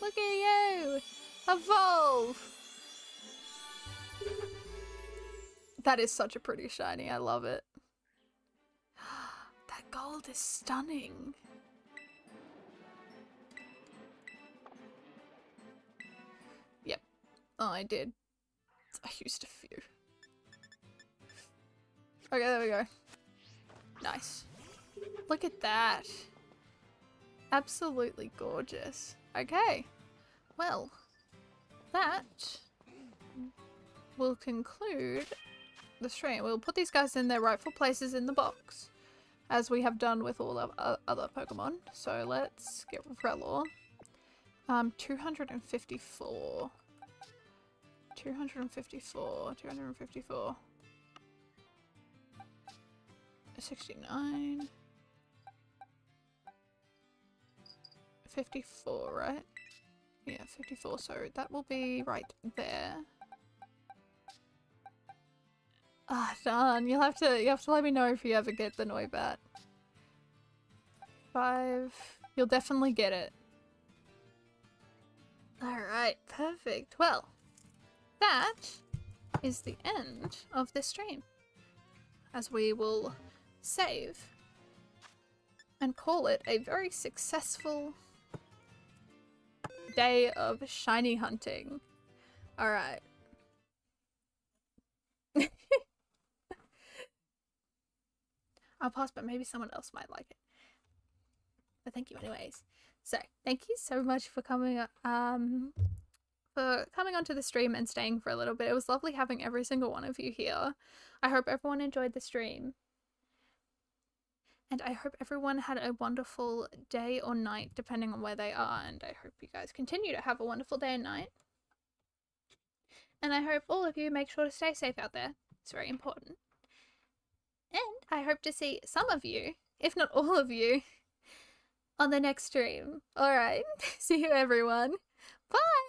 Look at you! Evolve! That is such a pretty shiny. I love it. That gold is stunning. Yep. Oh, I did. I used a few. Okay, there we go. Nice. Look at that. Absolutely gorgeous. Okay. Well, that will conclude the stream. We'll put these guys in their rightful places in the box, as we have done with all of other Pokemon. So let's get Rellor. 254. 254. 254. 69. 54, right? Yeah, 54. So that will be right there. Ah, darn. You have to let me know if you ever get the Noibat. 5. You'll definitely get it. Alright, perfect. Well, that is the end of this stream. As we will save and call it a very successful day of shiny hunting. Alright. I'll pass, but maybe someone else might like it. But thank you anyways. So, thank you so much for coming onto the stream and staying for a little bit. It was lovely having every single one of you here. I hope everyone enjoyed the stream. And I hope everyone had a wonderful day or night, depending on where they are. And I hope you guys continue to have a wonderful day and night. And I hope all of you make sure to stay safe out there. It's very important. And I hope to see some of you, if not all of you, on the next stream. Alright, see you everyone. Bye!